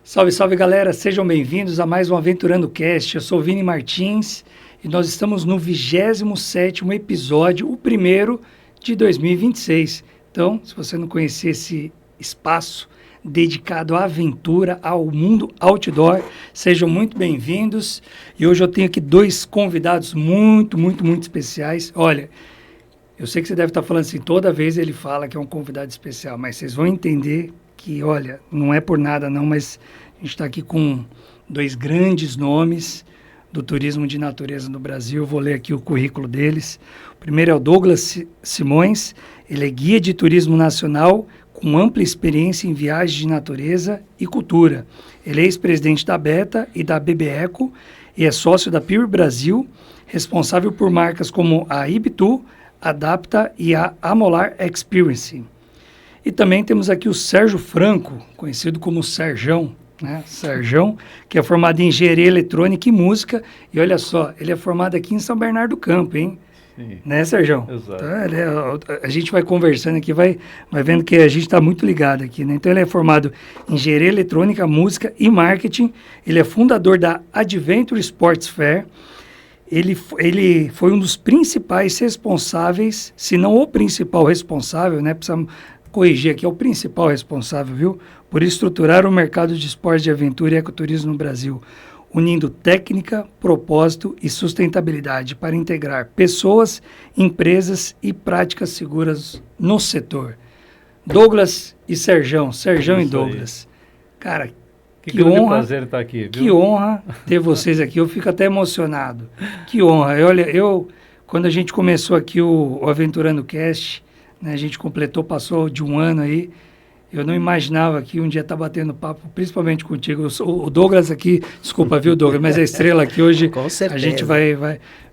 Salve, salve galera, sejam bem-vindos a mais um Aventurando Cast. Eu sou o Vini Martins e nós estamos no 27º episódio, o primeiro de 2026. Então, se você não conhecer esse espaço dedicado à aventura, ao mundo outdoor, sejam muito bem-vindos. E hoje eu tenho aqui dois convidados muito especiais. Olha, eu sei que você deve estar falando assim, toda vez ele fala que é um convidado especial, mas vocês vão entender que, olha, não é por nada não, mas a gente está aqui com dois grandes nomes do turismo de natureza no Brasil. Eu vou ler aqui o currículo deles. O primeiro é o Douglas Simões, ele é guia de turismo nacional com ampla experiência em viagens de natureza e cultura. Ele é ex-presidente da Beta e da BBEco e é sócio da Pure Brasil, responsável por marcas como a Ibitu, Adapta e a Amolar Experience. E também temos aqui o Sérgio Franco, conhecido como Serjão, né? Serjão, que é formado em Engenharia Eletrônica e Música. E olha só, ele é formado aqui em São Bernardo do Campo, hein? Sim. Né, Serjão? Exato. Então, a gente vai conversando aqui, vai vendo que a gente está muito ligado aqui, né? Então, ele é formado em Engenharia Eletrônica, Música e Marketing. Ele é fundador da Adventure Sports Fair. Ele foi um dos principais responsáveis, se não o principal responsável, né? Precisamos corrigir aqui, é o principal responsável, viu? Por estruturar o mercado de esportes de aventura e ecoturismo no Brasil, unindo técnica, propósito e sustentabilidade para integrar pessoas, empresas e práticas seguras no setor. Douglas e Serjão, Serjão e Douglas. Cara, que honra, prazer estar aqui, viu? Que honra ter vocês aqui, eu fico até emocionado. Que honra. Olha, quando a gente começou aqui o Aventurando Cast, né, a gente passou de um ano aí, eu não imaginava que um dia estar batendo papo, principalmente contigo. O Douglas aqui, desculpa, viu, Douglas, mas a estrela aqui hoje, com certeza. A gente vai,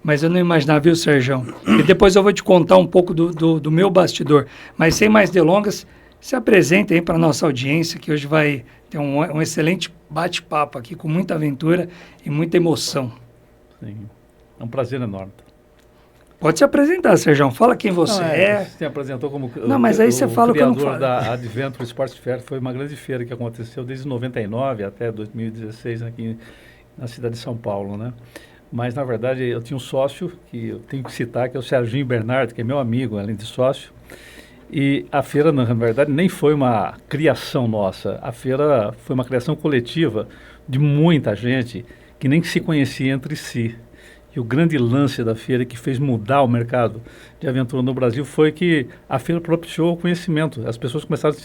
mas eu não imaginava, viu, Serjão? E depois eu vou te contar um pouco do meu bastidor, mas sem mais delongas, se apresenta aí para a nossa audiência, que hoje vai ter um excelente bate-papo aqui, com muita aventura e muita emoção. Sim, é um prazer enorme. Pode se apresentar, Serjão. Fala quem você é. Você se apresentou como mas aí você fala o que eu não falo. Da Adventure Sports Fair. Foi uma grande feira que aconteceu desde 99 até 2016 aqui na cidade de São Paulo, né? Mas, na verdade, eu tinha um sócio, que eu tenho que citar, que é o Serginho Bernardo, que é meu amigo, além de sócio. E a feira, na verdade, nem foi uma criação nossa. A feira foi uma criação coletiva de muita gente que nem se conhecia entre si. E o grande lance da feira que fez mudar o mercado de aventura no Brasil foi que a feira propiciou o conhecimento. As pessoas começaram,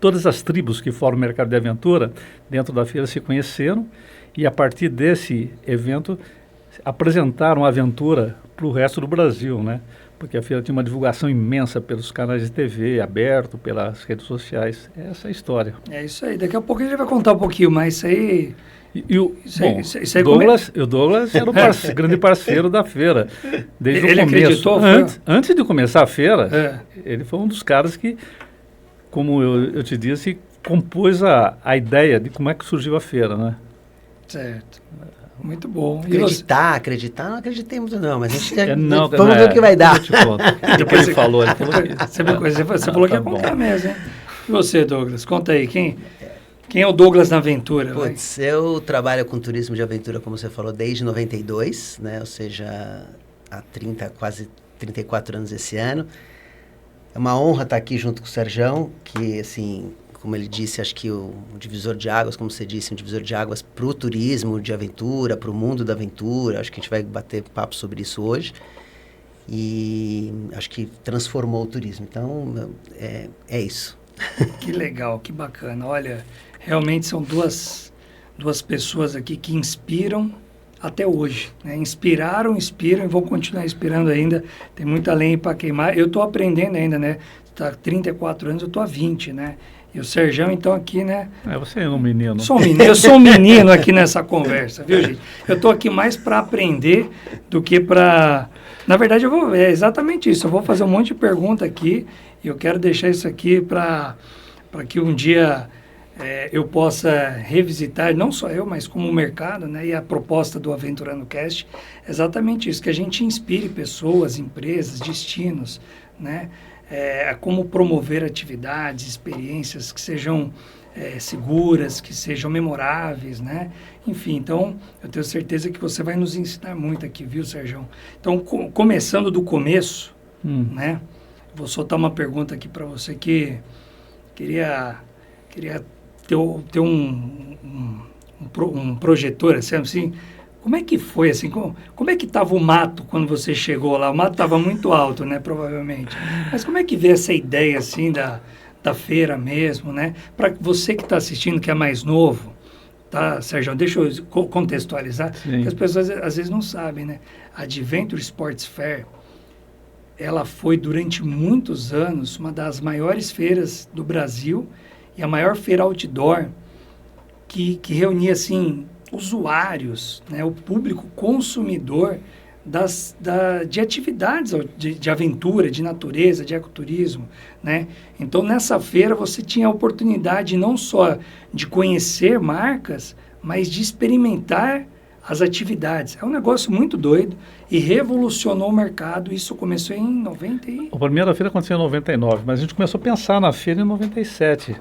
todas as tribos que formam o mercado de aventura, dentro da feira se conheceram e a partir desse evento apresentaram a aventura para o resto do Brasil, né? Porque a feira tinha uma divulgação imensa pelos canais de TV, aberto, pelas redes sociais. Essa é a história. É isso aí. Daqui a pouco a gente vai contar um pouquinho mais isso aí. O Douglas era o grande parceiro da feira, desde ele o começo. Acreditou? Antes de começar a feira, ele foi um dos caras que, como eu te disse, compôs a ideia de como é que surgiu a feira, né? Certo. Muito bom. Acreditar, não acreditei muito não, mas a gente vamos ver o que vai dar. Depois ele falou que... Você falou que ia contar mesmo, hein? E você, Douglas, conta aí, quem é o Douglas na aventura? Putz, eu trabalho com turismo de aventura, como você falou, desde 92, né? Ou seja, há quase 34 anos esse ano. É uma honra estar aqui junto com o Serjão, que, assim, como ele disse, acho que o divisor de águas, como você disse, um divisor de águas para o turismo de aventura, para o mundo da aventura. Acho que a gente vai bater papo sobre isso hoje. E acho que transformou o turismo. Então, é isso. Que legal, que bacana. Olha, realmente são duas pessoas aqui que inspiram até hoje, né? Inspiram e vão continuar inspirando ainda. Tem muita lenha para queimar. Eu estou aprendendo ainda, né? Está 34 anos, eu estou há 20, né? E o Serjão, então, aqui, né? Você é um menino. Eu sou um menino aqui nessa conversa, viu, gente? Eu estou aqui mais para aprender do que para... Na verdade, é exatamente isso. Eu vou fazer um monte de pergunta aqui e eu quero deixar isso aqui para que um dia eu possa revisitar, não só eu, mas como o mercado, né? E a proposta do Aventurando Cast é exatamente isso, que a gente inspire pessoas, empresas, destinos, né? Como promover atividades, experiências que sejam seguras, que sejam memoráveis, né? Enfim, então, eu tenho certeza que você vai nos ensinar muito aqui, viu, Sérgio? Então, começando do começo, né? Vou soltar uma pergunta aqui para você que queria ter um projetor, assim, como é que foi, assim, como é que estava o mato quando você chegou lá? O mato estava muito alto, né, provavelmente. Mas como é que veio essa ideia, assim, da feira mesmo, né? Para você que está assistindo, que é mais novo, tá, Sérgio? Deixa eu contextualizar, porque as pessoas às vezes não sabem, né? A Adventure Sports Fair, ela foi durante muitos anos uma das maiores feiras do Brasil e a maior feira outdoor que reunia, assim, usuários, né? O público consumidor de atividades de aventura, de natureza, de ecoturismo, né? Então, nessa feira, você tinha a oportunidade não só de conhecer marcas, mas de experimentar as atividades. É um negócio muito doido e revolucionou o mercado. Isso começou em 90 e... A primeira feira aconteceu em 99, mas a gente começou a pensar na feira em 97,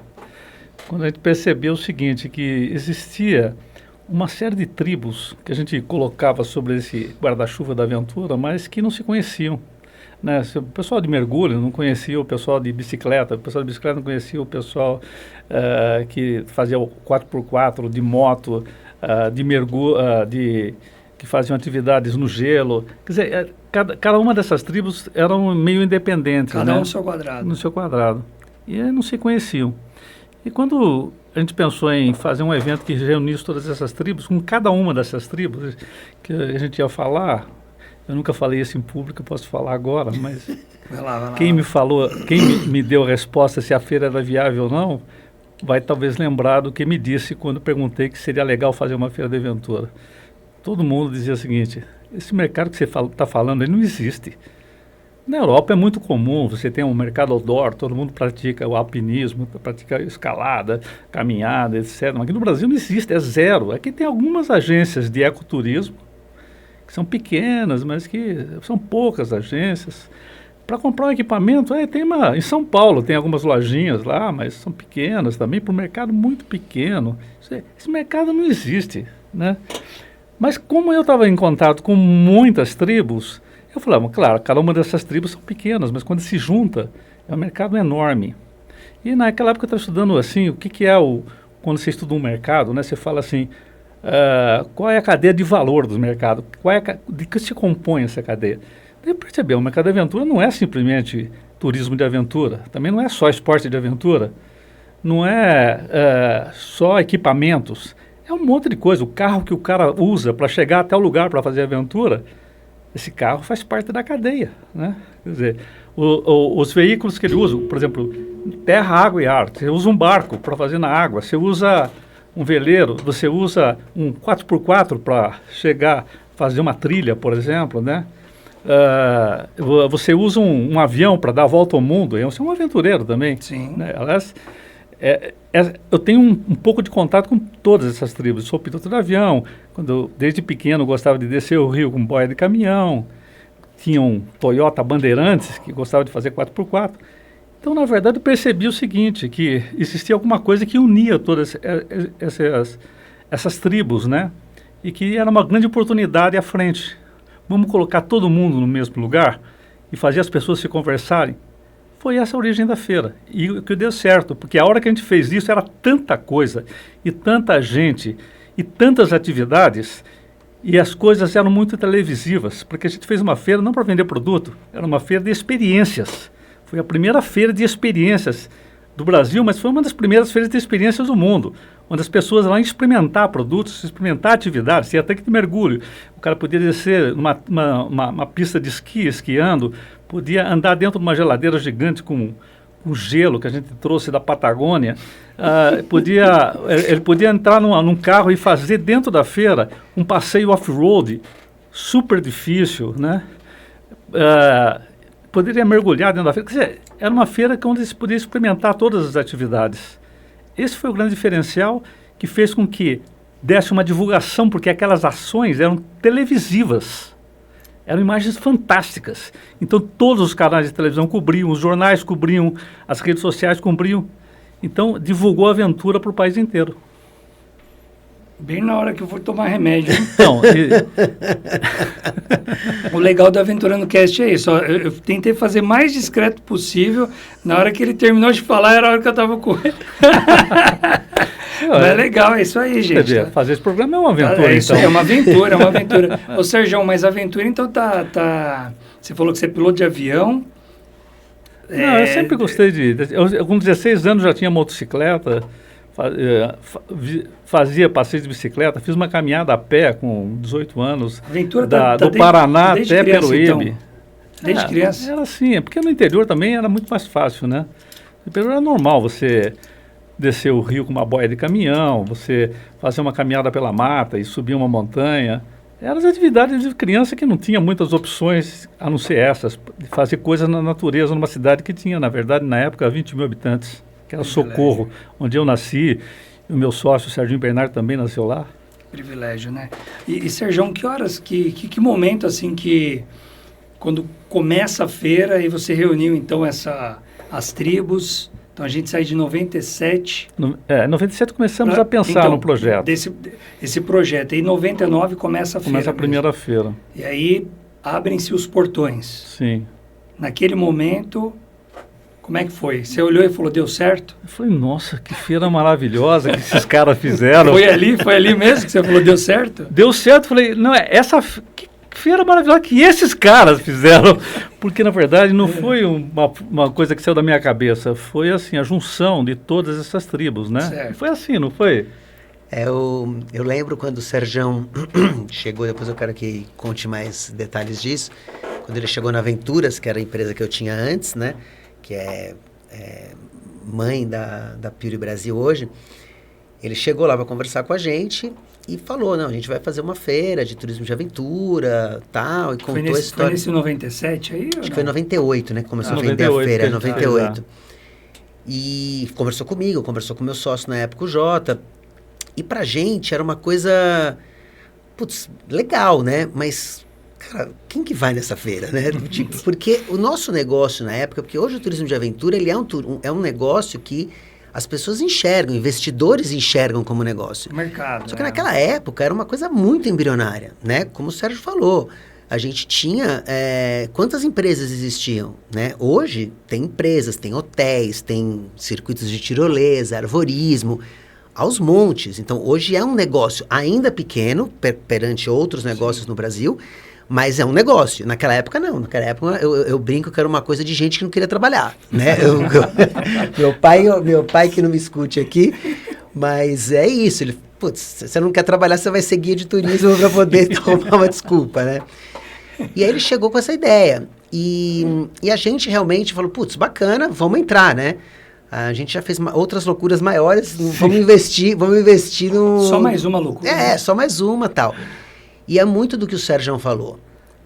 quando a gente percebeu o seguinte, que existia uma série de tribos que a gente colocava sobre esse guarda-chuva da aventura, mas que não se conheciam, né? O pessoal de mergulho não conhecia o pessoal de bicicleta, o pessoal de bicicleta não conhecia o pessoal que fazia o 4x4, de moto, de mergulho, que faziam atividades no gelo. Quer dizer, cada uma dessas tribos eram meio independentes. Cada né? no seu quadrado. No seu quadrado. E não se conheciam. E quando a gente pensou em fazer um evento que reunisse todas essas tribos, com cada uma dessas tribos, que a gente ia falar, eu nunca falei isso em público, eu posso falar agora, mas vai lá. Quem me deu a resposta se a feira era viável ou não, vai talvez lembrar do que me disse quando perguntei que seria legal fazer uma feira de aventura. Todo mundo dizia o seguinte, esse mercado que você está falando, ele não existe. Na Europa é muito comum, você tem um mercado outdoor, todo mundo pratica o alpinismo, pratica escalada, caminhada, etc. Mas aqui no Brasil não existe, é zero. Aqui tem algumas agências de ecoturismo, que são pequenas, mas que são poucas agências. Para comprar um equipamento, em São Paulo tem algumas lojinhas lá, mas são pequenas também, para um mercado muito pequeno. Esse mercado não existe, né? Mas como eu estava em contato com muitas tribos, eu falava, claro, cada uma dessas tribos são pequenas, mas quando se junta, é um mercado enorme. E naquela época eu estava estudando assim, o que é quando você estuda um mercado, né? Você fala assim, qual é a cadeia de valor do mercado? De que se compõe essa cadeia? Daí eu percebi, o mercado de aventura não é simplesmente turismo de aventura, também não é só esporte de aventura, não é só equipamentos, é um monte de coisa. O carro que o cara usa para chegar até o lugar para fazer aventura, esse carro faz parte da cadeia, né? Quer dizer, os veículos que ele usa, por exemplo, terra, água e ar. Você usa um barco para fazer na água, você usa um veleiro, você usa um 4x4 para fazer uma trilha, por exemplo, né? Você usa um avião para dar a volta ao mundo, você é um aventureiro também. Sim. Né? Aliás, eu tenho um pouco de contato com todas essas tribos. Eu sou piloto de avião, desde pequeno gostava de descer o rio com boia de caminhão, tinha um Toyota Bandeirantes que gostava de fazer 4x4. Então, na verdade, eu percebi o seguinte, que existia alguma coisa que unia todas essas tribos, né? E que era uma grande oportunidade à frente. Vamos colocar todo mundo no mesmo lugar e fazer as pessoas se conversarem. Foi essa a origem da feira. E o que deu certo, porque a hora que a gente fez isso era tanta coisa, e tanta gente, e tantas atividades, e as coisas eram muito televisivas, porque a gente fez uma feira não para vender produto, era uma feira de experiências. Foi a primeira feira de experiências do Brasil, mas foi uma das primeiras feiras de experiências do mundo, onde as pessoas lá iam experimentar produtos, experimentar atividades, tinha até que de mergulho. O cara podia descer uma pista de esquiando, podia andar dentro de uma geladeira gigante com gelo que a gente trouxe da Patagônia, ele podia entrar num carro e fazer dentro da feira um passeio off-road, super difícil, né? Poderia mergulhar dentro da feira. Quer dizer, era uma feira onde se podia experimentar todas as atividades. Esse foi o grande diferencial que fez com que desse uma divulgação, porque aquelas ações eram televisivas. Eram imagens fantásticas. Então, todos os canais de televisão cobriam, os jornais cobriam, as redes sociais cobriam. Então, divulgou a aventura para o país inteiro. Bem na hora que eu fui tomar remédio. Então, O legal do Aventurando Cast é isso. Ó, eu tentei fazer mais discreto possível. Na hora que ele terminou de falar, era a hora que eu estava com ele. Mas é legal, é isso aí, gente. dizer, fazer esse programa é uma aventura, É isso então. aí, é uma aventura, é uma aventura. Ô, Sérgio, mas a aventura, então, Você falou que você é piloto de avião. Não, eu sempre gostei eu, com 16 anos já tinha motocicleta, fazia passeio de bicicleta, fiz uma caminhada a pé com 18 anos, Aventura do Paraná desde até criança, Peruíbe. então. Desde criança? Era assim, porque no interior também era muito mais fácil, né? No interior era normal você descer o rio com uma boia de caminhão, você fazer uma caminhada pela mata e subir uma montanha. Eram as atividades de criança que não tinha muitas opções a não ser essas, de fazer coisas na natureza numa cidade que tinha, na verdade, na época, 20 mil habitantes, que era Socorro, onde eu nasci, e o meu sócio, Serginho Bernardo, também nasceu lá. Privilégio, né? E Sérgio, que horas, que momento, assim, quando começa a feira e você reuniu, então, as tribos... Então, a gente sai de 97... Em 97 começamos a pensar então, no projeto. Esse projeto. E em 99 começa a feira. Começa a primeira feira. E aí, abrem-se os portões. Sim. Naquele momento, como é que foi? Você olhou e falou, deu certo? Eu falei, nossa, que feira maravilhosa que esses caras fizeram. Foi ali mesmo que você falou, deu certo? Deu certo. Falei, não, que feira maravilhosa que esses caras fizeram. Porque, na verdade, não foi uma coisa que saiu da minha cabeça. Foi, assim, a junção de todas essas tribos, né? Certo. Foi assim, não foi? Eu lembro quando o Serjão chegou, depois eu quero que conte mais detalhes disso, quando ele chegou na Aventuras, que era a empresa que eu tinha antes, né? Que é mãe da Pure Brasil hoje. Ele chegou lá para conversar com a gente e falou, não, a gente vai fazer uma feira de turismo de aventura, tal, e contou a história. Foi nesse 97 aí? Acho que foi em 98, né? Começou a vender a feira, 98. E conversou comigo, conversou com meu sócio na época, o Jota. E pra gente era uma coisa, putz, legal, né? Mas, cara, quem que vai nessa feira, né? Tipo, porque o nosso negócio na época, porque hoje o turismo de aventura, ele é um negócio que as pessoas enxergam, investidores enxergam como negócio. Mercado. Só que naquela época era uma coisa muito embrionária, né? Como o Sérgio falou, a gente tinha... quantas empresas existiam, né? Hoje tem empresas, tem hotéis, tem circuitos de tirolesa, arvorismo, aos montes. Então, hoje é um negócio ainda pequeno, perante outros negócios no Brasil, mas é um negócio. Naquela época, não. Naquela época, eu brinco que era uma coisa de gente que não queria trabalhar, né? Meu pai que não me escute aqui, mas é isso. Ele, putz, se você não quer trabalhar, você vai ser guia de turismo para poder tomar uma desculpa, né? E aí ele chegou com essa ideia. E a gente realmente falou, putz, bacana, vamos entrar, né? A gente já fez outras loucuras maiores, vamos investir no... Só mais uma loucura. Só mais uma, tal. E é muito do que o Sérgio falou.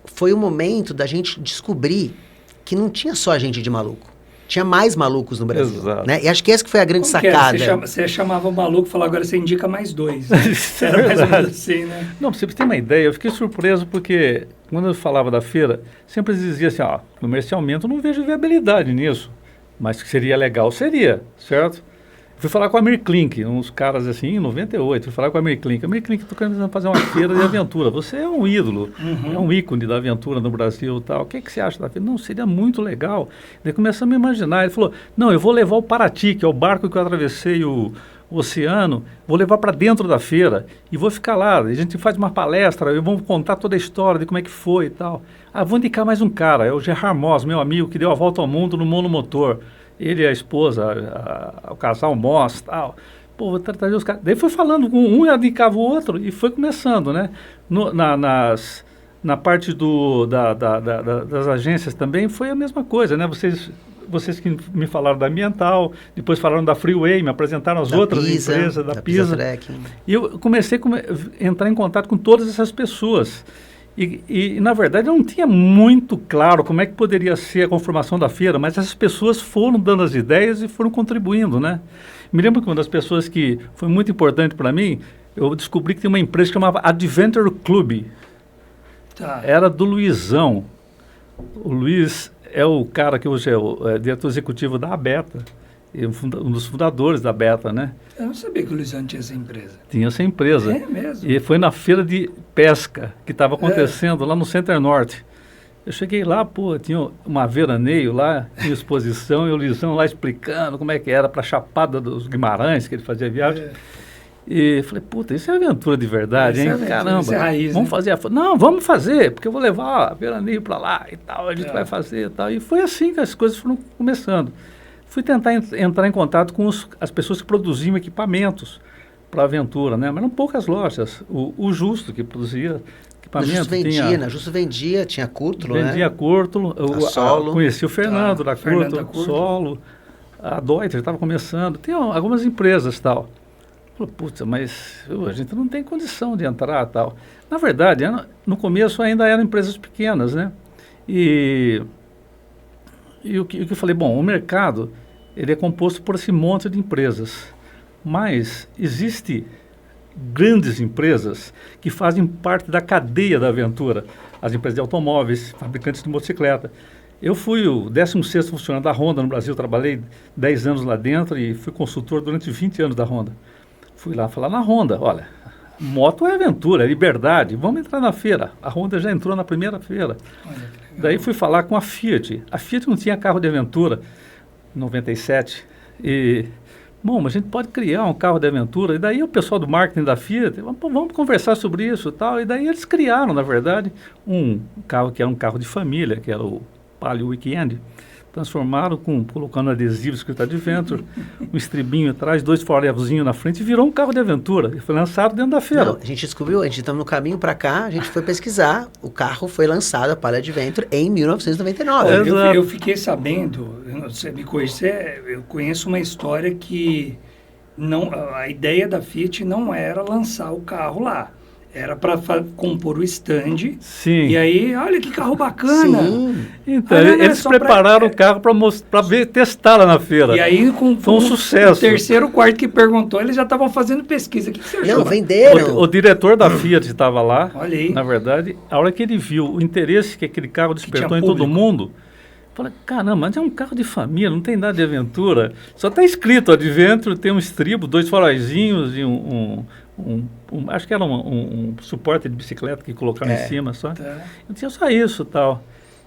Foi o momento da gente descobrir que não tinha só gente de maluco. Tinha mais malucos no Brasil. Exato. Né? E acho que essa que foi a grande Como sacada. Você chamava o maluco e falava, agora você indica mais dois. Né? Era mais ou menos assim, né? Não, pra você ter uma ideia, eu fiquei surpreso porque quando eu falava da feira, sempre dizia assim, comercialmente eu não vejo viabilidade nisso. Mas que seria legal, seria, certo? Fui falar com a Amir Klink, uns caras assim, em 98, fui falar com a Amir Klink. Amir Klink, estou querendo fazer uma feira de aventura. Você é um ídolo, é um ícone da aventura no Brasil e tal. O que você acha da feira? Não, seria muito legal. Daí começamos a imaginar. Ele falou, não, eu vou levar o Paraty, que é o barco que eu atravessei o oceano, vou levar para dentro da feira e vou ficar lá. A gente faz uma palestra, eu vou contar toda a história de como é que foi e tal. Vou indicar mais um cara, é o Gerard Moss, meu amigo, que deu a volta ao mundo no monomotor. Ele e a esposa, o casal Moss e tal. Pô, vou trazer os caras. Daí foi falando com um, indicava o outro e foi começando, né? Na parte das agências também foi a mesma coisa, né? Vocês que me falaram da Ambiental, depois falaram da Freeway, me apresentaram as outras empresas, da Pisa. E eu comecei a entrar em contato com todas essas pessoas. E, na verdade, eu não tinha muito claro como é que poderia ser a conformação da feira, mas essas pessoas foram dando as ideias e foram contribuindo, né? Me lembro que uma das pessoas que foi muito importante para mim, eu descobri que tem uma empresa que chamava Adventure Club. Tá. Era do Luizão. O Luiz é o cara que hoje é o diretor executivo da Abeta. e um dos fundadores da Beta, né? Eu não sabia que o Luciano tinha essa empresa. Tinha essa empresa. É mesmo? E foi na feira de pesca que estava acontecendo lá no Center Norte. Eu cheguei lá, pô, tinha uma veraneio lá, em exposição, e o Luizão lá explicando como é que era para a Chapada dos Guimarães, que ele fazia viagem. E falei, puta, isso é aventura de verdade, hein? Caramba, isso é raiz, vamos né? fazer Não, vamos fazer, porque eu vou levar a veraneio para lá e tal, a gente vai fazer e tal. E foi assim que as coisas foram começando. Fui tentar entrar em contato com as pessoas que produziam equipamentos para a aventura, né? Mas eram poucas lojas. O Justo, que produzia equipamento, Justo vendia, tinha Curtulo, né? Vendia Curtulo, Solo. Conheci o Fernando da Fernando da Curtulo, Curtulo. Solo, a Deuter estava começando, tem algumas empresas e tal. Falei, putz, mas a gente não tem condição de entrar e tal. Na verdade, no começo ainda eram empresas pequenas, né? E o que eu falei, bom, o mercado, ele é composto por esse monte de empresas, mas existe grandes empresas que fazem parte da cadeia da aventura, as empresas de automóveis, fabricantes de motocicleta. Eu fui o 16º funcionário da Honda no Brasil, trabalhei 10 anos lá dentro e fui consultor durante 20 anos da Honda. Fui lá falar na Honda, olha, moto é aventura, é liberdade, vamos entrar na feira. A Honda já entrou na primeira feira. Daí fui falar com a Fiat. A Fiat não tinha carro de aventura em 97 e... Bom, mas a gente pode criar um carro de aventura. E daí o pessoal do marketing da Fiat, vamos conversar sobre isso e tal. E daí eles criaram, na verdade, um carro que era um carro de família, que era o Palio Weekend. Transformaram, colocando adesivos escrito Adventure, um estribinho atrás, 2 faróis na frente, e virou um carro de aventura. E foi lançado dentro da feira. Não, a gente descobriu, a gente estava no caminho para cá, a gente foi pesquisar, o carro foi lançado, a Palio Adventure, em 1999. Eu fiquei sabendo, você me conhece, eu conheço uma história que a ideia da Fiat não era lançar o carro lá. Era para compor o stand. Sim. E aí, olha que carro bacana. Sim. Então, eles prepararam o carro para testar lá na feira. E aí, foi um sucesso. O terceiro, quarto que perguntou, eles já estavam fazendo pesquisa. O que você achou? Não, venderam. O diretor da Fiat estava lá. Olha aí. Na verdade, a hora que ele viu o interesse que aquele carro despertou em todo mundo, falei, caramba, mas é um carro de família, não tem nada de aventura. Só está escrito Adventure, tem um estribo, 2 faróizinhos e acho que era um suporte de bicicleta que colocaram em cima só. Tá. Não tinha só isso e tal.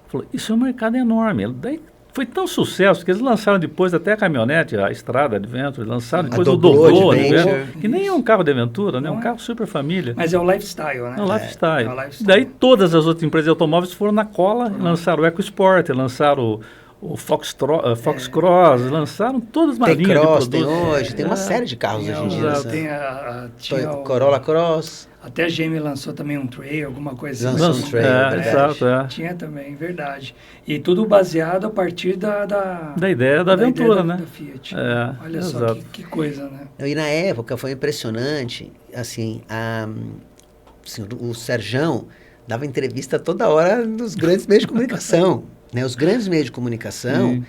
Falou, isso é um mercado enorme. Daí foi tão sucesso que eles lançaram depois até a caminhonete, a Estrada Adventure, lançaram depois o Dobrô Adventure, que nem é um carro de aventura, né? É um carro super família. Mas é o lifestyle, né? É o lifestyle. É o lifestyle. Daí todas as outras empresas de automóveis foram na cola, lançaram o EcoSport, lançaram o Foxcross, lançaram todas as linhas de T-Cross produtos. tem hoje, tem uma série de carros hoje em dia. Tem tinha Corolla Cross. Até a GM lançou também um Trail, alguma coisa Lançou assim. um Trail, verdade. Exato, Tinha também, verdade. E tudo baseado a partir da ideia da aventura, ideia né? Da Fiat. É, Olha só exato. que coisa, né? E na época foi impressionante, assim, o Serjão dava entrevista toda hora nos grandes meios de comunicação. Né? Os grandes meios de comunicação,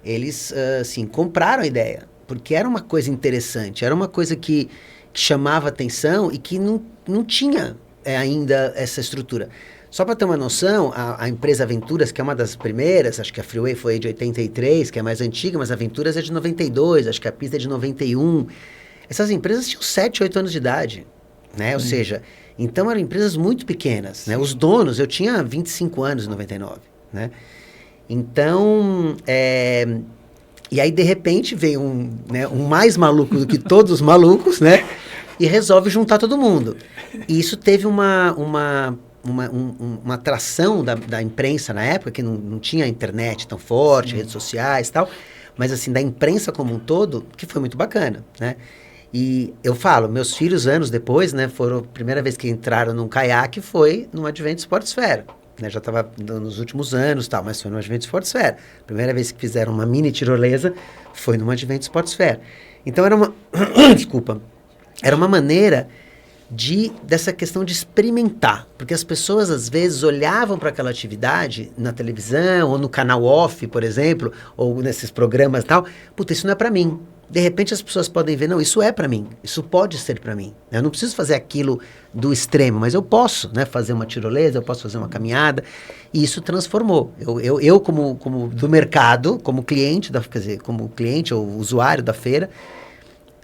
eles, assim, compraram a ideia, porque era uma coisa interessante, era uma coisa que chamava atenção e que não tinha ainda essa estrutura. Só para ter uma noção, a empresa Aventuras, que é uma das primeiras, acho que a Freeway foi de 83, que é mais antiga, mas a Aventuras é de 92, acho que a Pista é de 91. Essas empresas tinham 7, 8 anos de idade, né? Ou seja, então eram empresas muito pequenas, né? Os donos, eu tinha 25 anos em 99, né? Então, e aí de repente veio um mais maluco do que todos os malucos, né? E resolve juntar todo mundo. E isso teve uma atração da imprensa na época, que não tinha internet tão forte, redes sociais e tal, mas assim, da imprensa como um todo, que foi muito bacana, né? E eu falo, meus filhos anos depois, né, foram a primeira vez que entraram num caiaque foi num Advent Sports Fair. Né, já estava nos últimos anos, tal, mas foi no Advent Sports Fair. Primeira vez que fizeram uma mini tirolesa foi no Advent Sports Fair. Então era uma desculpa, era uma maneira dessa questão de experimentar, porque as pessoas às vezes olhavam para aquela atividade na televisão ou no canal off, por exemplo, ou nesses programas e tal, puta, isso não é para mim. de repente as pessoas podem ver, não, isso é para mim, isso pode ser para mim. Eu não preciso fazer aquilo do extremo, mas eu posso, né, fazer uma tirolesa, eu posso fazer uma caminhada, e isso transformou. Eu como do mercado, como cliente, quer dizer, como cliente ou usuário da feira,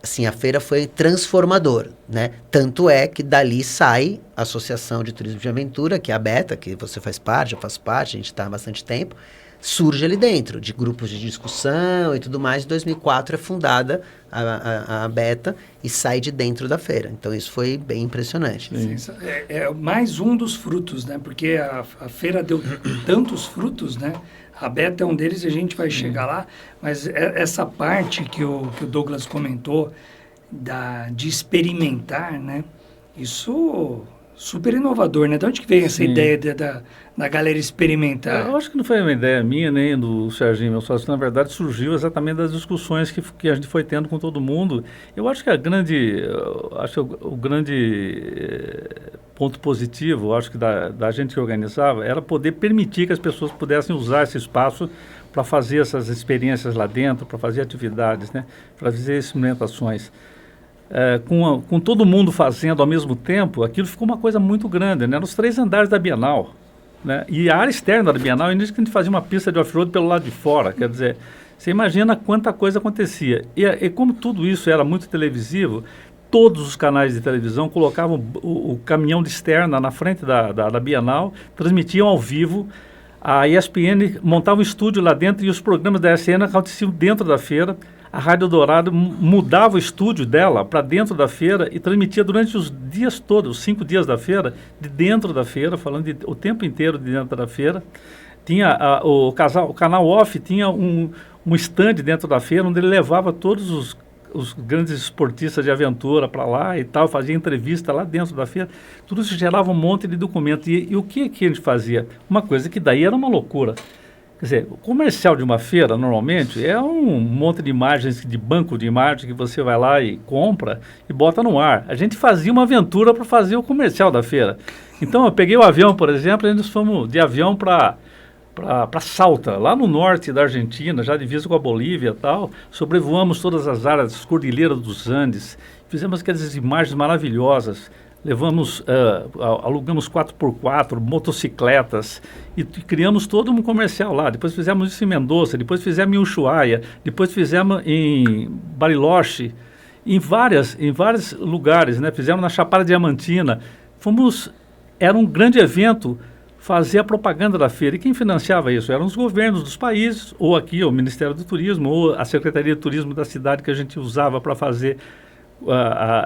assim, a feira foi transformador, né? Tanto é que dali sai a Associação de Turismo de Aventura, que é a Beta, que você faz parte, eu faço parte, a gente está há bastante tempo, surge ali dentro, de grupos de discussão e tudo mais. Em 2004 é fundada a Beta e sai de dentro da feira. Então isso foi bem impressionante. É mais um dos frutos, né? Porque a feira deu tantos frutos, né? A Beta é um deles e a gente vai chegar lá, mas essa parte que o Douglas comentou de experimentar, né? Isso super inovador, né? De onde que veio essa ideia da galera experimentar? Eu acho que não foi uma ideia minha nem do Serginho, meu sócio. Na verdade, surgiu exatamente das discussões que a gente foi tendo com todo mundo. Eu acho que o grande ponto positivo, acho que da gente que organizava, era poder permitir que as pessoas pudessem usar esse espaço para fazer essas experiências lá dentro, para fazer atividades, né? Para fazer experimentações. Com todo mundo fazendo ao mesmo tempo, aquilo ficou uma coisa muito grande, né? Nos 3 andares da Bienal, né? E a área externa da Bienal, ainda que a gente fazia uma pista de off-road pelo lado de fora, quer dizer, você imagina quanta coisa acontecia. E como tudo isso era muito televisivo, todos os canais de televisão colocavam o caminhão de externa na frente da Bienal, transmitiam ao vivo. A ESPN montava um estúdio lá dentro e os programas da ESPN aconteciam dentro da feira. A Rádio Dourado mudava o estúdio dela para dentro da feira e transmitia durante os dias todos, os 5 dias da feira, de dentro da feira, falando o tempo inteiro de dentro da feira. Tinha o canal Off tinha um stand dentro da feira onde ele levava todos os grandes esportistas de aventura para lá e tal, fazia entrevista lá dentro da feira. Tudo isso gerava um monte de documentos. E o que a gente fazia? Uma coisa que daí era uma loucura. Quer dizer, o comercial de uma feira, normalmente, é um monte de imagens, de banco de imagens que você vai lá e compra e bota no ar. A gente fazia uma aventura para fazer o comercial da feira. Então, eu peguei o avião, por exemplo, e nós fomos de avião para Salta, lá no norte da Argentina, já divisa com a Bolívia e tal. Sobrevoamos todas as áreas, as cordilheiras dos Andes, fizemos aquelas imagens maravilhosas. Alugamos 4x4, motocicletas e criamos todo um comercial lá. Depois fizemos isso em Mendoza, depois fizemos em Ushuaia, depois fizemos em Bariloche, em vários lugares, né? Fizemos na Chapada Diamantina. Era um grande evento fazer a propaganda da feira. E quem financiava isso? Eram os governos dos países, ou aqui o Ministério do Turismo, ou a Secretaria de Turismo da cidade que a gente usava para fazer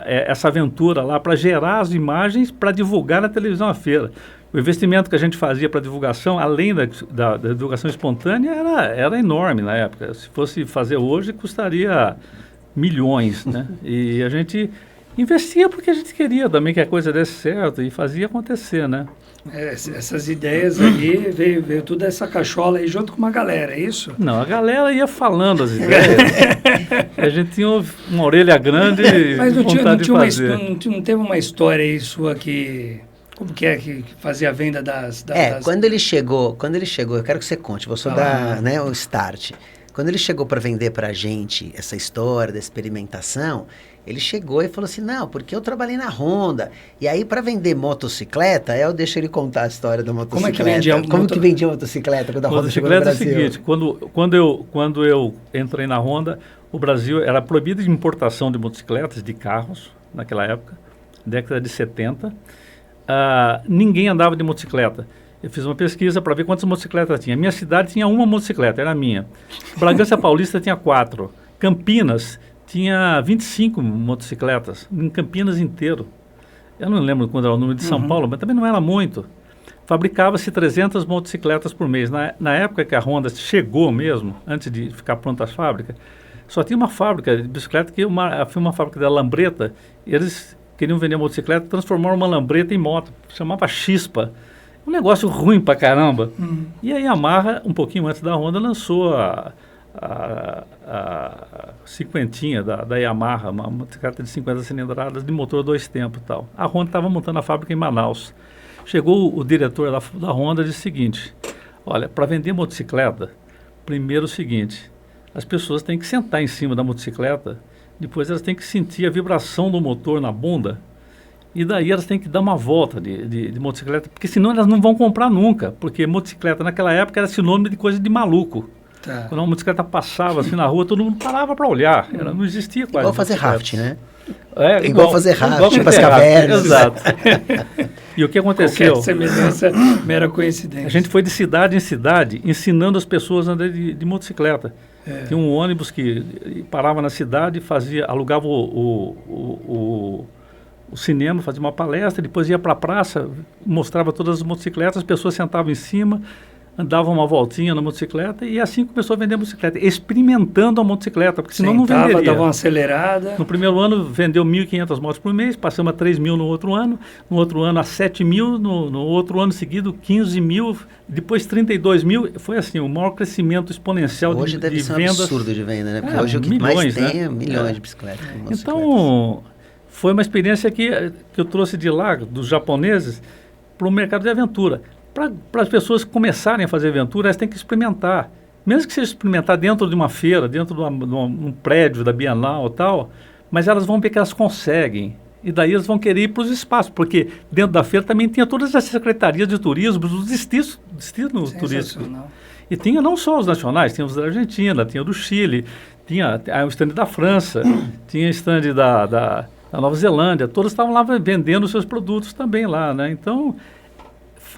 essa aventura lá, para gerar as imagens para divulgar na televisão a feira. O investimento que a gente fazia para divulgação, além da divulgação espontânea, era enorme na época. Se fosse fazer hoje, custaria milhões, né? E a gente investia porque a gente queria também que a coisa desse certo e fazia acontecer, né? Essas ideias aí, veio toda essa cachola aí junto com uma galera, é isso? Não, a galera ia falando as ideias. A gente tinha uma orelha grande e vontade de fazer. Não teve uma história aí sua que... Como que fazia a venda das... Quando ele chegou, eu quero que você conte, vou só dar, né, o start. Quando ele chegou para vender para a gente essa história da experimentação, ele chegou e falou assim, não, porque eu trabalhei na Honda, e aí para vender motocicleta, eu deixo ele contar a história da motocicleta. Como que vendia motocicleta quando a Honda chegou no Brasil? É o seguinte, quando eu entrei na Honda, o Brasil era proibido de importação de motocicletas, de carros, naquela época, década de 70, ninguém andava de motocicleta. Eu fiz uma pesquisa para ver quantas motocicletas tinha. Minha cidade tinha uma motocicleta, era a minha. Bragança Paulista tinha 4. Campinas tinha 25 motocicletas, em Campinas inteiro. Eu não lembro quando era o número de São Paulo, mas também não era muito. Fabricava-se 300 motocicletas por mês. Na época que a Honda chegou mesmo, antes de ficar pronta a fábrica, só tinha uma fábrica de bicicleta, foi uma fábrica da Lambreta. Eles queriam vender motocicleta, transformaram uma Lambreta em moto, chamava Chispa. Um negócio ruim pra caramba. E a Yamaha, um pouquinho antes da Honda, lançou a cinquentinha da Yamaha, uma motocicleta de 50 cilindradas de motor 2 tempos e tal. A Honda estava montando a fábrica em Manaus. Chegou o diretor da Honda e disse o seguinte, olha, para vender motocicleta, primeiro o seguinte, as pessoas têm que sentar em cima da motocicleta, depois elas têm que sentir a vibração do motor na bunda, e daí elas têm que dar uma volta de motocicleta, porque senão elas não vão comprar nunca, porque motocicleta naquela época era sinônimo de coisa de maluco. Tá. Quando uma motocicleta passava assim na rua, todo mundo parava para olhar, não existia quase. Igual fazer rafting, né? Igual fazer rafting para as cavernas. Exato. E o que aconteceu? Qualquer semelhança, mera coincidência. A gente foi de cidade em cidade ensinando as pessoas a andar de motocicleta. Tinha um ônibus que parava na cidade, alugava o cinema, fazia uma palestra, depois ia para a praça, mostrava todas as motocicletas, as pessoas sentavam em cima, andavam uma voltinha na motocicleta e assim começou a vender a motocicleta, experimentando a motocicleta, porque senão não venderia. Dava uma acelerada. No primeiro ano vendeu 1.500 motos por mês, passamos a 3.000 no outro ano a 7.000, no outro ano seguido 15.000, depois 32.000, foi assim, o maior crescimento exponencial hoje de vendas. Hoje deve ser um absurdo de venda, né? Porque hoje o que milhões, mais tem né? é milhões de bicicletas. Então, foi uma experiência que eu trouxe de lá, dos japoneses, para o mercado de aventura. Para as pessoas começarem a fazer aventura, elas têm que experimentar. Mesmo que seja experimentar dentro de uma feira, dentro de um prédio da Bienal e tal, mas elas vão ver que elas conseguem. E daí elas vão querer ir para os espaços, porque dentro da feira também tinha todas as secretarias de turismo, os destinos turísticos. E tinha não só os nacionais, tinha os da Argentina, tinha o do Chile, tinha o stand da França, tinha o stand da Nova Zelândia, todos estavam lá vendendo os seus produtos também lá, né? Então,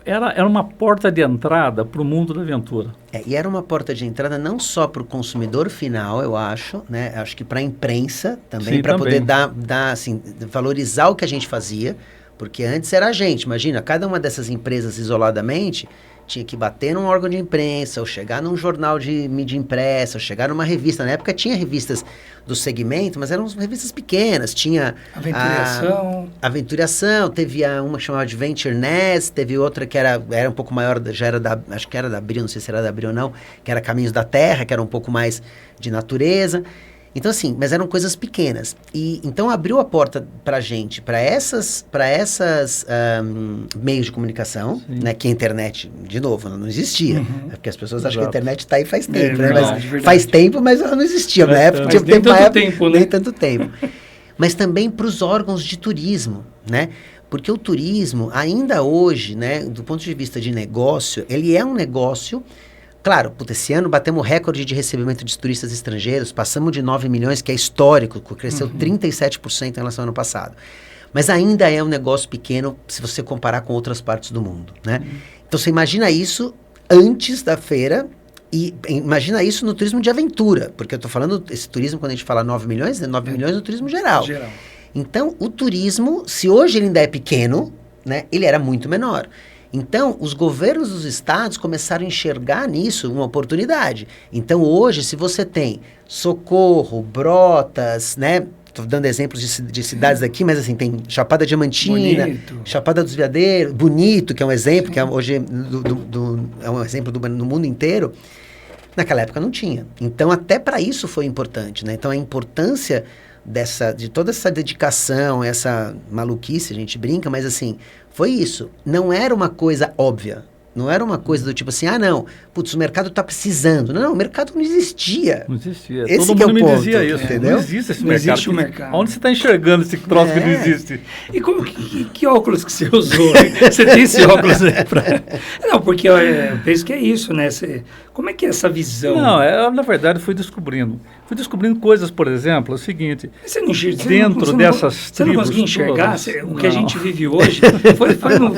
era uma porta de entrada para o mundo da aventura. E era uma porta de entrada não só para o consumidor final, eu acho, né? Acho que para a imprensa também, para poder dar assim, valorizar o que a gente fazia, porque antes era a gente, imagina, cada uma dessas empresas isoladamente tinha que bater num órgão de imprensa, ou chegar num jornal de mídia impressa, ou chegar numa revista. Na época tinha revistas do segmento, mas eram revistas pequenas. Tinha Aventuração, teve uma que chamava Adventure Nest, teve outra que era um pouco maior, acho que era da Abril, não sei se era da Abril ou não, que era Caminhos da Terra, que era um pouco mais de natureza. Então, assim, mas eram coisas pequenas. E então abriu a porta para a gente, para essas meios de comunicação, né, que a internet, de novo, não existia. Uhum. Porque as pessoas acham que a internet está aí faz tempo, né? Verdade, mas faz tempo, mas ela não existia. Na época tinha nem tanto tempo, né? Nem tanto tempo. Mas também para os órgãos de turismo, né? Porque o turismo, ainda hoje, né, do ponto de vista de negócio, ele é um negócio. Claro, esse ano batemos recorde de recebimento de turistas estrangeiros, passamos de 9 milhões, que é histórico, cresceu 37% em relação ao ano passado. Mas ainda é um negócio pequeno se você comparar com outras partes do mundo, né? Então você imagina isso antes da feira e imagina isso no turismo de aventura, porque eu estou falando, esse turismo, quando a gente fala 9 milhões, é 9 milhões no turismo geral. Então, o turismo, se hoje ele ainda é pequeno, né, ele era muito menor. Então, os governos dos estados começaram a enxergar nisso uma oportunidade. Então, hoje, se você tem Socorro, Brotas, né? Estou dando exemplos de cidades aqui, mas assim, tem Chapada Diamantina, Bonito. Chapada dos Veadeiros, Bonito, que é um exemplo, que é hoje é um exemplo no mundo inteiro. Naquela época não tinha. Então, até para isso foi importante, né? Então, a importância de toda essa dedicação, essa maluquice, a gente brinca, mas assim, foi isso. Não era uma coisa óbvia. Não era uma coisa do tipo assim, não, putz, o mercado está precisando. Não, o mercado não existia. Não existia. Esse Todo que mundo é o me ponto, dizia isso. Entendeu? Não existe esse não mercado. Existe o mercado. Onde você está enxergando esse troço que não existe? E que óculos que você usou? Você tem esse óculos aí pra... Não, porque eu penso que é isso, né? Como é que é essa visão? Não, na verdade, fui descobrindo. Fui descobrindo coisas, por exemplo, é o seguinte... Você não enxerga, Você não conseguia enxergar o que a gente vive hoje?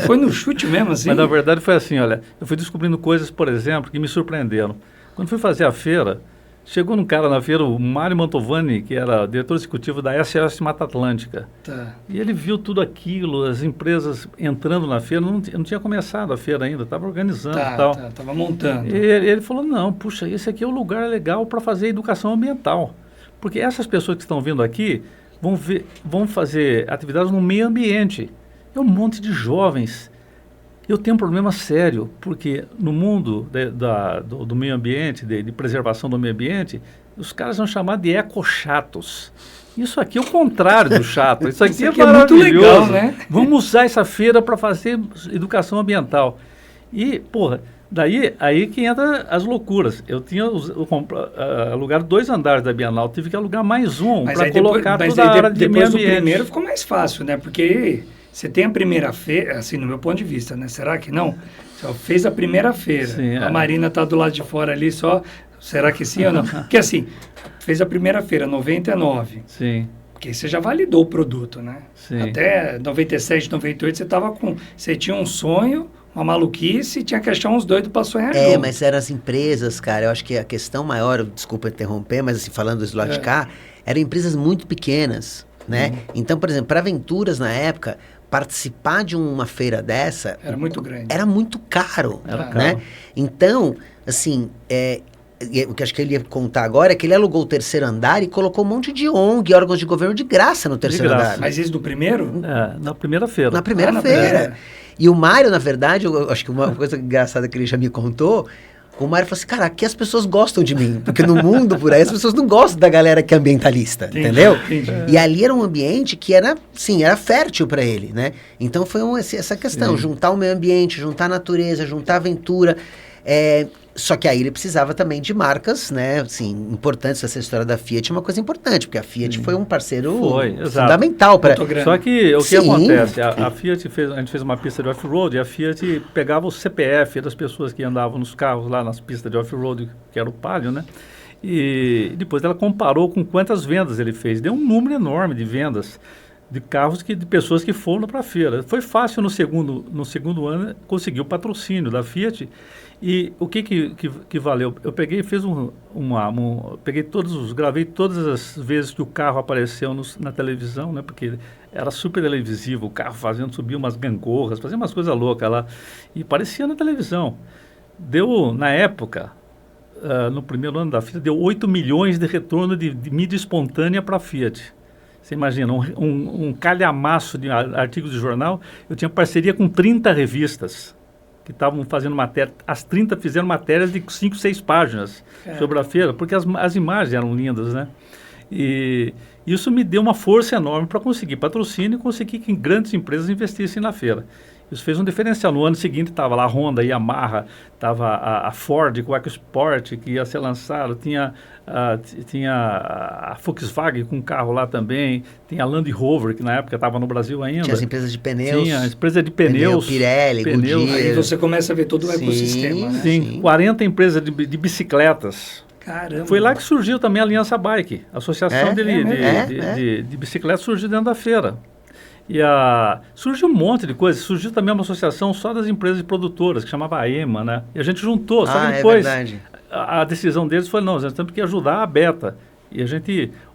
Foi no chute mesmo, assim? Mas, na verdade, foi assim, olha, eu fui descobrindo coisas, por exemplo, que me surpreenderam. Quando fui fazer a feira, chegou um cara na feira, o Mário Mantovani, que era diretor executivo da SOS Mata Atlântica. Tá. E ele viu tudo aquilo, as empresas entrando na feira, não tinha começado a feira ainda, estava organizando e tal. Estava montando. E ele falou, não, puxa, esse aqui é um lugar legal para fazer educação ambiental. Porque essas pessoas que estão vindo aqui vão fazer atividades no meio ambiente. É um monte de jovens. Eu tenho um problema sério, porque no mundo do meio ambiente, de preservação do meio ambiente, os caras vão chamar de ecochatos. Isso aqui é o contrário do chato. Isso aqui é muito legal, né? Vamos usar essa feira para fazer educação ambiental. E, porra, Daí aí que entra as loucuras. Eu tinha alugado 2 andares da Bienal, tive que alugar mais um para colocar toda a área de meio ambiente. Depois do primeiro ficou mais fácil, né? Porque você tem a primeira feira, assim, no meu ponto de vista, né? Será que não? Só fez a primeira feira. Sim, a Marina tá do lado de fora ali só. Será que sim ou não? Porque assim, fez a primeira feira, 99. Sim. Porque você já validou o produto, né? Sim. Até 97, 98, você tinha um sonho, uma maluquice, e tinha que achar uns doidos para sonhar junto. Mas eram as empresas, cara. Eu acho que a questão maior, desculpa interromper, mas assim, falando do slot de cá, eram empresas muito pequenas, né? Então, por exemplo, para aventuras na época, participar de uma feira dessa... Era muito grande. Era muito caro, né? Caro. Então, assim... o que acho que ele ia contar agora é que ele alugou o terceiro andar e colocou um monte de ONG, órgãos de governo de graça no terceiro andar. Mas isso do primeiro? Na primeira feira. Na primeira feira. E o Mário, na verdade, eu acho que uma coisa engraçada que ele já me contou, o Mário falou assim, cara, aqui as pessoas gostam de mim, porque no mundo por aí as pessoas não gostam da galera que é ambientalista, entendeu? Entendi. E ali era um ambiente que era, sim, era fértil para ele, né? Então foi essa questão, juntar o meio ambiente, juntar a natureza, juntar a aventura. Só que aí ele precisava também de marcas, né, assim, importantes. Essa história da Fiat é uma coisa importante, porque a Fiat foi um parceiro fundamental para... Só que o que acontece, a Fiat a gente fez uma pista de off-road e a Fiat pegava o CPF das pessoas que andavam nos carros lá nas pistas de off-road, que era o Palio, né, e depois ela comparou com quantas vendas ele fez. Deu um número enorme de vendas de carros de pessoas que foram para a feira. Foi fácil no segundo ano conseguir o patrocínio da Fiat. E o que valeu? Eu peguei e fiz gravei todas as vezes que o carro apareceu na televisão, né? Porque era super televisivo, o carro subir umas gangorras, fazia umas coisas loucas lá. E parecia na televisão. Deu, na época, no primeiro ano da Fiat, deu 8 milhões de retorno de mídia espontânea para a Fiat. Você imagina, um calhamaço de artigos de jornal. Eu tinha parceria com 30 revistas que estavam fazendo matéria. As 30 fizeram matérias de 5, 6 páginas sobre a feira, porque as imagens eram lindas, né? E isso me deu uma força enorme para conseguir patrocínio e conseguir que grandes empresas investissem na feira. Isso fez um diferencial. No ano seguinte estava lá a Honda, a Yamaha, estava a Ford com o EcoSport, que ia ser lançado, tinha a Volkswagen com um carro lá também, tinha a Land Rover, que na época estava no Brasil ainda. Tinha as empresas de pneus. Tinha a empresa de pneus. Pirelli, Goodyear. Aí você começa a ver todo o ecossistema, né? Sim, 40 empresas de bicicletas. Caramba. Foi lá que surgiu também a Aliança Bike, a associação de bicicletas surgiu dentro da feira. E surgiu um monte de coisa. Surgiu também uma associação só das empresas produtoras, que chamava a EMA, né? E a gente juntou, só que depois a decisão deles foi, não, nós temos que ajudar a Beta. E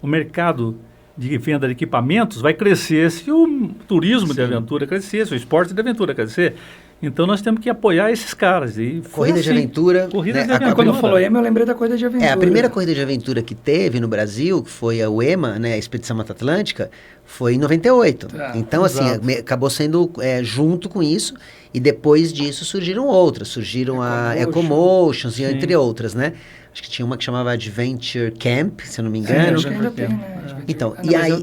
o mercado de venda de equipamentos vai crescer se o turismo de aventura crescer, se o esporte de aventura crescer. Então nós temos que apoiar esses caras. E corrida de aventura. Corrida de aventura. Quando falou EMA, eu lembrei da corrida de aventura. A primeira corrida de aventura que teve no Brasil, que foi a EMA, né, a Expedição Mata Atlântica, foi em 98. Então, assim, acabou sendo junto com isso. E depois disso surgiram outras. Surgiram a Ecomotions e entre outras, né? Acho que tinha uma que chamava Adventure Camp, se eu não me engano. Acho que ainda tem, né? Então, e aí,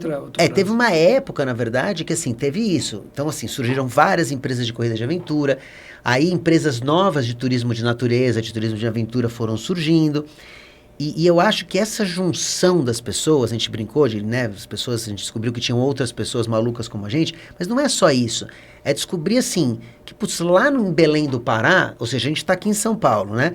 teve uma época, na verdade, que assim, teve isso. Então, assim, surgiram várias empresas de corrida de aventura. Aí, empresas novas de turismo de natureza, de turismo de aventura foram surgindo. E eu acho que essa junção das pessoas, a gente brincou né, as pessoas, a gente descobriu que tinham outras pessoas malucas como a gente, mas não é só isso. É descobrir, assim, que, putz, lá no Belém do Pará, ou seja, a gente está aqui em São Paulo, né?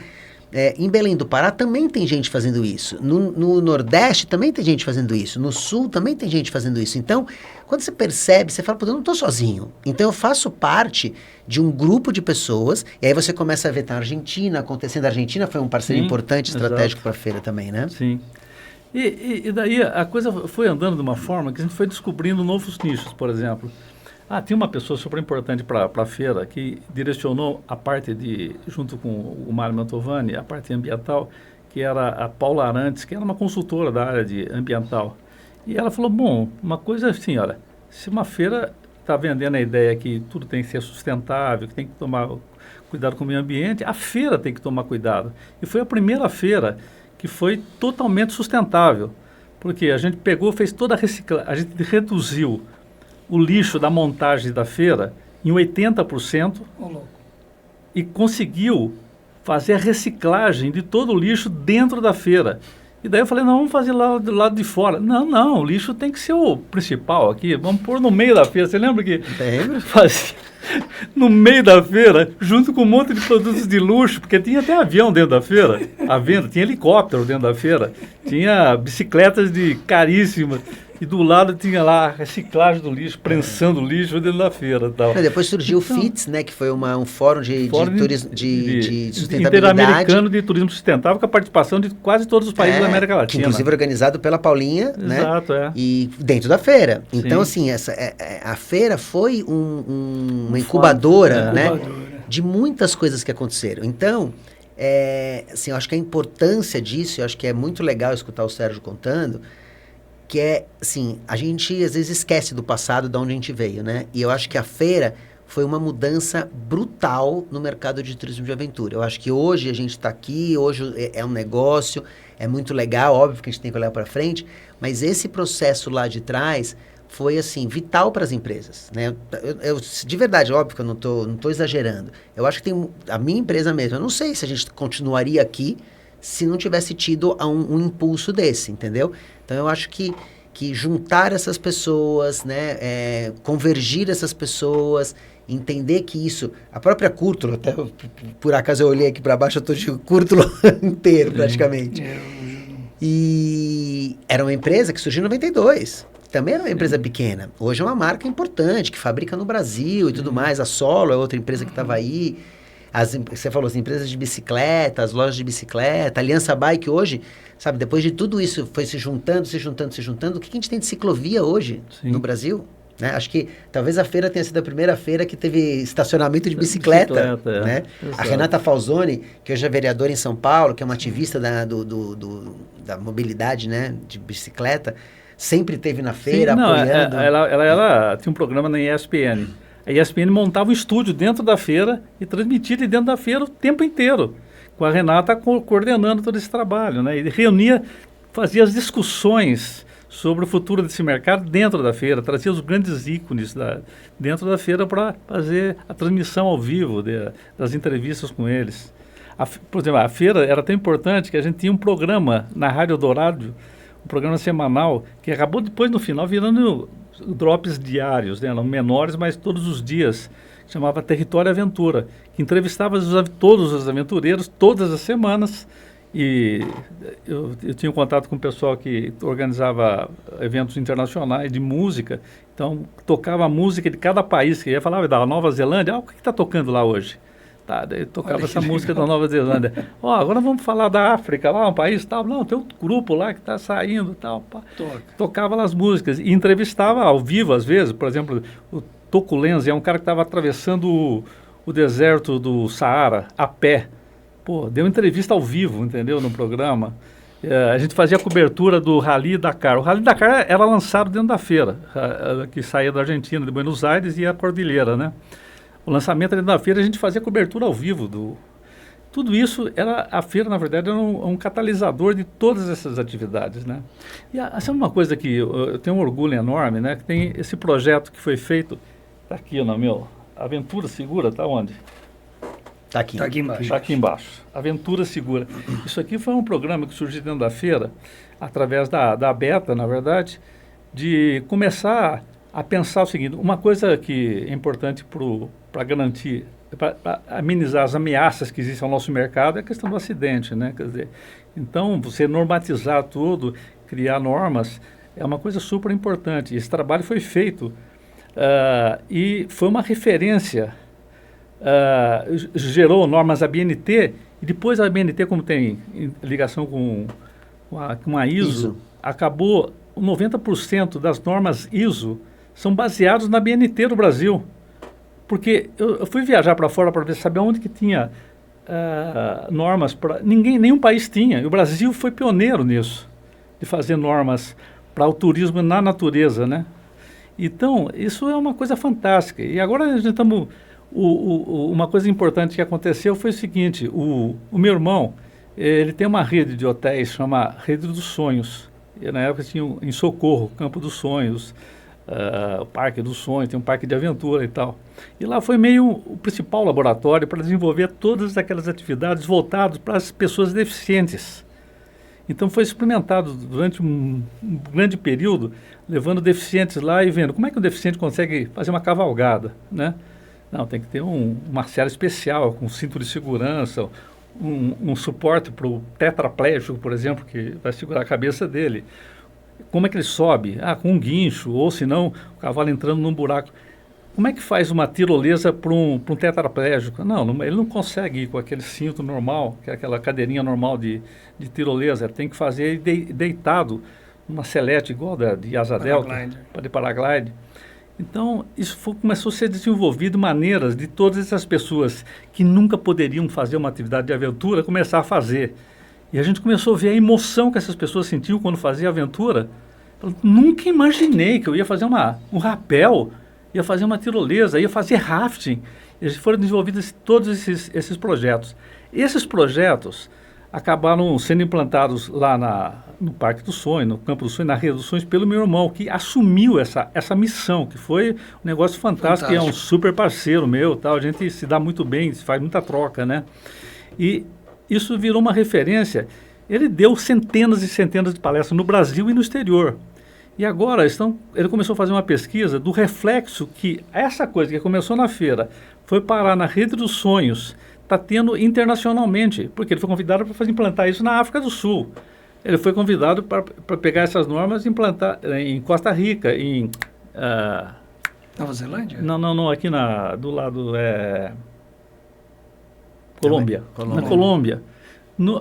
Em Belém do Pará também tem gente fazendo isso. No Nordeste também tem gente fazendo isso. No Sul também tem gente fazendo isso. Então, quando você percebe, você fala, pô, eu não estou sozinho. Então, eu faço parte de um grupo de pessoas. E aí você começa a ver na Argentina, acontecendo. A Argentina foi um parceiro importante, estratégico para a feira também, né? Sim. E daí a coisa foi andando de uma forma que a gente foi descobrindo novos nichos, por exemplo. Tinha uma pessoa super importante para a feira que direcionou a parte junto com o Mário Mantovani, a parte ambiental, que era a Paula Arantes, que era uma consultora da área de ambiental. E ela falou, bom, uma coisa assim, olha, se uma feira está vendendo a ideia que tudo tem que ser sustentável, que tem que tomar cuidado com o meio ambiente, a feira tem que tomar cuidado. E foi a primeira feira que foi totalmente sustentável, porque a gente fez toda a reciclagem, a gente reduziu o lixo da montagem da feira em 80% e conseguiu fazer a reciclagem de todo o lixo dentro da feira. E daí eu falei, não, vamos fazer lá do lado de fora. Não, o lixo tem que ser o principal aqui, vamos pôr no meio da feira. Você lembra que fazia no meio da feira, junto com um monte de produtos de luxo, porque tinha até avião dentro da feira, à venda, tinha helicóptero dentro da feira, tinha bicicletas caríssimas. E do lado tinha lá a reciclagem do lixo, prensando o lixo dentro da feira e tal. Depois surgiu o FITS, né, que foi um fórum de turismo, de sustentabilidade. Interamericano de turismo sustentável, com a participação de quase todos os países da América Latina. Inclusive organizado pela Paulinha, Exato, né? E dentro da feira. Então, assim, a feira foi uma incubadora, né? De muitas coisas que aconteceram. Então, assim, eu acho que a importância disso, eu acho que é muito legal escutar o Sérgio contando, que é, assim, a gente às vezes esquece do passado, de onde a gente veio, né? E eu acho que a feira foi uma mudança brutal no mercado de turismo de aventura. Eu acho que hoje a gente está aqui, hoje é um negócio, é muito legal, óbvio que a gente tem que olhar para frente, mas esse processo lá de trás foi, assim, vital para as empresas, né? Eu, de verdade, óbvio que eu não tô exagerando. Eu acho que tem a minha empresa mesmo, eu não sei se a gente continuaria aqui se não tivesse tido um impulso desse, entendeu? Então, eu acho que juntar essas pessoas, né, convergir essas pessoas, entender que isso... A própria Cúrtulo, até por acaso eu olhei aqui para baixo, eu estou de Cúrtulo inteiro, praticamente. E era uma empresa que surgiu em 92. Também era uma empresa pequena. Hoje é uma marca importante, que fabrica no Brasil e tudo mais. A Solo é outra empresa que estava aí. Você falou, as empresas de bicicleta, as lojas de bicicleta, a Aliança Bike hoje, sabe, depois de tudo isso foi se juntando, o que a gente tem de ciclovia hoje no Brasil? Né? Acho que talvez a feira tenha sido a primeira feira que teve estacionamento de bicicleta. Né? A Renata Falzoni, que hoje é vereadora em São Paulo, que é uma ativista da mobilidade, né, de bicicleta, sempre esteve na feira apoiando. Ela tinha um programa na ESPN. A ESPN montava um estúdio dentro da feira e transmitia de dentro da feira o tempo inteiro, com a Renata coordenando todo esse trabalho, né? E reunia, fazia as discussões sobre o futuro desse mercado dentro da feira, trazia os grandes ícones dentro da feira para fazer a transmissão ao vivo das entrevistas com eles. Por exemplo, a feira era tão importante que a gente tinha um programa na Rádio Dourado, um programa semanal, que acabou depois, no final, virando drops diários, né? Eram menores, mas todos os dias, chamava Território Aventura, que entrevistava todos os aventureiros, todas as semanas, e eu tinha um contato com o pessoal que organizava eventos internacionais de música, então tocava a música de cada país, que ia falar da Nova Zelândia, o que está tocando lá hoje? Tá, daí tocava essa música da Nova Zelândia. Agora vamos falar da África, lá um país tal. Não, tem um grupo lá que está saindo tal. Tocava lá as músicas e entrevistava ao vivo às vezes. Por exemplo, o Toco Lenz é um cara que estava atravessando o deserto do Saara a pé. Deu entrevista ao vivo, entendeu, no programa. A gente fazia a cobertura do Rally Dakar. O Rally Dakar era lançado dentro da feira, que saía da Argentina, de Buenos Aires e ia à Cordilheira, né? O lançamento dentro da feira, a gente fazia cobertura ao vivo. Tudo isso, a feira, na verdade, era um catalisador de todas essas atividades, né? E essa é uma coisa que eu tenho um orgulho enorme, né? Que tem esse projeto que foi feito, está aqui, Aventura Segura, está onde? Está aqui. Está aqui embaixo. Está aqui embaixo. Aventura Segura. Isso aqui foi um programa que surgiu dentro da feira, através da Beta, na verdade, de começar a pensar o seguinte, uma coisa que é importante para garantir, para amenizar as ameaças que existem ao nosso mercado é a questão do acidente, né? Quer dizer, então, você normatizar tudo, criar normas, é uma coisa super importante. Esse trabalho foi feito e foi uma referência, gerou normas ABNT, e depois a ABNT, como tem ligação com a ISO, acabou 90% das normas ISO são baseados na ABNT do Brasil. Porque eu fui viajar para fora para saber onde que tinha normas. Nenhum país tinha. E o Brasil foi pioneiro nisso, de fazer normas para o turismo na natureza, né? Então, isso é uma coisa fantástica. E agora a gente estamos... uma coisa importante que aconteceu foi o seguinte, o meu irmão, ele tem uma rede de hotéis, chama Rede dos Sonhos. E, na época tinha em Socorro, Campo dos Sonhos, o Parque dos Sonhos, tem um parque de aventura e tal. E lá foi meio o principal laboratório para desenvolver todas aquelas atividades voltadas para as pessoas deficientes. Então foi experimentado durante um grande período, levando deficientes lá e vendo como é que o deficiente consegue fazer uma cavalgada, né? Não, tem que ter uma série especial, com cinto de segurança, um suporte para o tetraplégico, por exemplo, que vai segurar a cabeça dele. Como é que ele sobe? Com um guincho, ou se não, o cavalo entrando num buraco. Como é que faz uma tirolesa para um tetraplégico? Não, ele não consegue ir com aquele cinto normal, que é aquela cadeirinha normal de tirolesa. Ele tem que fazer deitado numa selete igual de asa delta, de paraglide. Então, isso começou a ser desenvolvido maneiras de todas essas pessoas que nunca poderiam fazer uma atividade de aventura começar a fazer. E a gente começou a ver a emoção que essas pessoas sentiam quando faziam aventura. Eu nunca imaginei que eu ia fazer um rapel, ia fazer uma tirolesa, ia fazer rafting. E foram desenvolvidos todos esses projetos. Esses projetos acabaram sendo implantados lá no Parque do Sonho, no Campo do Sonho, na Rede dos Sonhos, pelo meu irmão, que assumiu essa missão, que foi um negócio fantástico, que é um super parceiro meu, tal. A gente se dá muito bem, faz muita troca, né? E isso virou uma referência. Ele deu centenas e centenas de palestras no Brasil e no exterior. E agora ele começou a fazer uma pesquisa do reflexo que essa coisa que começou na feira foi parar na Rede dos Sonhos, está tendo internacionalmente, porque ele foi convidado para implantar isso na África do Sul. Ele foi convidado para pegar essas normas e implantar em Costa Rica, em... Nova Zelândia? Não, aqui do lado... Colômbia. Na Colômbia.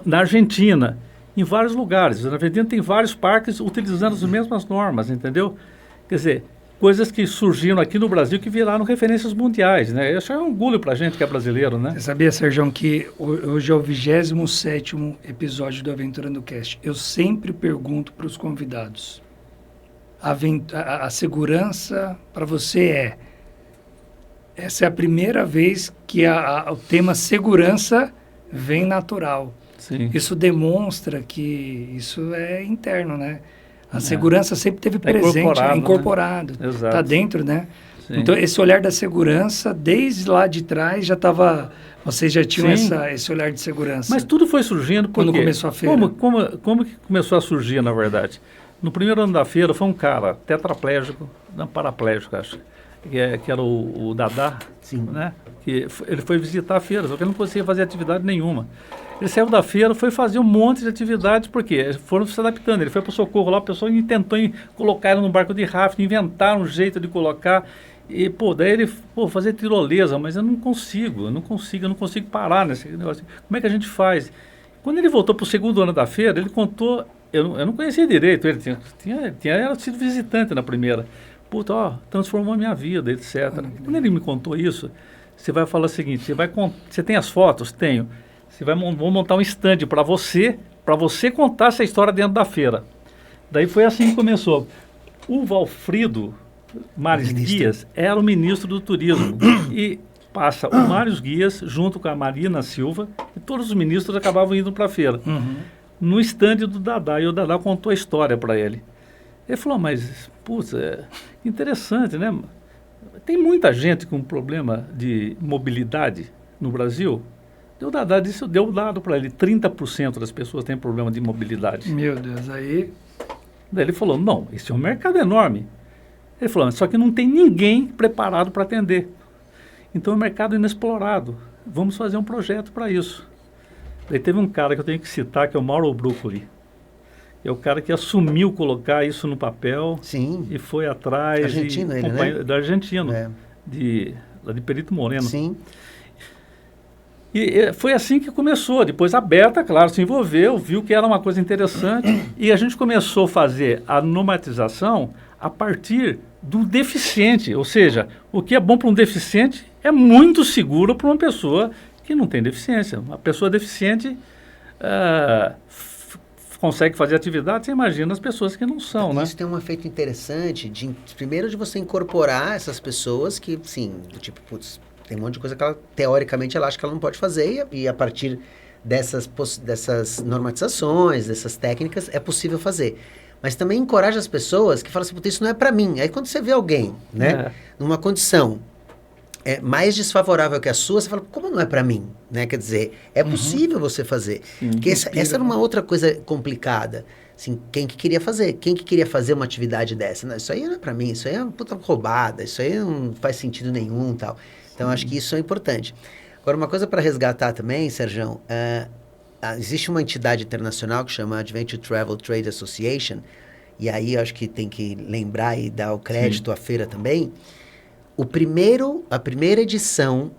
Na Argentina. Em vários lugares. Na Argentina tem vários parques utilizando as mesmas normas, entendeu? Quer dizer, coisas que surgiram aqui no Brasil que viraram referências mundiais, né? Isso é um orgulho pra gente que é brasileiro, né? Você sabia, Sérgio, que hoje é o 27º episódio do Aventurando Cast. Eu sempre pergunto para os convidados. A segurança para você essa é a primeira vez que o tema segurança vem natural. Sim. Isso demonstra que isso é interno, né? A segurança sempre esteve presente, incorporado. Né? Está dentro, né? Sim. Então, esse olhar da segurança, desde lá de trás, já estava... Vocês já tinham esse olhar de segurança. Mas tudo foi surgindo quando começou a feira. Como que começou a surgir, na verdade? No primeiro ano da feira, foi um cara tetraplégico, não paraplégico, acho, que era o Dadá, né? Que ele foi visitar a feira, só que ele não conseguia fazer atividade nenhuma. Ele saiu da feira, foi fazer um monte de atividades, porque foram se adaptando. Ele foi para o Socorro lá, a pessoa tentou colocar ele no barco de rafting, inventaram um jeito de colocar. E, daí ele, fazer tirolesa, mas eu não consigo parar nesse negócio. Como é que a gente faz? Quando ele voltou para o segundo ano da feira, ele contou, eu não conhecia direito, ele tinha sido visitante na primeira. Transformou a minha vida, etc. Quando ele me contou isso, você vai falar o seguinte, você tem as fotos? Tenho. Vamos montar um stand para você contar essa história dentro da feira. Daí foi assim que começou. O Valfrido Mares Guias era o ministro do turismo. E passa o Mário Guias junto com a Marina Silva, e todos os ministros acabavam indo para a feira. No stand do Dadá, e o Dadá contou a história para ele. Ele falou, mas, interessante, né? Tem muita gente com problema de mobilidade no Brasil. O Dadá disse, deu um dado para ele, 30% das pessoas têm problema de mobilidade. Meu Deus, aí... Daí ele falou, não, esse é um mercado enorme. Ele falou, só que não tem ninguém preparado para atender. Então é um mercado inexplorado. Vamos fazer um projeto para isso. Daí teve um cara que eu tenho que citar, que é o Mauro Bruccoli. É o cara que assumiu colocar isso no papel. Sim. E foi atrás. Argentino ele, né? Da Argentina. Lá de Perito Moreno. Sim. E foi assim que começou. Depois a Berta, claro, se envolveu, viu que era uma coisa interessante. E a gente começou a fazer a normatização a partir do deficiente. Ou seja, o que é bom para um deficiente é muito seguro para uma pessoa que não tem deficiência. Uma pessoa deficiente consegue fazer atividade, você imagina as pessoas que não são, né? Isso tem um efeito interessante, primeiro de você incorporar essas pessoas que, sim, tipo, tem um monte de coisa que teoricamente ela acha que ela não pode fazer e a partir dessas normatizações, dessas técnicas, é possível fazer. mas também encoraja as pessoas que falam assim, puta, isso não é para mim. Aí quando você vê alguém, né, numa condição mais desfavorável que a sua, você fala, como não é para mim? Né? Quer dizer, é possível você fazer. Sim, porque essa era uma outra coisa complicada. Assim, quem que queria fazer? Quem que queria fazer uma atividade dessa? Não, isso aí não é para mim, isso aí é uma puta roubada, isso aí não faz sentido nenhum, tal. Então, acho que isso é importante. Agora, uma coisa para resgatar também, Serjão, existe uma entidade internacional que chama Adventure Travel Trade Association, e aí acho que tem que lembrar e dar o crédito à feira também. A primeira edição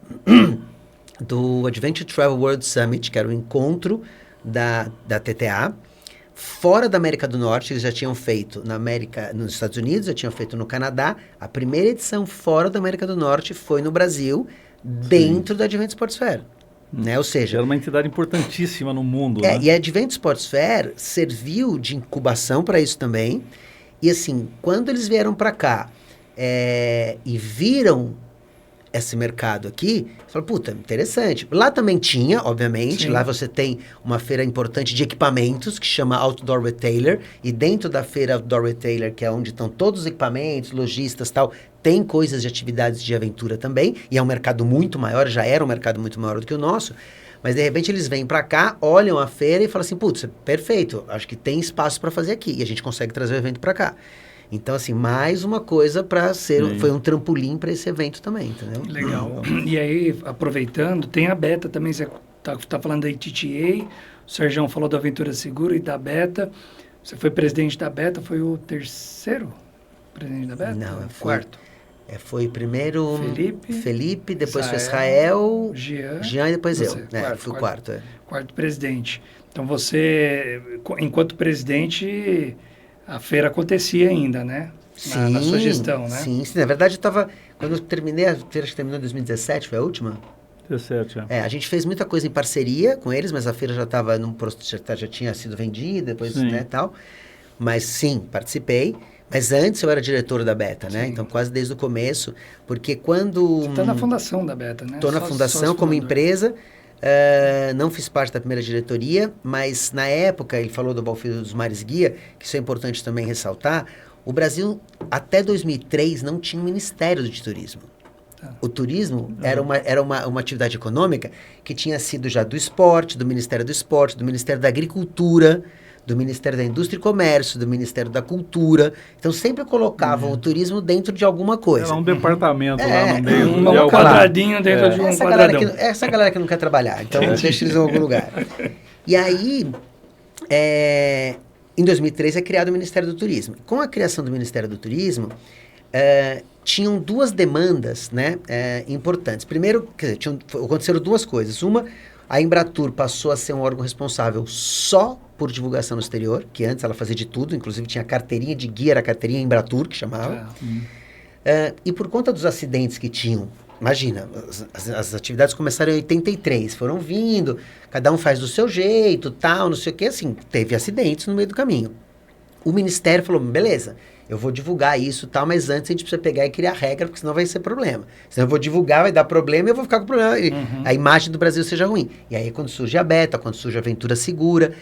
do Adventure Travel World Summit, que era o encontro da TTA, fora da América do Norte, eles já tinham feito nos Estados Unidos, já tinham feito no Canadá. A primeira edição fora da América do Norte foi no Brasil, dentro da Adventure Sports Fair. Né? Ou seja, era uma entidade importantíssima no mundo. Né? E a Adventure Sports Fair serviu de incubação para isso também. E assim, quando eles vieram para cá e viram esse mercado aqui, falaram, puta, interessante. Lá também tinha, obviamente, lá você tem uma feira importante de equipamentos, que chama Outdoor Retailer, e dentro da feira Outdoor Retailer, que é onde estão todos os equipamentos, lojistas e tal, tem coisas de atividades de aventura também, e é um mercado muito maior, já era um mercado muito maior do que o nosso, mas de repente eles vêm para cá, olham a feira e falam assim, putz, perfeito, acho que tem espaço para fazer aqui, e a gente consegue trazer o evento para cá. Então, assim, mais uma coisa para ser... Foi um trampolim para esse evento também, entendeu? Legal. E aí, aproveitando, tem a Beta também. Você tá falando da ITTA, o Serjão falou da Aventura Segura e da Beta. Você foi presidente da Beta, foi o terceiro presidente da Beta? Não, quarto. Foi primeiro Felipe, depois foi Israel, Jean e depois eu. Fui o quarto. Quarto presidente. Então, você, enquanto presidente... A feira acontecia ainda, né? Na sua gestão, né? Sim. Na verdade, quando eu terminei, a feira que terminou em 2017, foi a última? 17, a gente fez muita coisa em parceria com eles, mas a feira já estava já tinha sido vendida, depois, né, tal. Mas sim, participei. Mas antes eu era diretor da Beta, né? Então, quase desde o começo, porque quando... Você está na fundação da Beta, né? Estou na fundação como empresa. Não fiz parte da primeira diretoria, mas na época, ele falou do Balfilho dos Mares Guia, que isso é importante também ressaltar, o Brasil, até 2003, não tinha um Ministério de Turismo. O turismo era uma atividade econômica que tinha sido já do esporte, do Ministério do Esporte, do Ministério da Agricultura, do Ministério da Indústria e Comércio, do Ministério da Cultura. Então, sempre colocavam o turismo dentro de alguma coisa. Era um departamento lá no meio. Um quadradinho dentro de um quadradão. Essa galera que não quer trabalhar. Então, deixa eles em algum lugar. E aí, em 2003, é criado o Ministério do Turismo. Com a criação do Ministério do Turismo, tinham duas demandas, né, importantes. Primeiro, aconteceram duas coisas. Uma, a Embratur passou a ser um órgão responsável só por divulgação no exterior, que antes ela fazia de tudo, inclusive tinha carteirinha de guia, era a carteirinha Embratur, que chamava. E por conta dos acidentes que tinham, imagina, as atividades começaram em 83, foram vindo, cada um faz do seu jeito, tal, não sei o que, assim, teve acidentes no meio do caminho. O Ministério falou, beleza, eu vou divulgar isso, tal, mas antes a gente precisa pegar e criar regra, porque senão vai ser problema. Senão eu vou divulgar, vai dar problema e eu vou ficar com problema, e a imagem do Brasil seja ruim. E aí quando surge a Beta, quando surge a Aventura Segura.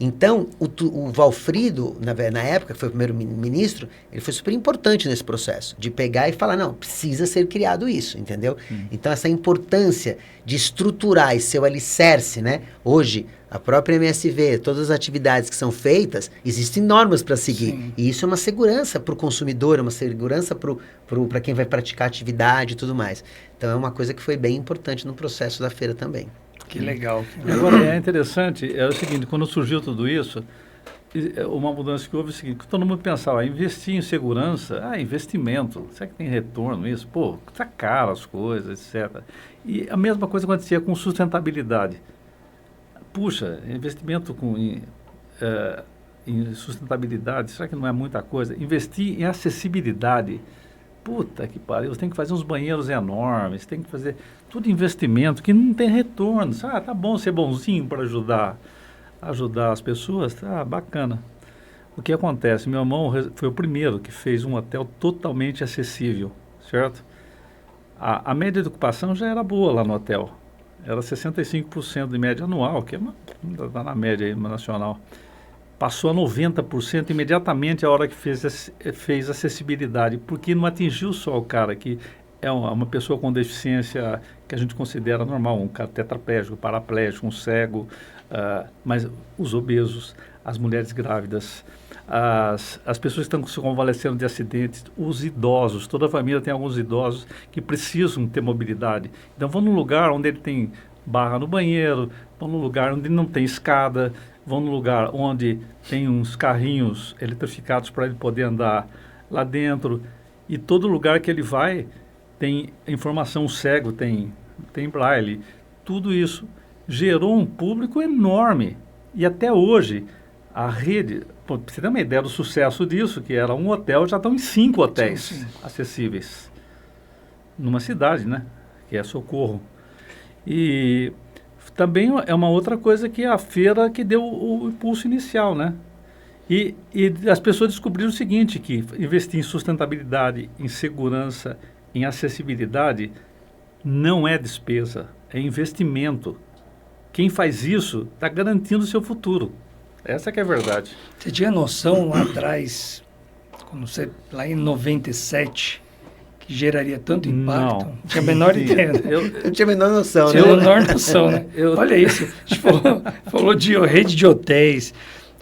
Então, o Valfrido, na época, que foi o primeiro ministro, ele foi super importante nesse processo, de pegar e falar, não, precisa ser criado isso, entendeu? Então, essa importância de estruturar e ser o alicerce, né? Hoje, a própria MSV, todas as atividades que são feitas, existem normas para seguir. Sim. E isso é uma segurança para o consumidor, é uma segurança para quem vai praticar atividade e tudo mais. Então, é uma coisa que foi bem importante no processo da feira também. Que legal. Agora, é interessante, é o seguinte, quando surgiu tudo isso, uma mudança que houve é o seguinte, que todo mundo pensava, investir em segurança, investimento, será que tem retorno isso? Pô, tá caro as coisas, etc. E a mesma coisa acontecia com sustentabilidade. Puxa, investimento em sustentabilidade, será que não é muita coisa? Investir em acessibilidade, puta que pariu, você tem que fazer uns banheiros enormes, tem que fazer tudo investimento que não tem retorno. Tá bom ser bonzinho para ajudar as pessoas, tá bacana. O que acontece? Meu irmão foi o primeiro que fez um hotel totalmente acessível, certo? A média de ocupação já era boa lá no hotel, era 65% de média anual, que está na média aí, nacional. passou a 90% imediatamente a hora que fez acessibilidade, porque não atingiu só o cara que é uma pessoa com deficiência que a gente considera normal, um cara tetraplégico, paraplégico, um cego, mas os obesos, as mulheres grávidas, as pessoas que estão se convalescendo de acidentes, os idosos, toda a família tem alguns idosos que precisam ter mobilidade. Então vão num lugar onde ele tem barra no banheiro, vão num lugar onde não tem escada, vão num lugar onde tem uns carrinhos eletrificados para ele poder andar lá dentro. E todo lugar que ele vai tem informação cego, tem braille. Tudo isso gerou um público enorme. E até hoje, a rede, para você ter uma ideia do sucesso disso, que era um hotel, já estão em 5 hotéis sim. acessíveis. Numa cidade, né? Que é Socorro. E também é uma outra coisa que a feira que deu o impulso inicial, né? E as pessoas descobriram o seguinte, que investir em sustentabilidade, em segurança, em acessibilidade, não é despesa, é investimento. Quem faz isso está garantindo o seu futuro. Essa que é a verdade. Você tinha noção lá atrás, lá em 97, que geraria tanto impacto? Não tinha a menor ideia. Eu tinha a menor noção, né? Tinha a menor noção, né? Olha isso, a gente falou de rede de hotéis,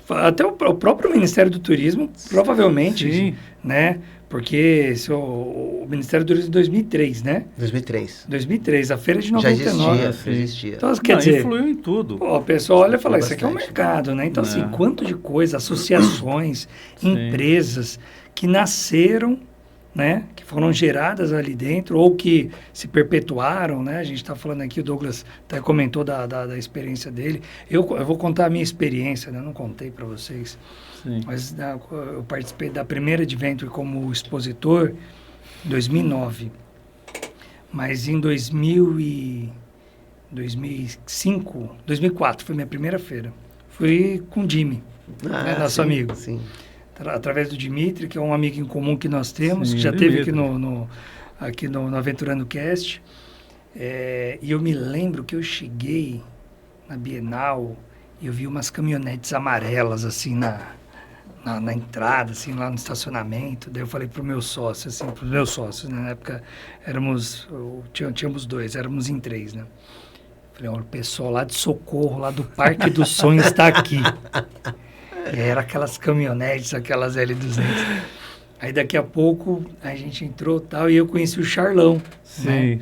até o próprio Ministério do Turismo, provavelmente, sim, né? Porque o Ministério do Turismo de 2003, né? 2003, a feira de 99. Já existia. Então, quer dizer, influiu em tudo. Pô, o pessoal olha e fala, isso aqui é um mercado, né? Então, assim, quanto de coisa, associações, empresas que nasceram, né? Que foram geradas ali dentro ou que se perpetuaram, né? A gente está falando aqui, o Douglas até comentou da experiência dele. Eu vou contar a minha experiência, né? Eu não contei para vocês. Sim. Mas eu participei da primeira Adventure como expositor em 2009. Mas em 2004 foi minha primeira feira. Fui com o Jimmy, né, nosso amigo. Sim. Através do Dimitri, que é um amigo em comum que nós temos, sim, que já esteve aqui no Aventurando Cast. E eu me lembro que eu cheguei na Bienal e eu vi umas caminhonetes amarelas assim na entrada, assim, lá no estacionamento. Daí eu falei para os meus sócios, né? Na época tínhamos 2, éramos em 3, né? Falei, olha, o pessoal lá de Socorro, lá do Parque dos Sonhos está aqui. E era aquelas caminhonetes, aquelas L200. Aí daqui a pouco a gente entrou tal, e eu conheci o Charlão. Sim. Né?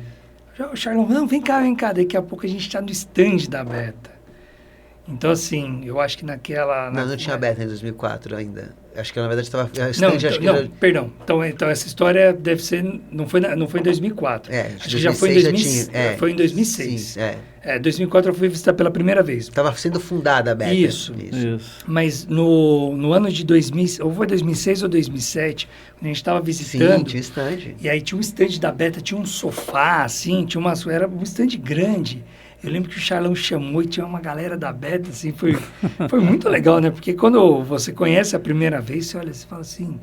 O Charlão, não, vem cá. Daqui a pouco a gente está no stand da Beta. Então, assim, eu acho que Não tinha Beta em 2004 ainda. Acho que, na verdade, estava... Perdão. Então, essa história deve ser... Não foi em 2004. Acho que já foi em 2006. Foi em 2006. Sim, 2004 eu fui visitar pela primeira vez. Estava sendo fundada a Beta. Isso. Mas no ano de 2000, ou foi 2006 ou 2007, quando a gente estava visitando... Sim, tinha um stand. E aí tinha um stand da Beta, tinha um sofá, assim, era um stand grande. Eu lembro que o Charlão chamou e tinha uma galera da Beta, assim, foi muito legal, né? Porque quando você conhece a primeira vez, você olha e fala assim,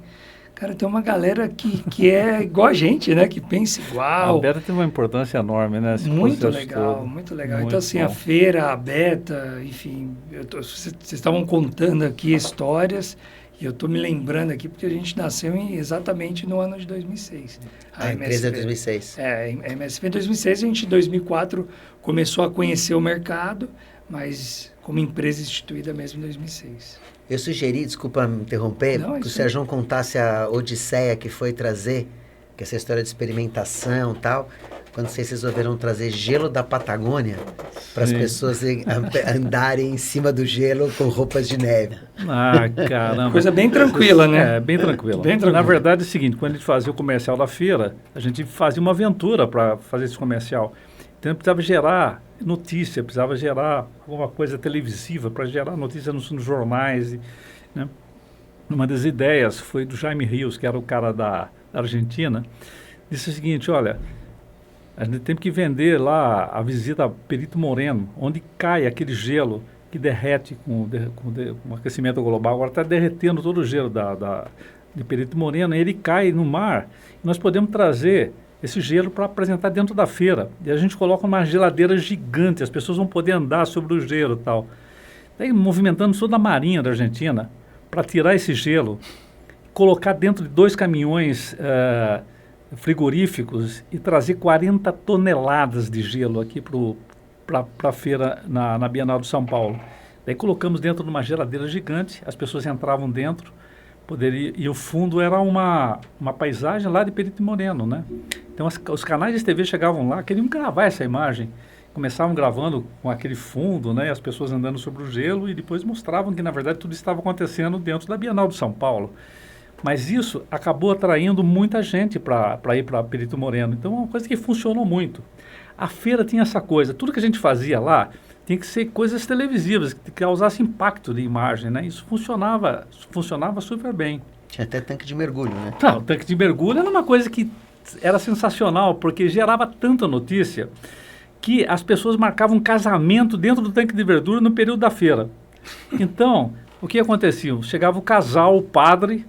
cara, tem uma galera que é igual a gente, né? Que pensa igual. A Beta tem uma importância enorme, né? Muito legal. Muito então, assim, a feira, a Beta, enfim, vocês estavam contando aqui histórias e eu estou me lembrando aqui porque a gente nasceu exatamente no ano de 2006. A empresa é 2006. A MSP em 2006, a gente em 2004 começou a conhecer o mercado, mas como empresa instituída mesmo em 2006. Eu sugeri, desculpa me interromper, que o Sérgio contasse a odisseia que foi trazer, que essa história de experimentação e tal, quando vocês resolveram trazer gelo da Patagônia para as pessoas andarem em cima do gelo com roupas de neve. Ah, caramba. Coisa bem tranquila, né? Bem tranquila. Na verdade é o seguinte, quando a gente fazia o comercial da feira, a gente fazia uma aventura para fazer esse comercial. Então precisava gerar notícia, precisava gerar alguma coisa televisiva para gerar notícia nos jornais. Né? Uma das ideias foi do Jaime Rios, que era o cara da Argentina, disse o seguinte, olha, a gente tem que vender lá a visita a Perito Moreno, onde cai aquele gelo que derrete com o aquecimento global. Agora está derretendo todo o gelo de Perito Moreno, e ele cai no mar. E nós podemos trazer esse gelo para apresentar dentro da feira. E a gente coloca uma geladeira gigante, as pessoas vão poder andar sobre o gelo e tal. Daí movimentando toda a marinha da Argentina para tirar esse gelo, colocar dentro de 2 caminhões frigoríficos e trazer 40 toneladas de gelo aqui para a feira na Bienal de São Paulo. Daí colocamos dentro de uma geladeira gigante, as pessoas entravam dentro, e o fundo era uma paisagem lá de Perito Moreno, né? Então os canais de TV chegavam lá, queriam gravar essa imagem, começavam gravando com aquele fundo, né? As pessoas andando sobre o gelo e depois mostravam que na verdade tudo estava acontecendo dentro da Bienal de São Paulo. Mas isso acabou atraindo muita gente para ir para Perito Moreno. Então é uma coisa que funcionou muito. A feira tinha essa coisa, tudo que a gente fazia lá tinha que ser coisas televisivas, que causassem impacto de imagem, né? Isso funcionava super bem. Tinha até tanque de mergulho, né? Não, o tanque de mergulho era uma coisa que era sensacional, porque gerava tanta notícia que as pessoas marcavam um casamento dentro do tanque de verdura no período da feira. Então, o que acontecia? Chegava o casal, o padre,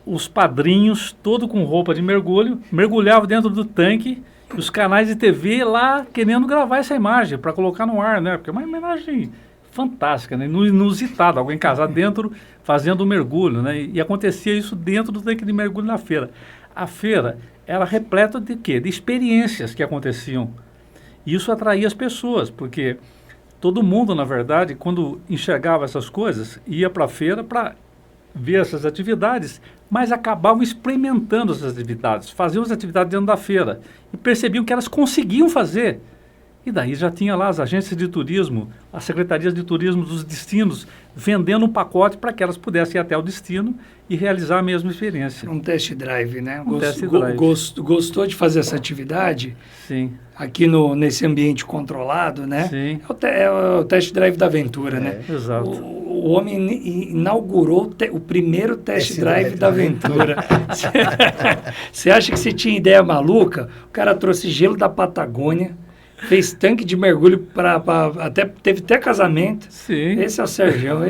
os padrinhos, todo com roupa de mergulho, mergulhava dentro do tanque, e os canais de TV lá querendo gravar essa imagem para colocar no ar, né? Porque é uma imagem fantástica, né? Inusitada, alguém casar dentro fazendo um mergulho, né? E acontecia isso dentro do tanque de mergulho na feira. A feira era repleta de quê? De experiências que aconteciam. E isso atraía as pessoas, porque todo mundo, na verdade, quando enxergava essas coisas, ia para a feira para ver essas atividades, mas acabavam experimentando essas atividades, faziam as atividades dentro da feira e percebiam que elas conseguiam fazer. E daí já tinha lá as agências de turismo, as secretarias de turismo dos destinos, vendendo um pacote para que elas pudessem ir até o destino e realizar a mesma experiência. Um test drive, né? Test drive. Gostou de fazer essa atividade? Sim. Aqui nesse ambiente controlado, né? Sim. É o test drive da aventura, né? Exato. O homem inaugurou o primeiro test drive da aventura. Você acha que você tinha ideia maluca? O cara trouxe gelo da Patagônia, fez tanque de mergulho teve até casamento. Sim. Esse é o Sergião,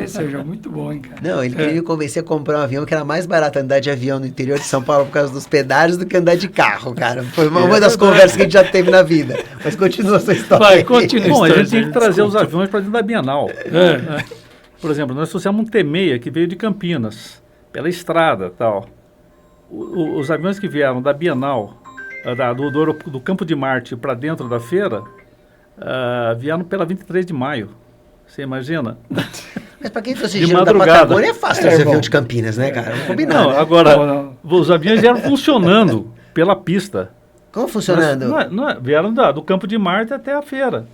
muito bom, hein, cara? Não, ele queria me convencer a comprar um avião, que era mais barato andar de avião no interior de São Paulo por causa dos pedágios do que andar de carro, cara. Foi uma das conversas que a gente já teve na vida. Mas continua a sua história. Vai, continua. Bom, a gente tinha que trazer os aviões para dentro da Bienal. Por exemplo, nós trouxemos um T-6 que veio de Campinas, pela estrada e tal. Os aviões que vieram da Bienal, do Campo de Marte para dentro da feira, vieram pela 23 de maio. Você imagina? Mas para quem trouxe gelo da Patagônia é fácil trazer avião de Campinas, né, cara? Vamos combinar. Não, agora, os aviões vieram funcionando pela pista. Como funcionando? Vieram do Campo de Marte até a feira.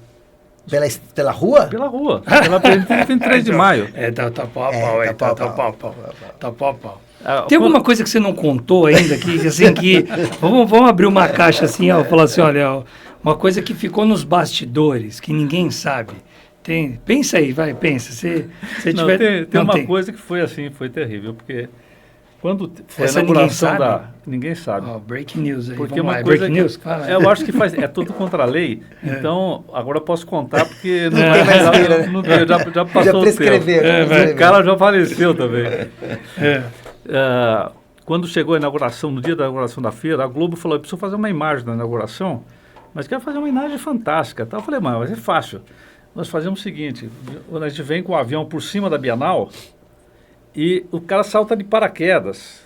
Pela rua? Pela rua. Pela 23 de maio. Tá pau a pau. Tem alguma coisa que você não contou ainda aqui, assim, que vamos abrir uma caixa assim, ó, falar assim, olha, uma coisa que ficou nos bastidores, que ninguém sabe. Pensa aí, vai, pensa. Tem uma coisa que foi assim, foi terrível, porque quando foi a inauguração ninguém sabe. Breaking news aí. Porque uma coisa breaking news? Eu acho que é tudo contra a lei, então agora eu posso contar porque não tem mais feira, né? Já passou o tempo. O cara já faleceu também. Quando chegou a inauguração, no dia da inauguração da feira, a Globo falou, eu preciso fazer uma imagem da inauguração, mas quero fazer uma imagem fantástica. Eu falei, mas é fácil. Nós fazemos o seguinte, a gente vem com o avião por cima da Bienal e o cara salta de paraquedas.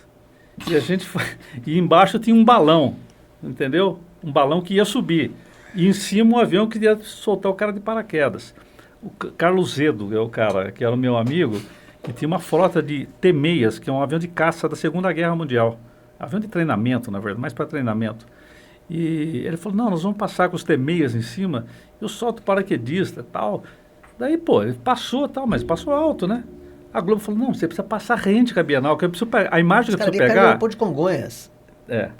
E embaixo tinha um balão, entendeu? Um balão que ia subir. E em cima um avião que ia soltar o cara de paraquedas. O Carlos Zedo, é o cara, que era o meu amigo, que tinha uma frota de T-6, que é um avião de caça da Segunda Guerra Mundial. Avião de treinamento, na verdade, mais para treinamento. E ele falou, não, nós vamos passar com os T-6 em cima, eu solto o paraquedista e tal. Daí, ele passou tal, mas passou alto, né? A Globo falou, não, você precisa passar rente com a Bienal, que eu preciso a imagem que eu preciso pegar... o aeroporto de Congonhas. É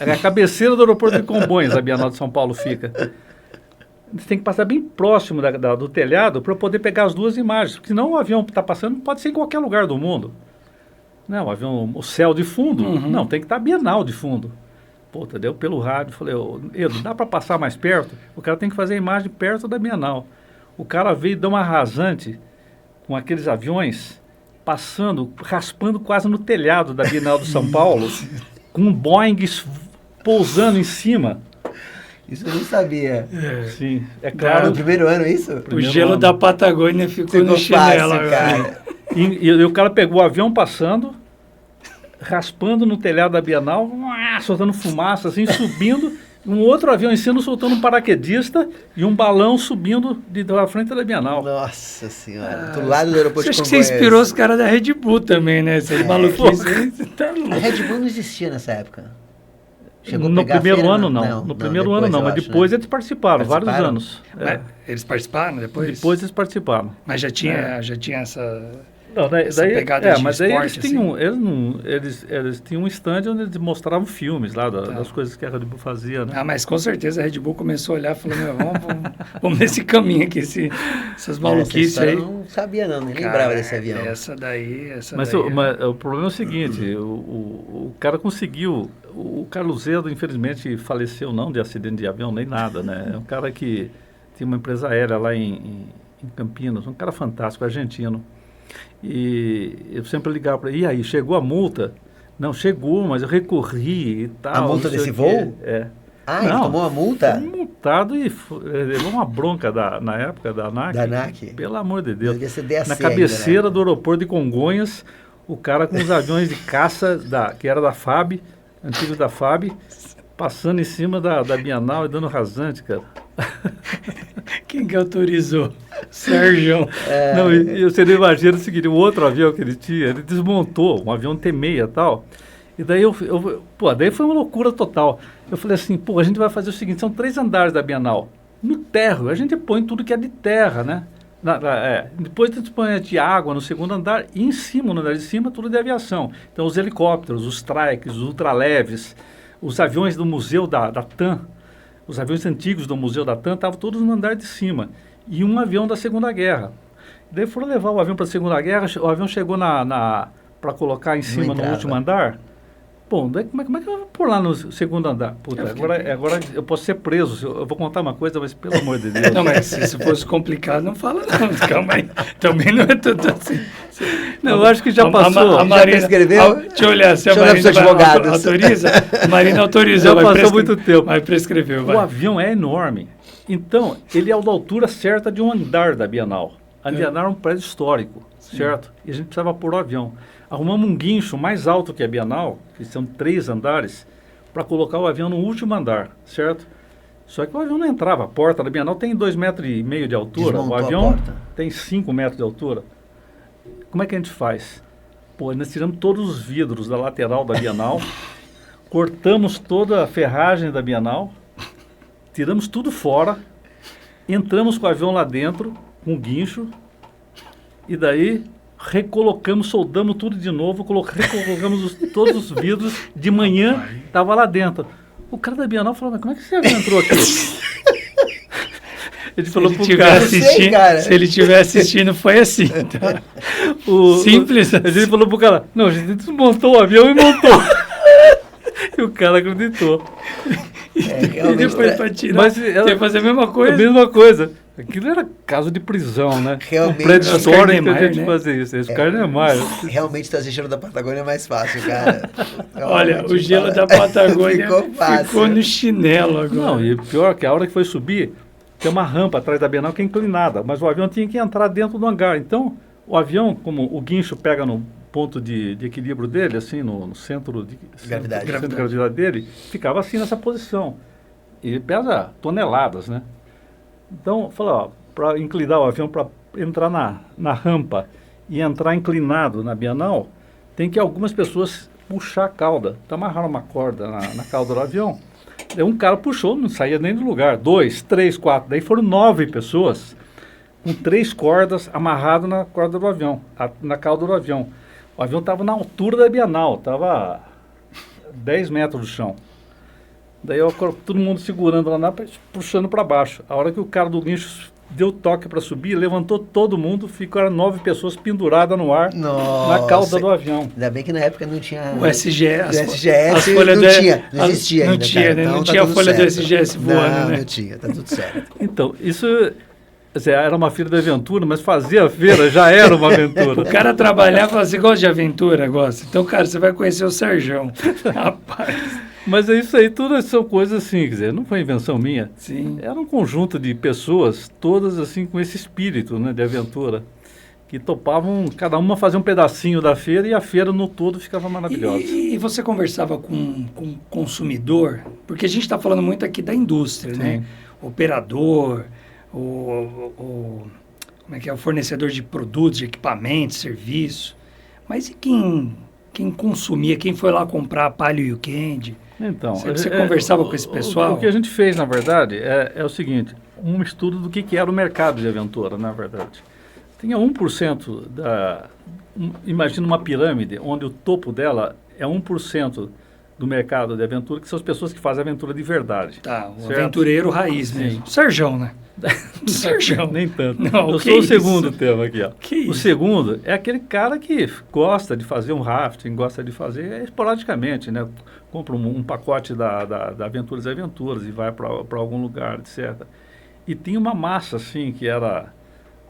a cabeceira do aeroporto de Congonhas, a Bienal de São Paulo fica. Você tem que passar bem próximo do telhado para poder pegar as duas imagens, porque senão o avião que está passando pode ser em qualquer lugar do mundo. Não, o avião, o céu de fundo, não, tem que estar a Bienal de fundo. Deu pelo rádio, falei, Edu, dá para passar mais perto? O cara tem que fazer a imagem perto da Bienal. O cara veio dar uma rasante com aqueles aviões, raspando quase no telhado da Bienal de São Paulo, com um Boeing pousando em cima. Isso eu não sabia. Sim, é Claro, claro. no primeiro ano, é isso? O gelo da Patagônia ficou no Ficou chinelo fácil, agora. cara. E o cara pegou o avião passando, raspando no telhado da Bienal, soltando fumaça, assim, subindo. Um outro avião em cima soltando um paraquedista e um balão subindo da frente da Bienal. Nossa senhora. Do lado do aeroporto Você de acha que você Congonhas. inspirou os caras da Red Bull também, né? Esses maluquices aí, você tá A louco. Red Bull não existia nessa época. Chegou a No pegar a primeiro feira, ano, não. No primeiro ano, depois, não. eu Mas acho, depois né? eles participaram, vários Participaram? anos. Mas eles participaram depois? Depois eles participaram. Mas já tinha essa... Não, Essa pegada de mas daí esporte, eles tinham, eles tinham um stand onde eles mostravam filmes lá das coisas que a Red Bull fazia, né? Ah, mas com certeza a Red Bull começou a olhar e falou, meu, vamos nesse caminho aqui, essas maluquices Essa história aí. eu não sabia não, nem Cara, lembrava desse avião. Essa daí... Mas o problema é o seguinte, o cara conseguiu, o Carlos Zedo, infelizmente, faleceu não de acidente de avião, nem nada, né? É um cara que tinha uma empresa aérea lá em Campinas, um cara fantástico, argentino. E eu sempre ligava para ele, e aí, chegou a multa? Não, chegou, mas eu recorri e tal. A multa não sei desse o quê. voo? É. Ah, ele Não, tomou uma multa? Foi multado e levou uma bronca na época da ANAC. Da ANAC? Pelo amor de Deus. Devia ser DAC Na ainda, cabeceira né? do aeroporto de Congonhas, o cara com os aviões de caça, que era da FAB, antigo da FAB, passando em cima da Bienal e dando rasante, cara. Quem que autorizou? Sérgio. Não, e você não imagina o seguinte, o outro avião que ele tinha, ele desmontou, um avião T-6 e tal, e daí daí foi uma loucura total. Eu falei assim, a gente vai fazer o seguinte, são 3 andares da Bienal. No térreo, a gente põe tudo que é de terra, né? Depois a gente põe de água no segundo andar e em cima, no andar de cima, tudo de aviação. Então os helicópteros, os trikes, os ultraleves, os aviões do museu da TAM, os aviões antigos do museu da TAM estavam todos no andar de cima. E um avião da Segunda Guerra. Daí foram levar o avião para a Segunda Guerra, o avião chegou para colocar em cima no último andar. Bom, daí como é que eu vou pôr lá no segundo andar? Puta, agora eu posso ser preso. Eu vou contar uma coisa, mas pelo amor de Deus. Não, mas se isso fosse complicado, não fala não. Calma aí. Também não é tudo assim. Não, eu acho que já passou. A Marina, prescreveu? deixa eu olhar se a Deixa eu olhar pros Marina advogados. autoriza. A Marina autorizou. Já passou muito tempo. Mas prescreveu, vai. O avião é enorme. Então, ele é da altura certa de um andar da Bienal. A Bienal é um prédio histórico, certo? E a gente precisava pôr o avião. Arrumamos um guincho mais alto que a Bienal, que são 3 andares, para colocar o avião no último andar, certo? Só que o avião não entrava. A porta da Bienal tem 2,5 metros de altura. Desmontou O a avião porta. tem 5 metros de altura. Como é que a gente faz? Nós tiramos todos os vidros da lateral da Bienal, cortamos toda a ferragem da Bienal, tiramos tudo fora, entramos com o avião lá dentro, com o guincho, e daí recolocamos, soldamos tudo de novo, recolocamos todos os vidros, de manhã estava lá dentro. O cara da Bienal falou, mas como é que esse avião entrou aqui? Ele falou pro cara, Se ele estiver assistindo, foi assim. Tá? Simples assim. Ele falou pro cara, não, a gente desmontou o avião e montou. E o cara acreditou. E depois para tirar, Mas você fazer a mesma coisa. A mesma coisa. Aquilo era caso de prisão, né? Realmente. Um prédio histórico a gente né? fazer isso. Esse cara não é mais. Realmente trazer gelo da Patagônia é mais fácil, cara. Olha, o gelo da Patagônia ficou no chinelo agora. Não, e pior que a hora que foi subir, tem uma rampa atrás da Bienal que é inclinada, mas o avião tinha que entrar dentro do hangar. Então, o avião, como o guincho pega no ponto de equilíbrio dele, assim, no centro de Gravidade. centro de gravidade dele, ficava assim nessa posição. E pesa toneladas, né? Então, falou, para inclinar o avião, para entrar na rampa e entrar inclinado na Bienal, tem que algumas pessoas puxar a cauda. Então, amarraram uma corda na cauda do avião. Daí um cara puxou, não saía nem do lugar. 2, 3, 4. Daí foram 9 pessoas com 3 cordas amarradas na corda do avião, na cauda do avião. O avião estava na altura da Bienal, estava 10 metros do chão. Daí todo mundo segurando lá, puxando para baixo. A hora que o cara do guincho deu toque para subir, levantou todo mundo, ficaram 9 pessoas penduradas no ar, na cauda do avião. Ainda bem que na época não tinha... O SGS. O SGS não existia ainda, cara. Não Então, tinha a folha do certo. SGS voando, né? Não tinha, tá tudo certo. Então, isso era uma feira de aventura, mas fazer a feira já era uma aventura. O cara trabalhava, você gosta de aventura, gosta? Então, cara, você vai conhecer o Serjão. Rapaz... Mas é isso aí, tudo são coisas assim, quer dizer, não foi invenção minha. Sim. Era um conjunto de pessoas, todas assim, com esse espírito, né, de aventura, que topavam, cada uma fazer um pedacinho da feira e a feira no todo ficava maravilhosa. E você conversava com o consumidor, porque a gente está falando muito aqui da indústria, Sim. né? O operador, como é que é? O fornecedor de produtos, de equipamentos, serviço. Mas e quem consumia, quem foi lá comprar a Palio e o Candy? Então, Você conversava com esse pessoal? O que a gente fez, na verdade, é o seguinte, um estudo do que era o mercado de aventura, na verdade. Tinha 1% imagina uma pirâmide, onde o topo dela é 1% do mercado de aventura, que são as pessoas que fazem aventura de verdade. Tá, o certo? aventureiro raiz mesmo. Serjão, né? Serjão. Nem tanto. Não, Eu que sou o isso? segundo tema aqui, ó. Que O isso? segundo é aquele cara que gosta de fazer um rafting, gosta de fazer esporadicamente, né? Compra um pacote da Aventuras e Aventuras e vai para algum lugar, etc. E tinha uma massa, assim, que era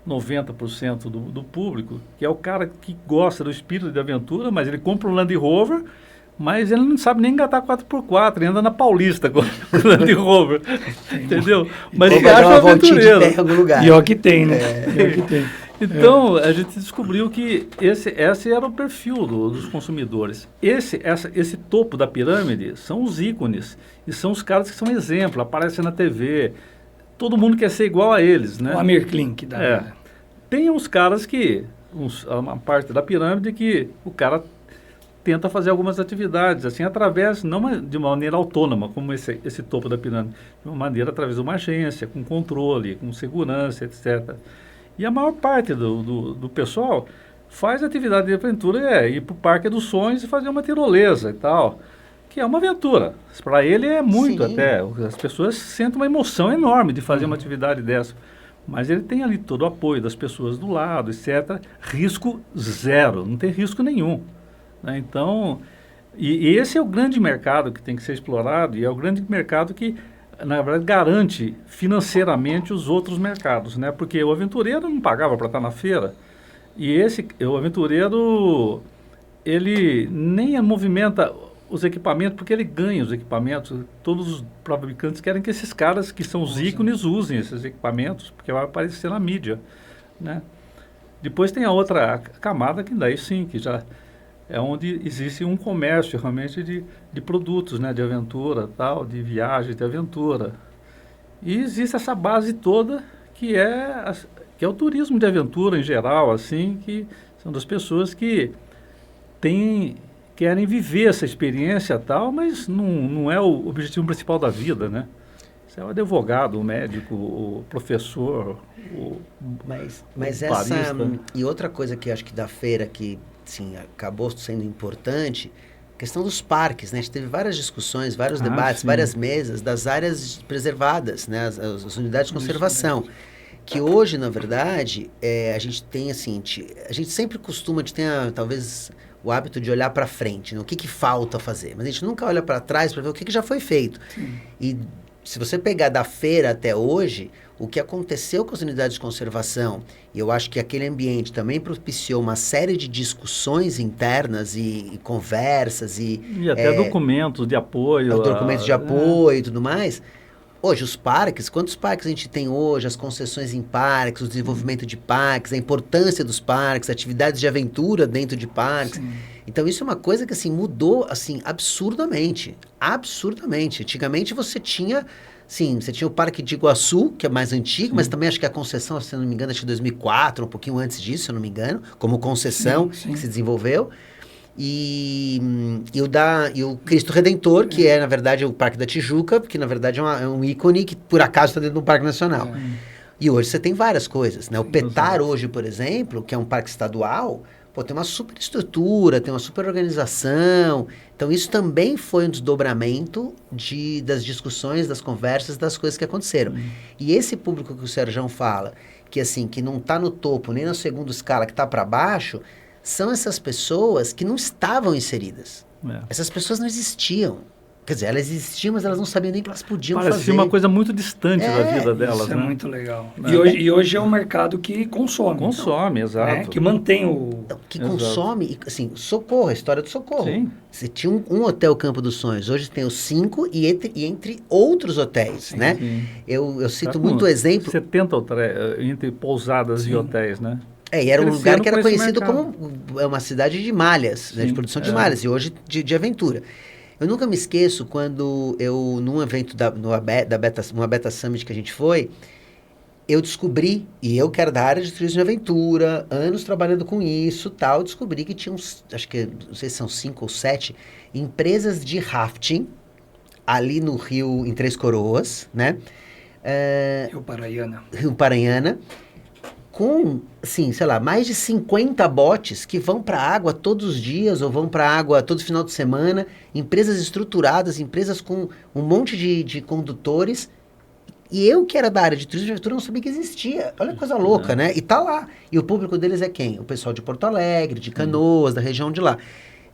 90% do público, que é o cara que gosta do espírito de aventura, mas ele compra um Land Rover, mas ele não sabe nem engatar 4x4, ele anda na Paulista com o Land Rover, entendeu? Mas Ou ele vai dar acha uma voltinha de aventureiro. terra em algum lugar. Pior que tem, né? Pior que tem. Então, a gente descobriu que esse era o perfil dos consumidores. Esse topo da pirâmide são os ícones, e são os caras que são exemplo, aparecem na TV, todo mundo quer ser igual a eles, né? O Amir Klink da vida. Tem uns caras que, uma parte da pirâmide que o cara tenta fazer algumas atividades, assim, através, não de uma maneira autônoma, como esse topo da pirâmide, de uma maneira através de uma agência, com controle, com segurança, etc. E a maior parte do pessoal faz atividade de aventura, ir para o Parque dos Sonhos e fazer uma tirolesa e tal, que é uma aventura. Para ele é muito. Sim. Até. As pessoas sentem uma emoção enorme de fazer uma atividade dessa. Mas ele tem ali todo o apoio das pessoas do lado, etc. Risco zero, não tem risco nenhum. Né? Então, e esse é o grande mercado que tem que ser explorado e é o grande mercado que, na verdade, garante financeiramente os outros mercados, né? Porque o aventureiro não pagava para estar na feira e o aventureiro, ele nem movimenta os equipamentos, porque ele ganha os equipamentos. Todos os fabricantes querem que esses caras, que são os ícones, usem esses equipamentos, porque vai aparecer na mídia, né? Depois tem a outra camada, que daí sim, que já é onde existe um comércio realmente de produtos, né? De aventura, tal, de viagem, de aventura. E existe essa base toda, que é o turismo de aventura em geral, assim, que são das pessoas que querem viver essa experiência tal, mas não é o objetivo principal da vida, né? Você é o advogado, o médico, o professor, Mas essa... E outra coisa que acho que da feira que, sim, acabou sendo importante, a questão dos parques, né? A gente teve várias discussões, vários debates, sim, várias mesas das áreas preservadas, né? As unidades de conservação. Que hoje, na verdade, a gente tem, assim, a gente sempre costuma, a gente tem, talvez, o hábito de olhar para frente, né? O que falta fazer. Mas a gente nunca olha para trás para ver o que já foi feito. Sim. E se você pegar da feira até hoje, o que aconteceu com as unidades de conservação, e eu acho que aquele ambiente também propiciou uma série de discussões internas e conversas e até documentos de apoio. Documentos de apoio e tudo mais. Hoje, os parques, quantos parques a gente tem hoje, as concessões em parques, o desenvolvimento de parques, a importância dos parques, atividades de aventura dentro de parques. Sim. Então, isso é uma coisa que, assim, mudou, assim, absurdamente. Absurdamente. Antigamente, você tinha o Parque de Iguaçu, que é mais antigo, sim, mas também acho que a concessão, se não me engano, acho que 2004, um pouquinho antes disso, se eu não me engano, como concessão, sim, sim, que se desenvolveu. E o Cristo Redentor, que é, na verdade, o Parque da Tijuca, que, na verdade, é um ícone que, por acaso, está dentro do Parque Nacional. E hoje você tem várias coisas, né? O Petar, hoje, por exemplo, que é um parque estadual, tem uma super estrutura, tem uma super organização. Então, isso também foi um desdobramento das discussões, das conversas, das coisas que aconteceram. E esse público que o Serjão fala, que, assim, que não está no topo, nem na segunda escala, que está para baixo, são essas pessoas que não estavam inseridas. Essas pessoas não existiam. Quer dizer, elas existiam, mas elas não sabiam nem que elas podiam fazer. Parecia uma coisa muito distante da vida delas, Isso é né? muito legal. É. E hoje é um mercado que consome. Consome, exato. Né? Que mantém o... Que Exato. consome, assim, Socorro, a história do Socorro. Sim. Você tinha um hotel Campo dos Sonhos, hoje tem os 5 e entre outros hotéis, Sim, né? sim. Eu cito Tá muito com exemplo... 70 entre pousadas e hotéis, né? E era um Cresceram lugar que era com esse conhecido mercado. como uma cidade de malhas, né, de Sim, produção de malhas, e hoje de aventura. Eu nunca me esqueço quando eu, num evento numa Beta Summit que a gente foi, eu descobri, e eu que era da área de turismo de aventura, anos trabalhando com isso, tal, descobri que tinha uns, acho que, não sei se são 5 ou 7, empresas de rafting, ali no Rio, em Três Coroas, né? Rio Paraiana. Rio Paranhana, com, assim, sei lá, mais de 50 botes que vão para a água todos os dias ou vão para a água todo final de semana, empresas estruturadas, empresas com um monte de condutores. E eu, que era da área de turismo de aventura, não sabia que existia. Olha que coisa louca, né? E tá lá. E o público deles é quem? O pessoal de Porto Alegre, de Canoas, da região de lá.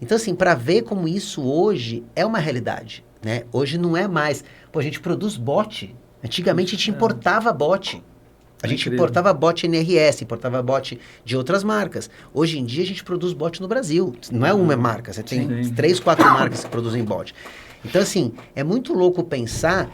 Então, assim, para ver como isso hoje é uma realidade, né? Hoje não é mais... Pô, a gente produz bote. Antigamente a gente importava bote. A gente Incrível. importava bote NRS, importava bote de outras marcas. Hoje em dia a gente produz bote no Brasil. Não é uma marca, você tem Sim. 3, 4 marcas que produzem bote. Então, assim, é muito louco pensar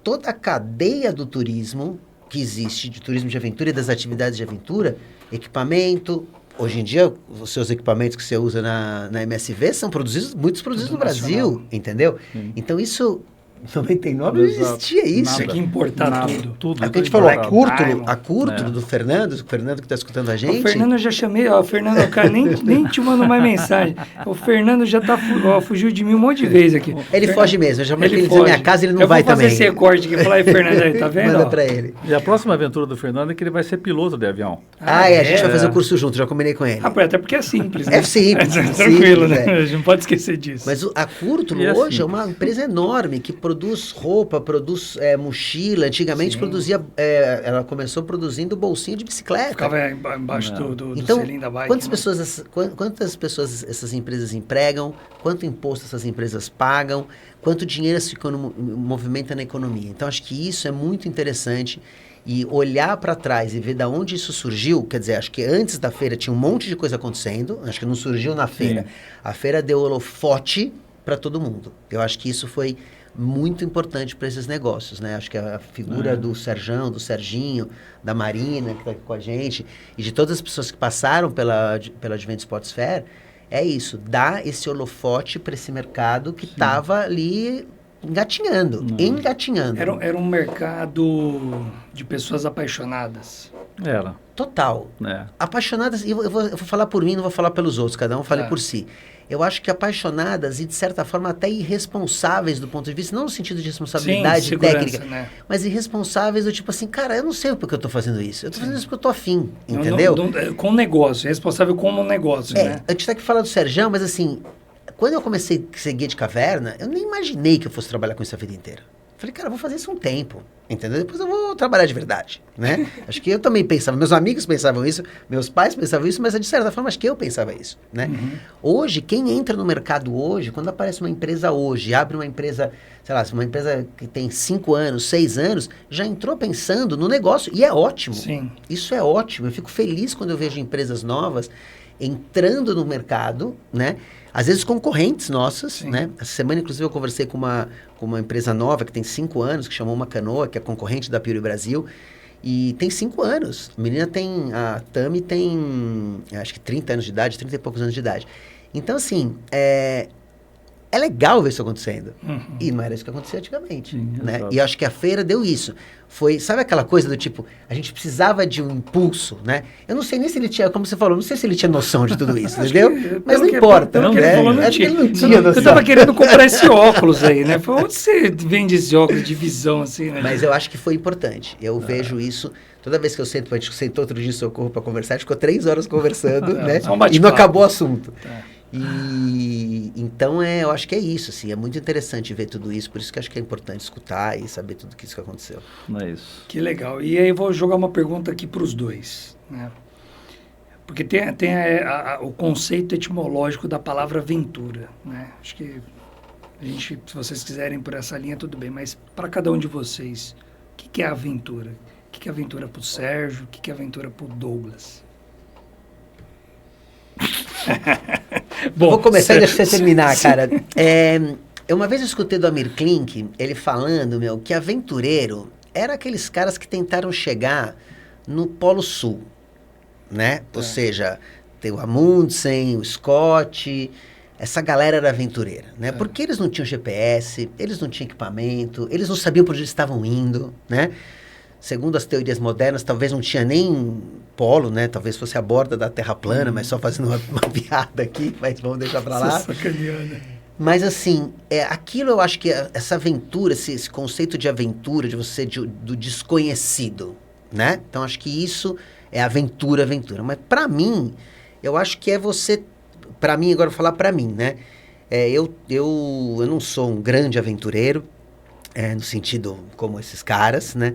toda a cadeia do turismo que existe, de turismo de aventura e das atividades de aventura, equipamento. Hoje em dia, os seus equipamentos que você usa na MSV são muitos produzidos no Brasil, entendeu? Sim. Então, isso... Em 99 não Exato. existia isso. Tinha que importar Nada, tudo. tudo. É o que a gente falou, Black Diamond. a curto É. do Fernando, o Fernando que está escutando a O gente. Fernando eu já chamei, ó, o Fernando, o cara nem te mandou mais mensagem. O Fernando já tá, fugiu de mim um monte de vezes aqui. Ele foge mesmo, eu já marquei ele na foge. minha casa, ele não eu vai vou fazer também. esse recorte aqui e falar aí, Fernando, aí, tá vendo? Manda ó? pra ele. E a próxima aventura do Fernando é que ele vai ser piloto de avião. A gente vai é? fazer o curso junto, já combinei com ele. Ah, pô, até porque é simples, né? É simples, Tranquilo, simples, né? é. A gente não pode esquecer disso. Mas a Curtulo E é hoje é simples. uma empresa enorme que produz roupa, produz mochila. Antigamente Sim. produzia, ela começou produzindo bolsinha de bicicleta. Ficava embaixo do Então, selim da bike. quantas né? pessoas essas empresas empregam, quanto imposto essas empresas pagam, quanto dinheiro se movimenta na economia. Então, acho que isso é muito interessante e olhar para trás e ver da onde isso surgiu, quer dizer, acho que antes da feira tinha um monte de coisa acontecendo, acho que não surgiu na feira. Sim. A feira deu holofote para todo mundo. Eu acho que isso foi muito importante para esses negócios, né? Acho que a figura do Serjão, do Serginho, da Marina, que está aqui com a gente, e de todas as pessoas que passaram pela Advent Sports Fair, é isso, dar esse holofote para esse mercado que estava ali engatinhando. Era um mercado de pessoas apaixonadas. Era, Total. né? Apaixonadas, e eu vou falar por mim, não vou falar pelos outros, cada um fale Tá. por si. Eu acho que apaixonadas e, de certa forma, até irresponsáveis do ponto de vista, não no sentido de responsabilidade segurança, técnica, né? mas irresponsáveis do tipo assim, cara, eu não sei porque eu tô fazendo isso. Eu tô fazendo isso porque eu tô afim, Não- entendeu? com negócio, responsável como um negócio, né? A gente tá aqui falando do Serjão, mas assim, quando eu comecei a ser guia de caverna, eu nem imaginei que eu fosse trabalhar com isso a vida inteira. Falei, cara, eu vou fazer isso um tempo, entendeu? Depois eu vou trabalhar de verdade, né? Acho que eu também pensava, meus amigos pensavam isso, meus pais pensavam isso, mas de certa forma acho que eu pensava isso, né? Hoje, quem entra no mercado hoje, quando aparece uma empresa hoje, abre uma empresa, sei lá, uma empresa que tem 5 anos, 6 anos, já entrou pensando no negócio, e é ótimo. Sim. Isso é ótimo, eu fico feliz quando eu vejo empresas novas entrando no mercado, né? Às vezes concorrentes nossas, Sim. né? Essa semana, inclusive, eu conversei com uma empresa nova que tem 5 anos, que chamou Uma Canoa, que é concorrente da Pure Brasil, e tem 5 anos. A Tami tem, acho que 30 anos de idade, 30 e poucos anos de idade. Então, assim, é legal ver isso acontecendo. E não era isso que acontecia antigamente, Sim, né? exato. E eu acho que a feira deu isso. Foi, sabe aquela coisa do tipo, a gente precisava de um impulso, né? Eu não sei nem se ele tinha, como você falou, não sei se ele tinha noção de tudo isso, entendeu? Mas não importa, Pelo que ele né? falou, não Acho que tinha. ele não tinha Eu noção. tava querendo comprar esse óculos aí, né? Falei, onde você vende esse óculos de visão assim, né? Mas eu acho que foi importante. Eu vejo isso, toda vez que eu sento, a gente sentou outro dia em Socorro para conversar, a gente ficou 3 horas conversando, né? só um bate-papo. E não acabou o assunto. Tá. E então eu acho que é isso, assim, é muito interessante ver tudo isso, por isso que eu acho que é importante escutar e saber tudo que isso que aconteceu. Não é isso. Que legal. E aí eu vou jogar uma pergunta aqui para os dois, né? Porque tem o conceito etimológico da palavra aventura, né? Acho que Se vocês quiserem por essa linha, tudo bem. Mas para cada um de vocês, o que é aventura? O que é aventura para o Sérgio? O que é aventura para o Douglas? Bom, vou começar e deixar você terminar, cara. Uma vez eu escutei do Amir Klink, ele falando, que aventureiro era aqueles caras que tentaram chegar no Polo Sul, né? Ou seja, tem o Amundsen, o Scott, essa galera era aventureira, né? Porque eles não tinham GPS, eles não tinham equipamento, eles não sabiam para onde eles estavam indo, né? Segundo as teorias modernas, talvez não tinha nem polo, né? Talvez fosse a borda da Terra plana, mas só fazendo uma piada aqui, mas vamos deixar para lá. Sacaneando. Mas assim, aquilo eu acho que essa aventura, esse conceito de aventura, de você, do desconhecido, né? Então acho que isso é aventura. Mas para mim, eu acho que é você, para mim, agora eu vou falar para mim, né? Eu não sou um grande aventureiro, no sentido como esses caras, né?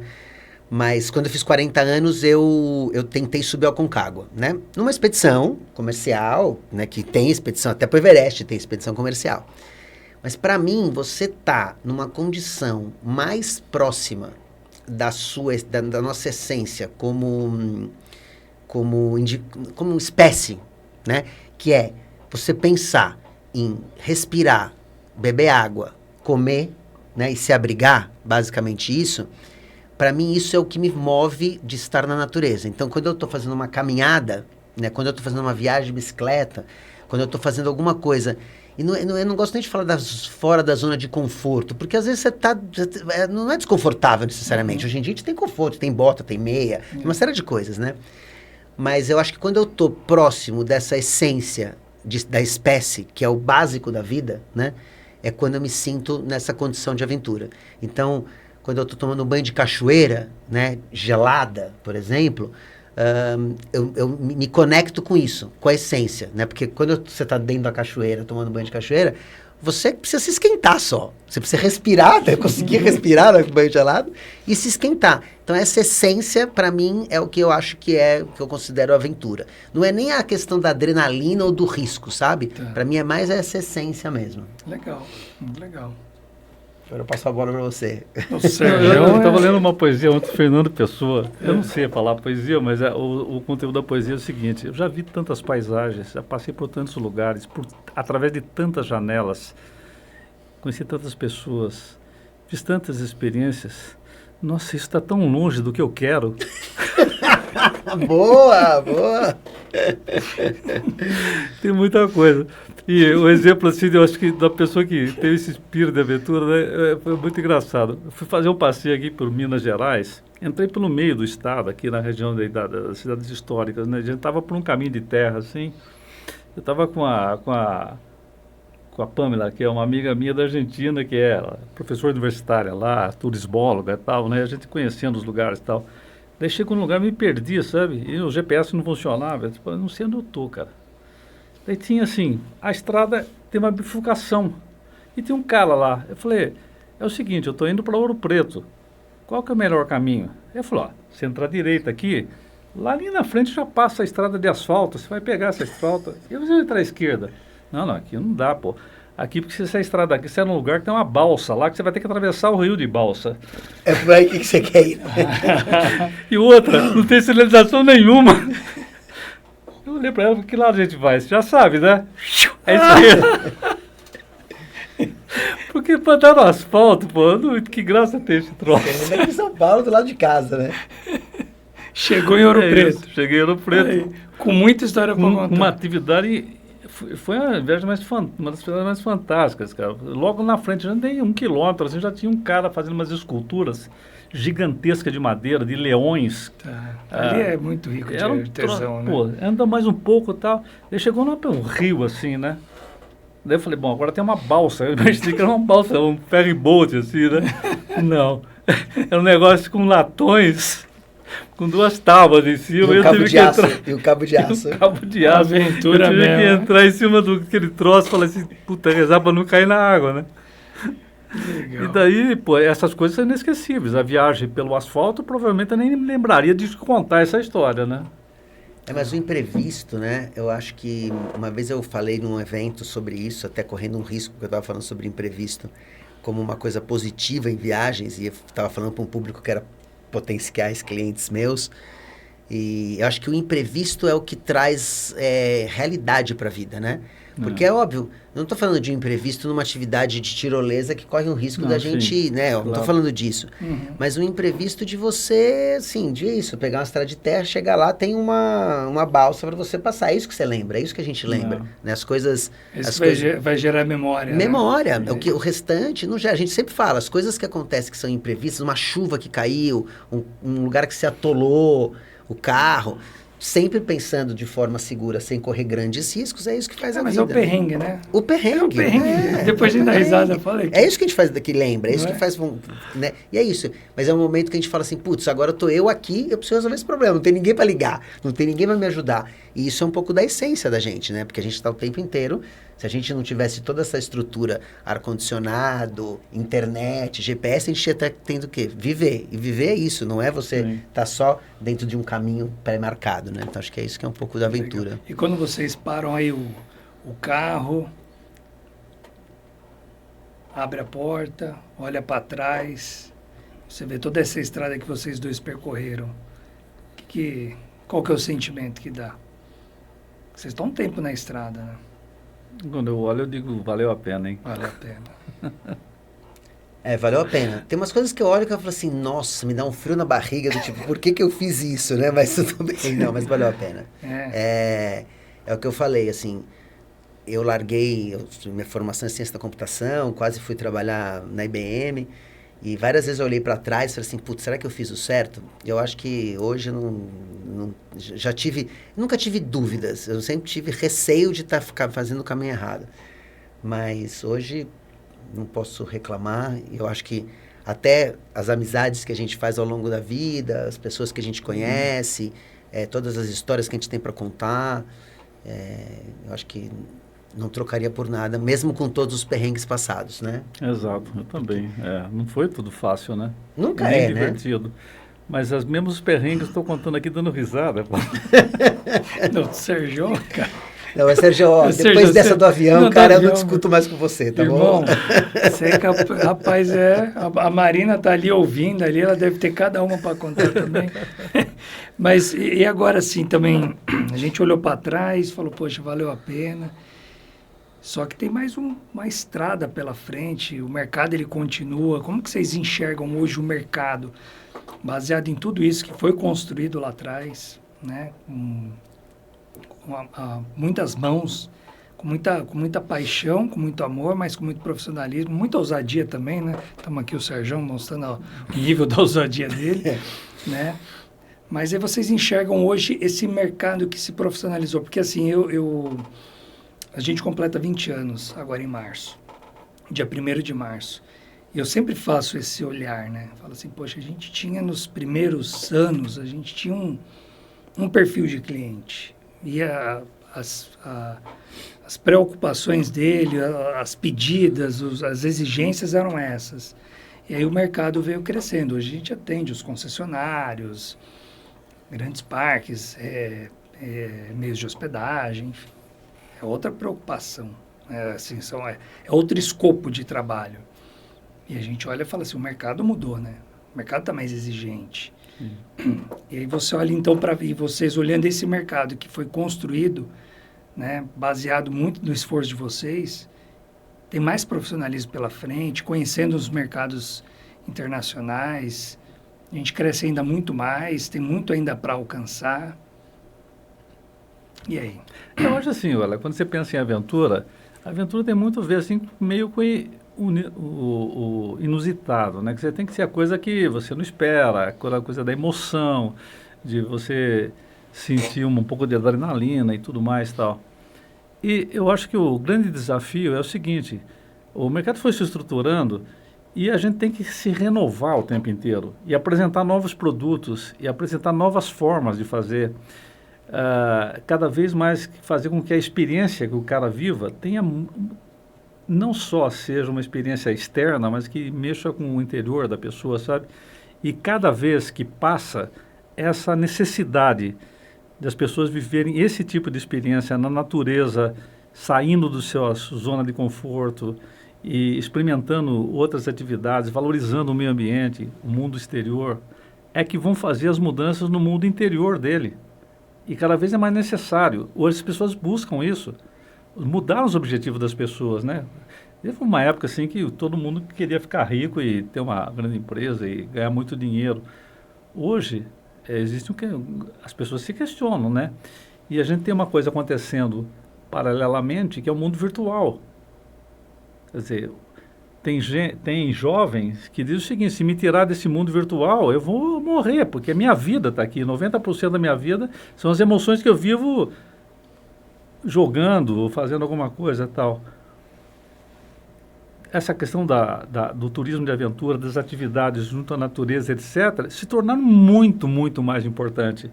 Mas quando eu fiz 40 anos, eu tentei subir ao Aconcagua, né? Numa expedição comercial, né? Que tem expedição, até pro Everest tem expedição comercial. Mas para mim, você tá numa condição mais próxima da nossa essência como espécie, né? Que é você pensar em respirar, beber água, comer, né? E se abrigar, basicamente isso. Para mim, isso é o que me move de estar na natureza. Então, quando eu estou fazendo uma caminhada, né, quando eu estou fazendo uma viagem de bicicleta, quando eu estou fazendo alguma coisa... eu não gosto nem de falar fora da zona de conforto, porque às vezes não é desconfortável necessariamente. Hoje em dia a gente tem conforto, tem bota, tem meia, tem uma série de coisas, né? Mas eu acho que quando eu estou próximo dessa essência da espécie, que é o básico da vida, né? É quando eu me sinto nessa condição de aventura. Então... quando eu estou tomando um banho de cachoeira, né, gelada, por exemplo, eu me conecto com isso, com a essência, né? Porque quando você está dentro da cachoeira, tomando banho de cachoeira, você precisa se esquentar só. Você precisa respirar, né? Conseguir respirar no banho gelado e se esquentar. Então, essa essência, para mim, é o que eu acho que é o que eu considero aventura. Não é nem a questão da adrenalina ou do risco, sabe? Para mim, é mais essa essência mesmo. Legal, muito legal. Agora eu passo a bola para você. Eu estava lendo uma poesia ontem do Fernando Pessoa. Eu não sei falar poesia, mas o conteúdo da poesia é o seguinte. Eu já vi tantas paisagens, já passei por tantos lugares, através de tantas janelas, conheci tantas pessoas, fiz tantas experiências. Nossa, isso está tão longe do que eu quero. Boa! Tem muita coisa. E o exemplo, assim, eu acho que da pessoa que teve esse espírito de aventura, né, foi muito engraçado. Eu fui fazer um passeio aqui por Minas Gerais, entrei pelo meio do estado, aqui na região das cidades históricas, né? A gente estava por um caminho de terra, assim. Eu estava com a Pamela, que é uma amiga minha da Argentina, que é professora universitária lá, turismóloga e tal, né? A gente conhecendo os lugares e tal. Daí chego num lugar, me perdi, sabe? E o GPS não funcionava. Eu, tipo, eu não sei onde eu tô, cara. Daí tinha assim, a estrada tem uma bifurcação. E tem um cara lá. Eu falei, é o seguinte, eu tô indo para Ouro Preto. Qual que é o melhor caminho? Ele falou, ó, você entrar à direita aqui, lá ali na frente já passa a estrada de asfalto, você vai pegar essa asfalto. E você vai entrar à esquerda. Não, aqui não dá, pô. Aqui, porque se essa estrada aqui, você é num lugar que tem uma balsa lá, que você vai ter que atravessar o rio de balsa. É por aí que você quer ir. E outra, não tem sinalização nenhuma. Eu olhei pra ela, que lado a gente vai? Você já sabe, né? É esquerda. Porque pra andar no asfalto, pô, que graça tem esse troço. Você vem aqui em São Paulo, do lado de casa, né? Chegou em Ouro Preto. Isso, cheguei em Ouro Preto. Aí, com muita história pra contar. Uma atividade... Foi uma viagem uma das atividades mais fantásticas, cara. Logo na frente, já tem 1 quilômetro, assim, já tinha um cara fazendo umas esculturas gigantescas de madeira, de leões. Tá. Ali é muito rico de artesão, né? Pô, anda mais um pouco e tal. Ele chegou lá para um rio, assim, né? Daí eu falei, bom, agora tem uma balsa. Eu imaginei que era uma balsa, um ferry boat, assim, né? Não. Era um negócio com latões, com 2 tábuas em cima. E o cabo de aço. E o cabo de aço. O cabo de aço. Aventura eu tive mesmo. que entrar em cima daquele troço e falar assim, puta, rezar pra não cair na água, né? Legal. E daí, pô, essas coisas são inesquecíveis. A viagem pelo asfalto, provavelmente eu nem me lembraria de contar essa história, né? Mas o imprevisto, né? Eu acho que uma vez eu falei num evento sobre isso, até correndo um risco, porque eu estava falando sobre imprevisto como uma coisa positiva em viagens, e eu estava falando para um público que era potenciais clientes meus. E eu acho que o imprevisto é o que traz realidade para a vida, né? Porque é óbvio, eu não estou falando de um imprevisto numa atividade de tirolesa que corre um risco da gente, né? Eu não estou falando disso. Mas um imprevisto de você, assim, pegar uma estrada de terra, chegar lá, tem uma balsa para você passar. É isso que você lembra, é isso que a gente lembra. Né? As coisas... Isso vai gerar memória. Memória. Né? O restante, não gera. A gente sempre fala, as coisas que acontecem que são imprevistas, uma chuva que caiu, um lugar que se atolou, o carro... Sempre pensando de forma segura, sem correr grandes riscos, é isso que faz a vida. Mas é o perrengue, né? O perrengue. É o perrengue. Depois de dar risada, eu falei. É isso que a gente faz daqui, lembra? É isso que faz... Né? E é isso. Mas é um momento que a gente fala assim, putz, agora tô eu aqui, eu preciso resolver esse problema. Não tem ninguém para ligar, não tem ninguém para me ajudar. E isso é um pouco da essência da gente, né? Porque a gente está o tempo inteiro... Se a gente não tivesse toda essa estrutura, ar-condicionado, internet, GPS, a gente ia estar tendo o quê? Viver. E viver é isso, não é você estar só dentro de um caminho pré-marcado, né? Então, acho que é isso que é um pouco da aventura. Legal. E quando vocês param aí o carro, abre a porta, olha para trás, você vê toda essa estrada que vocês dois percorreram, qual que é o sentimento que dá? Vocês estão um tempo na estrada, né? Quando eu olho, eu digo, valeu a pena, hein? Valeu a pena. Valeu a pena. Tem umas coisas que eu olho que eu falo assim, nossa, me dá um frio na barriga, do tipo, por que eu fiz isso, né? Mas tudo bem, não, mas valeu a pena. É o que eu falei, assim, eu larguei minha formação em ciência da computação, quase fui trabalhar na IBM, e várias vezes eu olhei para trás e falei assim, putz, será que eu fiz o certo? Eu acho que hoje nunca tive dúvidas, eu sempre tive receio de ficar fazendo o caminho errado. Mas hoje não posso reclamar, eu acho que até as amizades que a gente faz ao longo da vida, as pessoas que a gente conhece, todas as histórias que a gente tem para contar, eu acho que não trocaria por nada, mesmo com todos os perrengues passados, né? Exato, eu também. Não foi tudo fácil, né? Nunca nem né? divertido. Mas mesmo os perrengues, estou contando aqui dando risada. Não, Sérgio, cara. Não, mas Sérgio, depois dessa do avião, cara, eu não discuto mais com você, tá irmão, bom? Você rapaz, a Marina tá ali ouvindo, ali, ela deve ter cada uma para contar também. Mas, e agora sim, também, a gente olhou para trás, falou, poxa, valeu a pena. Só que tem mais uma estrada pela frente, o mercado ele continua. Como que vocês enxergam hoje o mercado, baseado em tudo isso que foi construído lá atrás, né? Com muitas mãos, com muita paixão, com muito amor, mas com muito profissionalismo, muita ousadia também, né? Estamos aqui o Sérgio mostrando o nível da ousadia dele, né? Mas aí vocês enxergam hoje esse mercado que se profissionalizou, porque assim, a gente completa 20 anos agora em março, dia 1º de março. E eu sempre faço esse olhar, né? Falo assim, poxa, a gente tinha nos primeiros anos, a gente tinha um perfil de cliente. E as preocupações dele, as pedidas, as exigências eram essas. E aí o mercado veio crescendo. Hoje a gente atende os concessionários, grandes parques, meios de hospedagem, enfim. É outra preocupação, assim, é outro escopo de trabalho. E a gente olha e fala assim, o mercado mudou, né? O mercado está mais exigente. E aí você olha então e vocês olhando esse mercado que foi construído, né, baseado muito no esforço de vocês, tem mais profissionalismo pela frente, conhecendo os mercados internacionais, a gente cresce ainda muito mais, tem muito ainda para alcançar. E aí? Eu acho assim, olha, quando você pensa em aventura, a aventura tem muito a ver, assim, meio com o inusitado, né? Que você tem que ser a coisa que você não espera, aquela coisa da emoção, de você sentir um pouco de adrenalina e tudo mais e tal. E eu acho que o grande desafio é o seguinte, o mercado foi se estruturando e a gente tem que se renovar o tempo inteiro e apresentar novos produtos e apresentar novas formas de fazer. Cada vez mais fazer com que a experiência que o cara viva tenha, não só seja uma experiência externa, mas que mexa com o interior da pessoa, sabe? E cada vez que passa essa necessidade das pessoas viverem esse tipo de experiência na natureza, saindo do sua zona de conforto e experimentando outras atividades, valorizando o meio ambiente, o mundo exterior, é que vão fazer as mudanças no mundo interior dele. E cada vez é mais necessário. Hoje as pessoas buscam isso, mudar os objetivos das pessoas, né? Teve uma época assim que todo mundo queria ficar rico e ter uma grande empresa e ganhar muito dinheiro. Hoje, existe as pessoas se questionam, né? E a gente tem uma coisa acontecendo paralelamente, que é o mundo virtual. Quer dizer, tem jovens que dizem o seguinte: se me tirar desse mundo virtual, eu vou morrer, porque a minha vida está aqui. 90% da minha vida são as emoções que eu vivo jogando ou fazendo alguma coisa e tal. Essa questão do turismo de aventura, das atividades junto à natureza, etc., se tornaram muito, muito mais importante.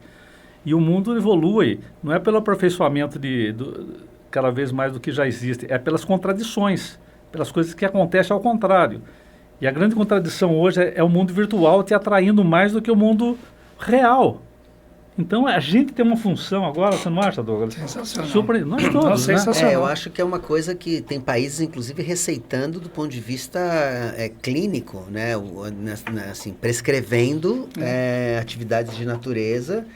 E o mundo evolui, não é pelo aperfeiçoamento cada vez mais do que já existe, é pelas contradições, pelas coisas que acontecem ao contrário. E a grande contradição hoje é o mundo virtual te atraindo mais do que o mundo real. Então, a gente tem uma função agora, você não acha, Douglas? Sensacional. Nós todos, né? Sensacional. Eu acho que é uma coisa que tem países, inclusive, receitando do ponto de vista clínico, né? Assim, prescrevendo atividades de natureza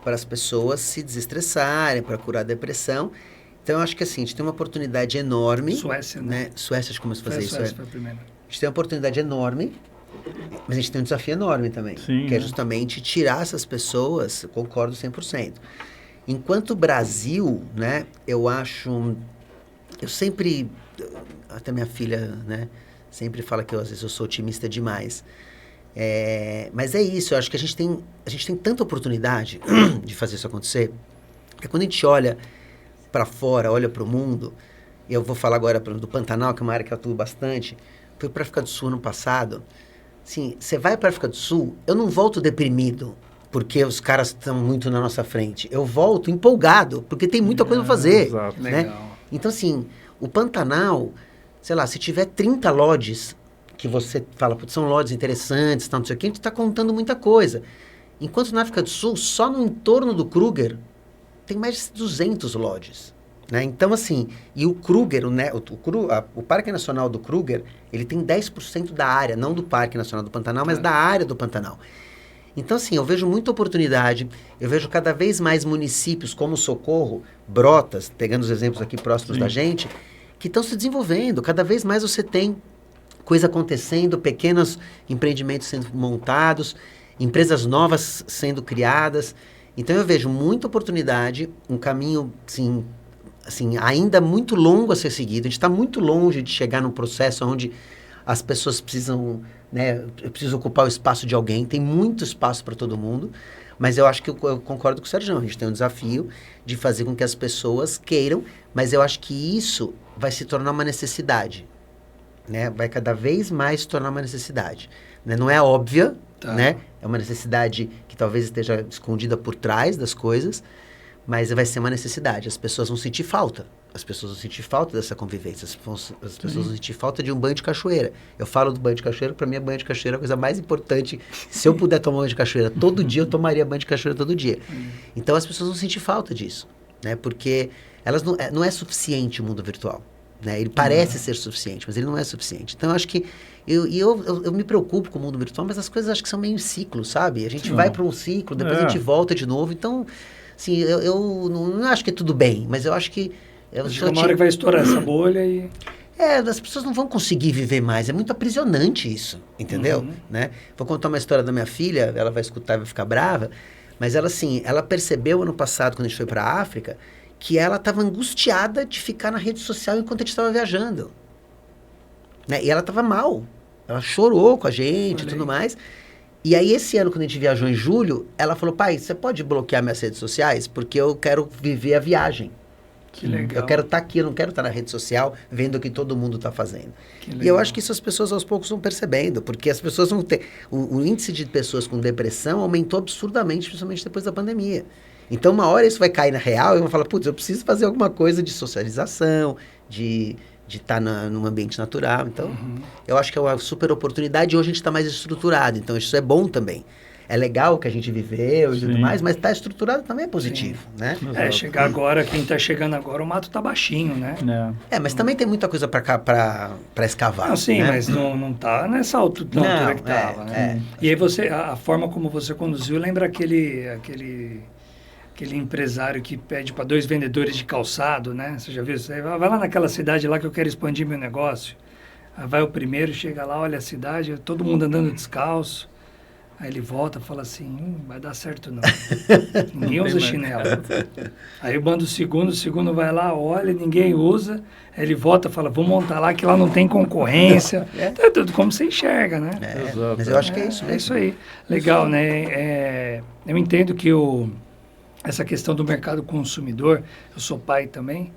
para as pessoas se desestressarem, para curar a depressão. Então, eu acho que assim, a gente tem uma oportunidade enorme. Suécia, né? Suécia, acho que começou a fazer isso. Suécia foi a primeira. A gente tem uma oportunidade enorme, mas a gente tem um desafio enorme também. Sim, que é justamente tirar essas pessoas, concordo 100%. Enquanto o Brasil, né, eu sempre, até minha filha, né, sempre fala que às vezes eu sou otimista demais. Mas é isso, eu acho que a gente tem tanta oportunidade de fazer isso acontecer, que quando a gente olha para fora, olha para o mundo, eu vou falar agora do Pantanal, que é uma área que eu atuo bastante. Fui para a África do Sul ano passado. Assim, você vai para a África do Sul, eu não volto deprimido, porque os caras estão muito na nossa frente. Eu volto empolgado, porque tem muita coisa para fazer. Exato. Né? Legal. Então, assim, o Pantanal, sei lá, se tiver 30 lodges, que você fala, putz, são lodges interessantes, não sei o que, a gente está contando muita coisa. Enquanto na África do Sul, só no entorno do Kruger, tem mais de 200 lodges. Né? Então, assim, e o Kruger, o Parque Nacional do Kruger, ele tem 10% da área, não do Parque Nacional do Pantanal, mas da área do Pantanal. Então, assim, eu vejo muita oportunidade, eu vejo cada vez mais municípios como Socorro, Brotas, pegando os exemplos aqui próximos da gente, que estão se desenvolvendo. Cada vez mais você tem coisa acontecendo, pequenos empreendimentos sendo montados, empresas novas sendo criadas. Então, eu vejo muita oportunidade, um caminho, assim, ainda muito longo a ser seguido. A gente está muito longe de chegar num processo onde as pessoas precisam, né, precisam ocupar o espaço de alguém. Tem muito espaço para todo mundo, mas eu acho que eu concordo com o Sérgio. A gente tem um desafio de fazer com que as pessoas queiram, mas eu acho que isso vai se tornar uma necessidade, né? Vai cada vez mais se tornar uma necessidade. Né? Não é óbvia, né? É uma necessidade que talvez esteja escondida por trás das coisas, mas vai ser uma necessidade. As pessoas vão sentir falta. As pessoas vão sentir falta dessa convivência. As pessoas vão sentir falta de um banho de cachoeira. Eu falo do banho de cachoeira, para mim, banho de cachoeira é a coisa mais importante. Se eu puder tomar banho de cachoeira todo dia, eu tomaria banho de cachoeira todo dia. Então, as pessoas vão sentir falta disso, né? Porque elas não é suficiente o mundo virtual. Né? Ele parece ser suficiente, mas ele não é suficiente. Então, eu acho que eu me preocupo com o mundo virtual, mas as coisas acho que são meio em ciclo, sabe? A gente vai para um ciclo, depois a gente volta de novo. Então, assim, eu não acho que é tudo bem, mas eu acho que... uma hora que vai estourar essa bolha e... as pessoas não vão conseguir viver mais. É muito aprisionante isso, entendeu? Né? Vou contar uma história da minha filha, ela vai escutar e vai ficar brava, mas ela, assim, ela percebeu ano passado, quando a gente foi para a África, que ela estava angustiada de ficar na rede social enquanto a gente estava viajando. Né? E ela estava mal. Ela chorou com a gente e tudo mais. E aí, esse ano, quando a gente viajou em julho, ela falou, pai, você pode bloquear minhas redes sociais? Porque eu quero viver a viagem. Que legal. Eu quero estar aqui, eu não quero estar na rede social vendo o que todo mundo está fazendo. E eu acho que isso as pessoas aos poucos vão percebendo, porque as pessoas vão ter... O índice de pessoas com depressão aumentou absurdamente, principalmente depois da pandemia. Então, uma hora isso vai cair na real e vão falar, putz, eu preciso fazer alguma coisa de socialização, de estar num ambiente natural. Então, eu acho que é uma super oportunidade e hoje a gente está mais estruturado. Então, isso é bom também. é legal o que a gente viveu e tudo Sim. mais, mas está estruturado também é positivo, né? Exato. Chegar agora, quem está chegando agora, o mato tá baixinho, né? Mas também tem muita coisa para escavar. Não, sim, né? mas não tá nessa altura que tava, né? E aí a forma como você conduziu lembra aquele empresário que pede para 2 vendedores de calçado, né? Você já viu isso aí? Vai lá naquela cidade lá que eu quero expandir meu negócio. Aí vai o primeiro, chega lá, olha a cidade, todo mundo andando descalço. Aí ele volta e fala assim, vai dar certo não. Ninguém usa chinelo. Aí manda o segundo vai lá, olha, ninguém usa. Aí ele volta e fala, vou montar lá que lá não tem concorrência. É tudo como você enxerga, né? Mas eu acho que é isso mesmo. É isso aí. Legal, né? Eu entendo que essa questão do mercado consumidor, eu sou pai também,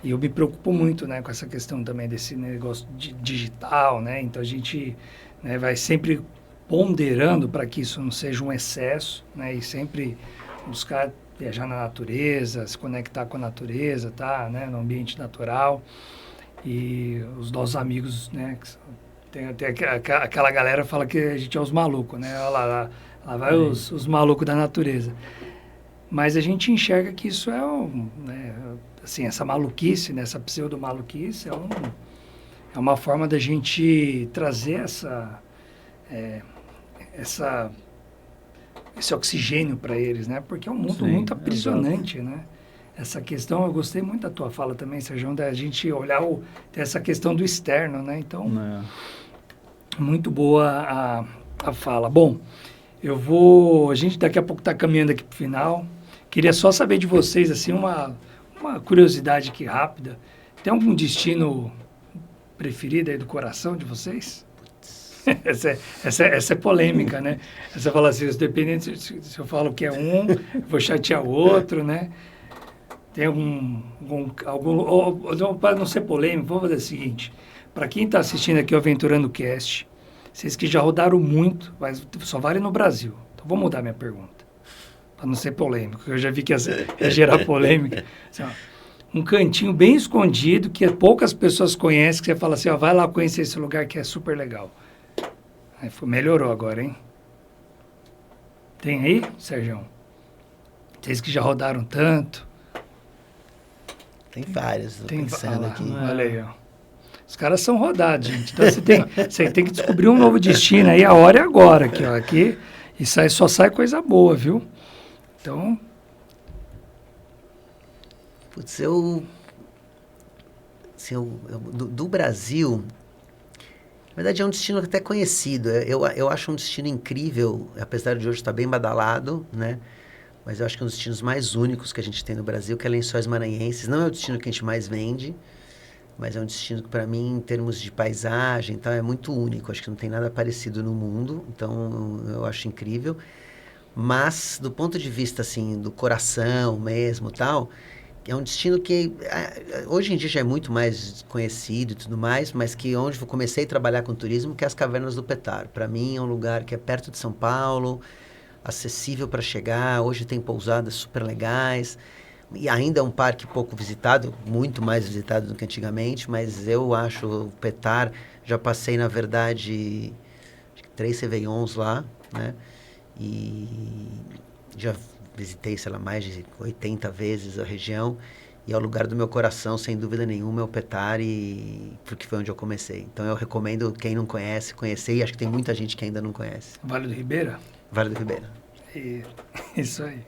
e eu me preocupo muito, né, com essa questão também desse negócio digital, né? Então a gente, né, vai sempre ponderando para que isso não seja um excesso, né? E sempre buscar viajar na natureza, se conectar com a natureza, tá, né, no ambiente natural. E os nossos amigos, né, tem aquela galera que fala que a gente é os malucos, né? Olha lá vai os malucos da natureza. Mas a gente enxerga que isso é né, assim, essa maluquice, né, essa pseudo-maluquice é uma forma da gente trazer esse oxigênio para eles, né? Porque é um mundo muito aprisionante, né? Essa questão, eu gostei muito da tua fala também, Sérgio, da gente olhar essa questão do externo, né? Então, muito boa a fala. Bom, a gente daqui a pouco está caminhando aqui para o final. Queria só saber de vocês, assim, uma curiosidade aqui rápida. Tem algum destino preferido aí do coração de vocês? Essa é polêmica, né? Você fala assim, dependendo se eu falo que é um, eu vou chatear o outro, né? Tem algum para não ser polêmico, vamos fazer o seguinte. Para quem está assistindo aqui o Aventurando Cast, vocês que já rodaram muito, mas só vale no Brasil. Então, vou mudar minha pergunta. Para não ser polêmico, eu já vi que ia gerar polêmica. Assim, um cantinho bem escondido, que poucas pessoas conhecem, que você fala assim, vai lá conhecer esse lugar que é super legal. Aí melhorou agora, hein? Tem aí, Sérgio? Vocês que já rodaram tanto. Tem vários, estou pensando aqui. Olha aí, ó. Os caras são rodados, gente. Então você tem que descobrir um novo destino aí, a hora é agora, aqui, ó. Aqui, e só sai coisa boa, viu? Então. Putz, do Brasil, na verdade é um destino até conhecido. Eu acho um destino incrível, apesar de hoje estar bem badalado, né? Mas eu acho que é um dos destinos mais únicos que a gente tem no Brasil, que é Lençóis Maranhenses. Não é o destino que a gente mais vende, mas é um destino que, para mim, em termos de paisagem, então, é muito único. Acho que não tem nada parecido no mundo, então eu acho incrível. Mas, do ponto de vista, assim, do coração mesmo, tal, é um destino que hoje em dia já é muito mais conhecido e tudo mais, mas que onde eu comecei a trabalhar com turismo, que é as Cavernas do Petar. Para mim, é um lugar que é perto de São Paulo, acessível para chegar. Hoje tem pousadas super legais. E ainda é um parque pouco visitado, muito mais visitado do que antigamente, mas eu acho o Petar, já passei, na verdade, acho que 3 Réveillons lá, né? E já visitei, sei lá, mais de 80 vezes a região, e é o lugar do meu coração, sem dúvida nenhuma, é o Petar, porque foi onde eu comecei. Então eu recomendo quem não conhece, conhecer, e acho que tem muita gente que ainda não conhece. Vale do Ribeira? Vale do Ribeira. Isso aí.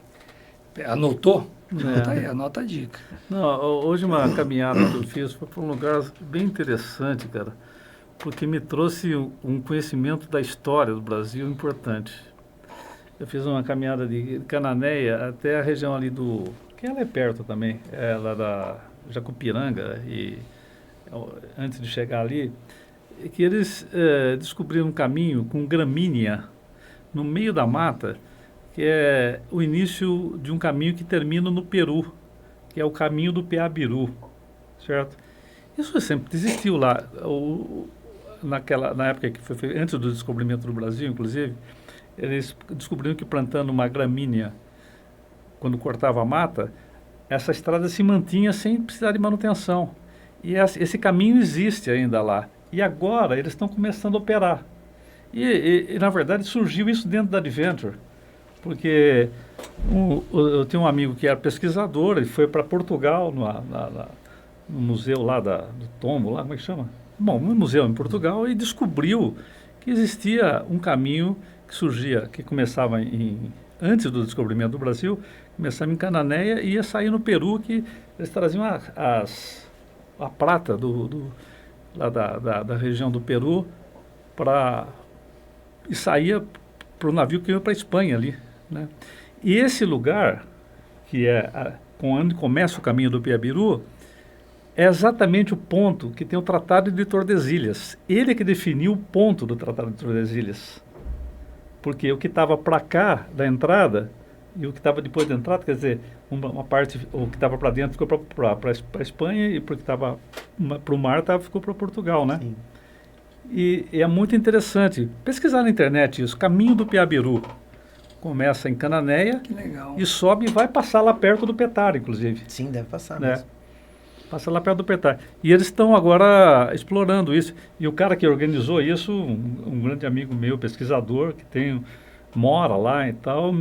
Anotou? Anota a dica. Não, hoje uma caminhada que eu fiz foi para um lugar bem interessante, cara, porque me trouxe um conhecimento da história do Brasil importante. Eu fiz uma caminhada de Cananéia até a região ali que ela é perto também, lá da Jacupiranga, e antes de chegar ali, que eles descobriram um caminho com gramínea no meio da mata, que é o início de um caminho que termina no Peru, que é o caminho do Peabiru, certo? Isso sempre existiu lá, na época que foi antes do descobrimento do Brasil, inclusive, eles descobriram que plantando uma gramínea, quando cortava a mata, essa estrada se mantinha sem precisar de manutenção. E esse caminho existe ainda lá. E agora eles estão começando a operar. E, na verdade, surgiu isso dentro da Adventure, porque eu tenho um amigo que era pesquisador, ele foi para Portugal, no museu lá do Tombo, lá, como é que chama? Bom, um museu em Portugal, e descobriu que existia um caminho que surgia, que começava antes do descobrimento do Brasil, começava em Cananéia e ia sair no Peru, que eles traziam a prata lá da região do Peru e saía para o navio que ia para a Espanha ali, né? E esse lugar, que é onde começa o caminho do Piabiru, é exatamente o ponto que tem o Tratado de Tordesilhas. Ele é que definiu o ponto do Tratado de Tordesilhas. Porque o que estava para cá da entrada e o que estava depois da entrada, quer dizer, uma parte, o que estava para dentro ficou para a Espanha e o que estava para o mar ficou para Portugal, né? Sim. E é muito interessante pesquisar na internet isso, Caminho do Piabiru. Começa em Cananéia e sobe e vai passar lá perto do Petar, inclusive. Sim, deve passar né? mesmo. Passa lá perto do Petar. E eles estão agora explorando isso. E o cara que organizou isso, um grande amigo meu, pesquisador, que mora lá e tal,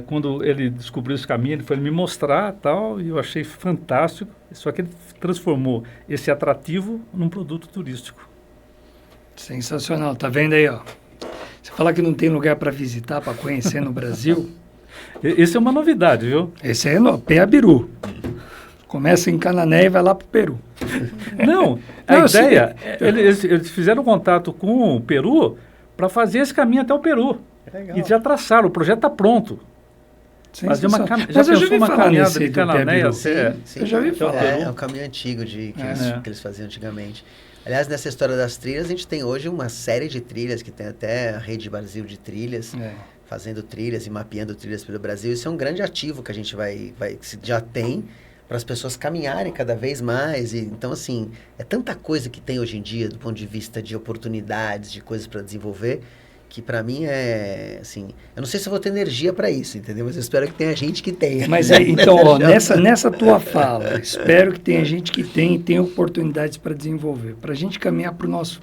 quando ele descobriu esse caminho, ele foi me mostrar e tal, e eu achei fantástico. Só que ele transformou esse atrativo num produto turístico. Sensacional, tá vendo aí, ó? Você fala que não tem lugar para visitar, para conhecer no Brasil. Isso é uma novidade, viu? Esse é no Piabiru. Começa em Canané e vai lá para o Peru. Não, a ideia, eles fizeram contato com o Peru para fazer esse caminho até o Peru. Legal. E já traçaram, o projeto está pronto. Fazer uma Mas eu já vi falar caminhada nesse de Cananéia Sim, eu já vi falar. É um caminho antigo que eles faziam antigamente. Aliás, nessa história das trilhas, a gente tem hoje uma série de trilhas, que tem até a Rede Brasil de Trilhas, fazendo trilhas e mapeando trilhas pelo Brasil. Isso é um grande ativo que a gente já tem para as pessoas caminharem cada vez mais. Então, assim, é tanta coisa que tem hoje em dia, do ponto de vista de oportunidades, de coisas para desenvolver, que para mim é, assim, eu não sei se eu vou ter energia para isso, entendeu? Mas eu espero que tenha gente que tenha. Mas então, ó, nessa tua fala, espero que tenha gente que tenha oportunidades para desenvolver. Para a gente caminhar para o nosso,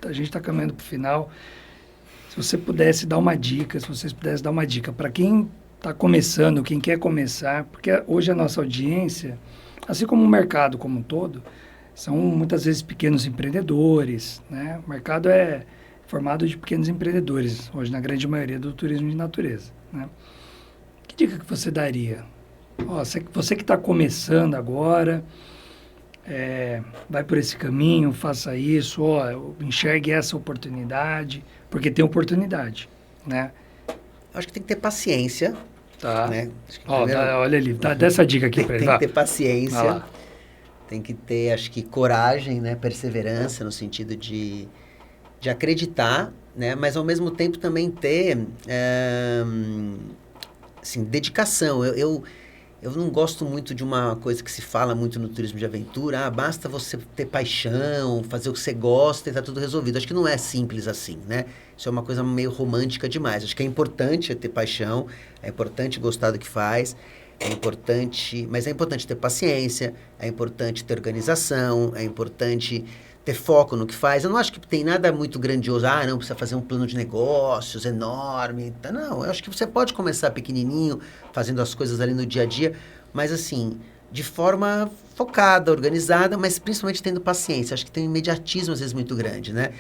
a gente está caminhando para o final, se você pudesse dar uma dica, se vocês pudessem dar uma dica para quem está começando, quem quer começar, porque hoje a nossa audiência, assim como o mercado como um todo, são muitas vezes pequenos empreendedores, né? O mercado é formado de pequenos empreendedores, hoje na grande maioria do turismo de natureza, né? Que dica que você daria? Ó, você que está começando agora, vai por esse caminho, faça isso, enxergue essa oportunidade, porque tem oportunidade, né? Acho que tem que ter paciência. Tá. Né? Olha ali, dá essa dica aqui para ele. Tem que ter paciência, tem que ter, acho que, coragem, né? Perseverança, no sentido de acreditar, né? Mas ao mesmo tempo também ter assim, dedicação. Eu não gosto muito de uma coisa que se fala muito no turismo de aventura, basta você ter paixão, fazer o que você gosta e tá tudo resolvido. Acho que não é simples assim, né? Isso é uma coisa meio romântica demais. Acho que é importante ter paixão, é importante gostar do que faz, mas é importante ter paciência, é importante ter organização, é importante ter foco no que faz. Eu não acho que tem nada muito grandioso. Não, precisa fazer um plano de negócios enorme. Não, eu acho que você pode começar pequenininho, fazendo as coisas ali no dia a dia, mas assim, de forma focada, organizada, mas principalmente tendo paciência. Acho que tem um imediatismo, às vezes, muito grande, né?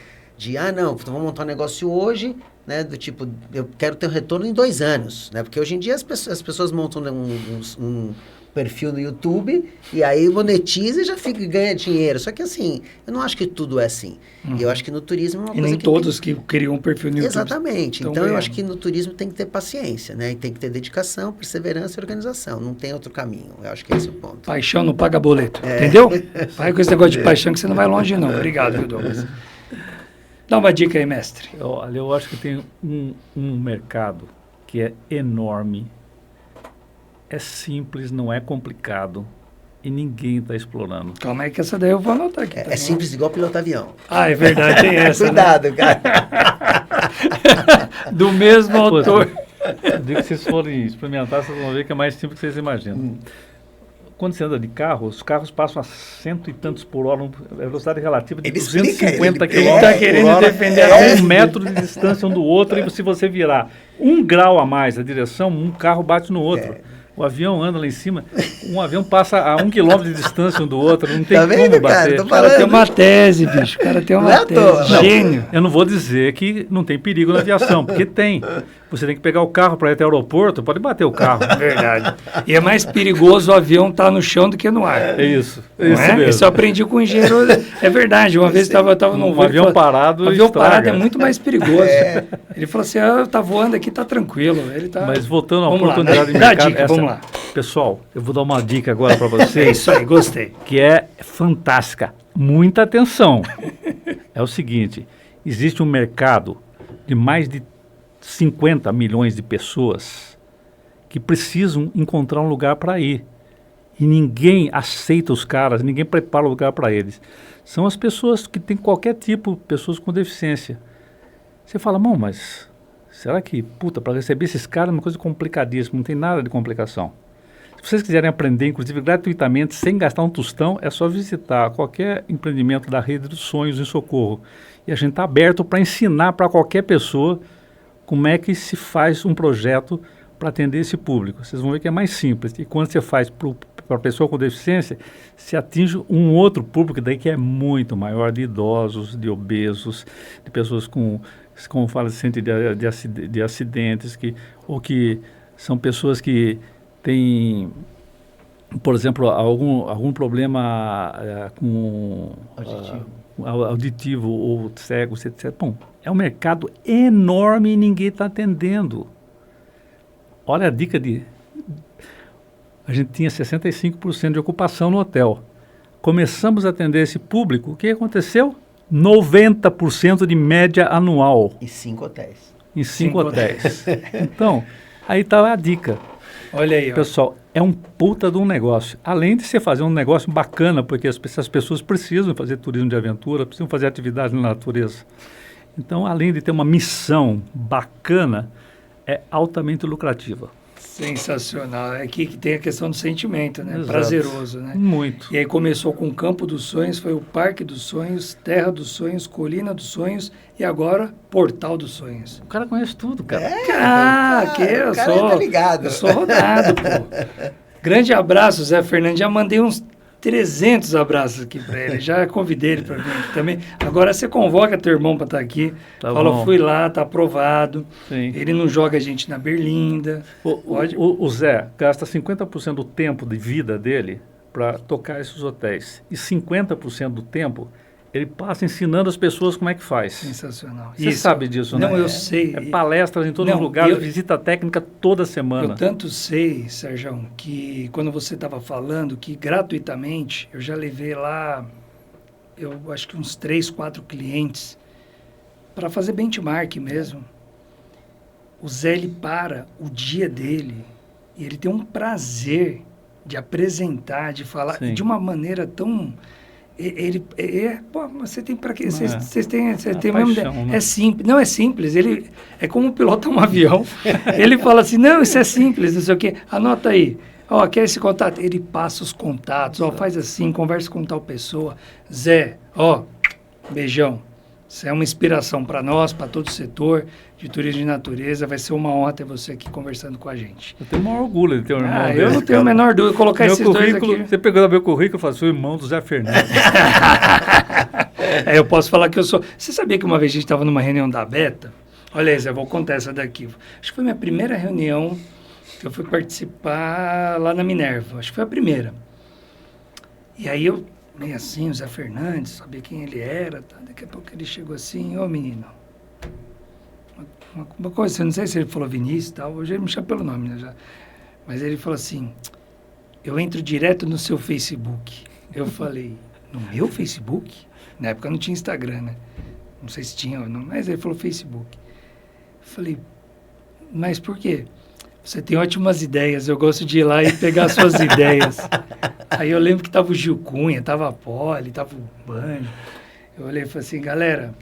Não, então vamos montar um negócio hoje, né? Do tipo, eu quero ter um retorno em 2 anos, né? Porque hoje em dia as pessoas montam um perfil no YouTube e aí monetiza e já ganha dinheiro. Só que assim, eu não acho que tudo é assim. E eu acho que no turismo é uma coisa nem todos que criam um perfil no YouTube. Exatamente. Então eu acho que no turismo tem que ter paciência, né? E tem que ter dedicação, perseverança e organização. Não tem outro caminho. Eu acho que esse é o ponto. Paixão não paga boleto, entendeu? Vai com esse negócio de paixão que você não vai longe não. Obrigado, viu, Douglas? Dá uma dica aí, mestre. Olha, eu acho que tem um mercado que é enorme. É simples, não é complicado e ninguém está explorando. Calma aí que essa daí eu vou anotar aqui. É simples igual pilotar avião. É verdade, tem essa. Cuidado, né? Cara. Do mesmo autor. Eu digo que se vocês forem experimentar, vocês vão ver que é mais simples que vocês imaginam. quando você anda de carro, os carros passam a 100 e tantos por hora, a velocidade relativa de Ele 250 explica, km ele tá querendo por hora, defender a a 1 metro de distância um do outro, e se você virar 1 grau a mais a direção, um carro bate no outro. O avião anda lá em cima, um avião passa a 1 quilômetro de distância um do outro, não tem Tá vendo, como cara? bater. Tô O cara falando. tem uma tese, bicho. O cara tem Não uma é à tese. toa, não. Gênio. Eu não vou dizer que não tem perigo na aviação, porque tem. Você tem que pegar o carro para ir até o aeroporto, pode bater o carro. Verdade. E é mais perigoso o avião estar no chão do que no ar. É isso. É Não isso é? mesmo. Isso eu aprendi com o engenheiro. É verdade. Uma vez estava num Um voo. avião parado O avião estraga. parado é muito mais perigoso. Ele falou assim: tá voando aqui, tá tranquilo. Ele tá... Mas voltando à Vamos lá, oportunidade de dá a mercado, dica, vamos lá. Pessoal, eu vou dar uma dica agora para É vocês, isso aí, gostei. que é fantástica. Muita atenção. É o seguinte, existe um mercado de mais de 50 milhões de pessoas que precisam encontrar um lugar para ir. E ninguém aceita os caras, ninguém prepara o lugar para eles. São as pessoas que têm qualquer tipo, pessoas com deficiência. Você fala, bom, mas será que, para receber esses caras é uma coisa complicadíssima, não tem nada de complicação. Se vocês quiserem aprender, inclusive gratuitamente, sem gastar um tostão, é só visitar qualquer empreendimento da Rede dos Sonhos em Socorro. E a gente está aberto para ensinar para qualquer pessoa como é que se faz um projeto para atender esse público. Vocês vão ver que é mais simples. E quando você faz para a pessoa com deficiência, se atinge um outro público daí que é muito maior, de idosos, de obesos, de pessoas com falecente de acidentes, ou que são pessoas que têm, por exemplo, algum problema com auditivo ou cegos, etc. Bom, é um mercado enorme e ninguém está atendendo. Olha a dica a gente tinha 65% de ocupação no hotel. Começamos a atender esse público, o que aconteceu? 90% de média anual. E 5 hotéis. Em 5 hotéis. Então, aí está a dica. Olha aí, ó. Pessoal, é um puta de um negócio. Além de você fazer um negócio bacana, porque as pessoas precisam fazer turismo de aventura, precisam fazer atividade na natureza. Então, além de ter uma missão bacana, é altamente lucrativa. Sensacional. É que tem a questão do sentimento, né? Exato. Prazeroso, né? Muito. E aí começou com o Campo dos Sonhos, foi o Parque dos Sonhos, Terra dos Sonhos, Colina dos Sonhos e agora Portal dos Sonhos. O cara conhece tudo, cara. Eu cara sou, tá ligado. eu sou rodado, pô. Grande abraço, Zé Fernando. Já mandei uns 300 abraços aqui para ele. Já convidei ele para vir aqui também. Agora você convoca teu irmão para estar aqui. Tá Fala, bom. fui lá, tá aprovado. Sim. Ele não joga a gente na berlinda. O Zé gasta 50% do tempo de vida dele para tocar esses hotéis. E 50% do tempo ele passa ensinando as pessoas como é que faz. Sensacional. Você sabe disso, né? Não, eu sei. É palestras em todos os lugares, visita técnica toda semana. Eu tanto sei, Sérgio, que quando você estava falando que gratuitamente, eu já levei lá, eu acho que uns 3, 4 clientes para fazer benchmark mesmo. O Zé, ele para o dia dele e ele tem um prazer de apresentar, de falar, Sim. de uma maneira tão... Pô, mas você tem para quê? Você tem mesmo, paixão, né? é simples, não é simples, ele é como pilotar um avião. Ele fala assim: "Não, isso é simples, não sei o quê. Anota aí. Ó, quer esse contato?" Ele passa os contatos, ó, faz assim, conversa com tal pessoa. Zé, ó, beijão. Você é uma inspiração para nós, para todo o setor de turismo de natureza. Vai ser uma honra ter você aqui conversando com a gente. Eu tenho o maior orgulho de ter um irmão desse, Eu não tenho a menor dúvida. Colocar meu esses dois currículo, aqui. você pegou meu currículo e falou, sou irmão do Zé Fernandes. Eu posso falar que eu sou... Você sabia que uma vez a gente estava numa reunião da Beta? Olha aí, Zé, vou contar essa daqui. Acho que foi minha primeira reunião que eu fui participar lá na Minerva. Acho que foi a primeira. E aí eu, meio assim, o Zé Fernandes, sabia quem ele era. Tá? Daqui a pouco ele chegou assim: "Ô, menino, uma coisa, eu não sei se ele falou Vinícius e tal, hoje ele me chama pelo nome, né, já. Mas ele falou assim: eu entro direto no seu Facebook." Eu falei: "No meu Facebook?" Na época não tinha Instagram, né? Não sei se tinha ou não, mas ele falou Facebook. Eu falei: "Mas por quê?" "Você tem ótimas ideias, eu gosto de ir lá e pegar suas ideias." Aí eu lembro que tava o Gil Cunha, tava a Poli, tava o Banjo. Eu olhei e falei assim: "Galera,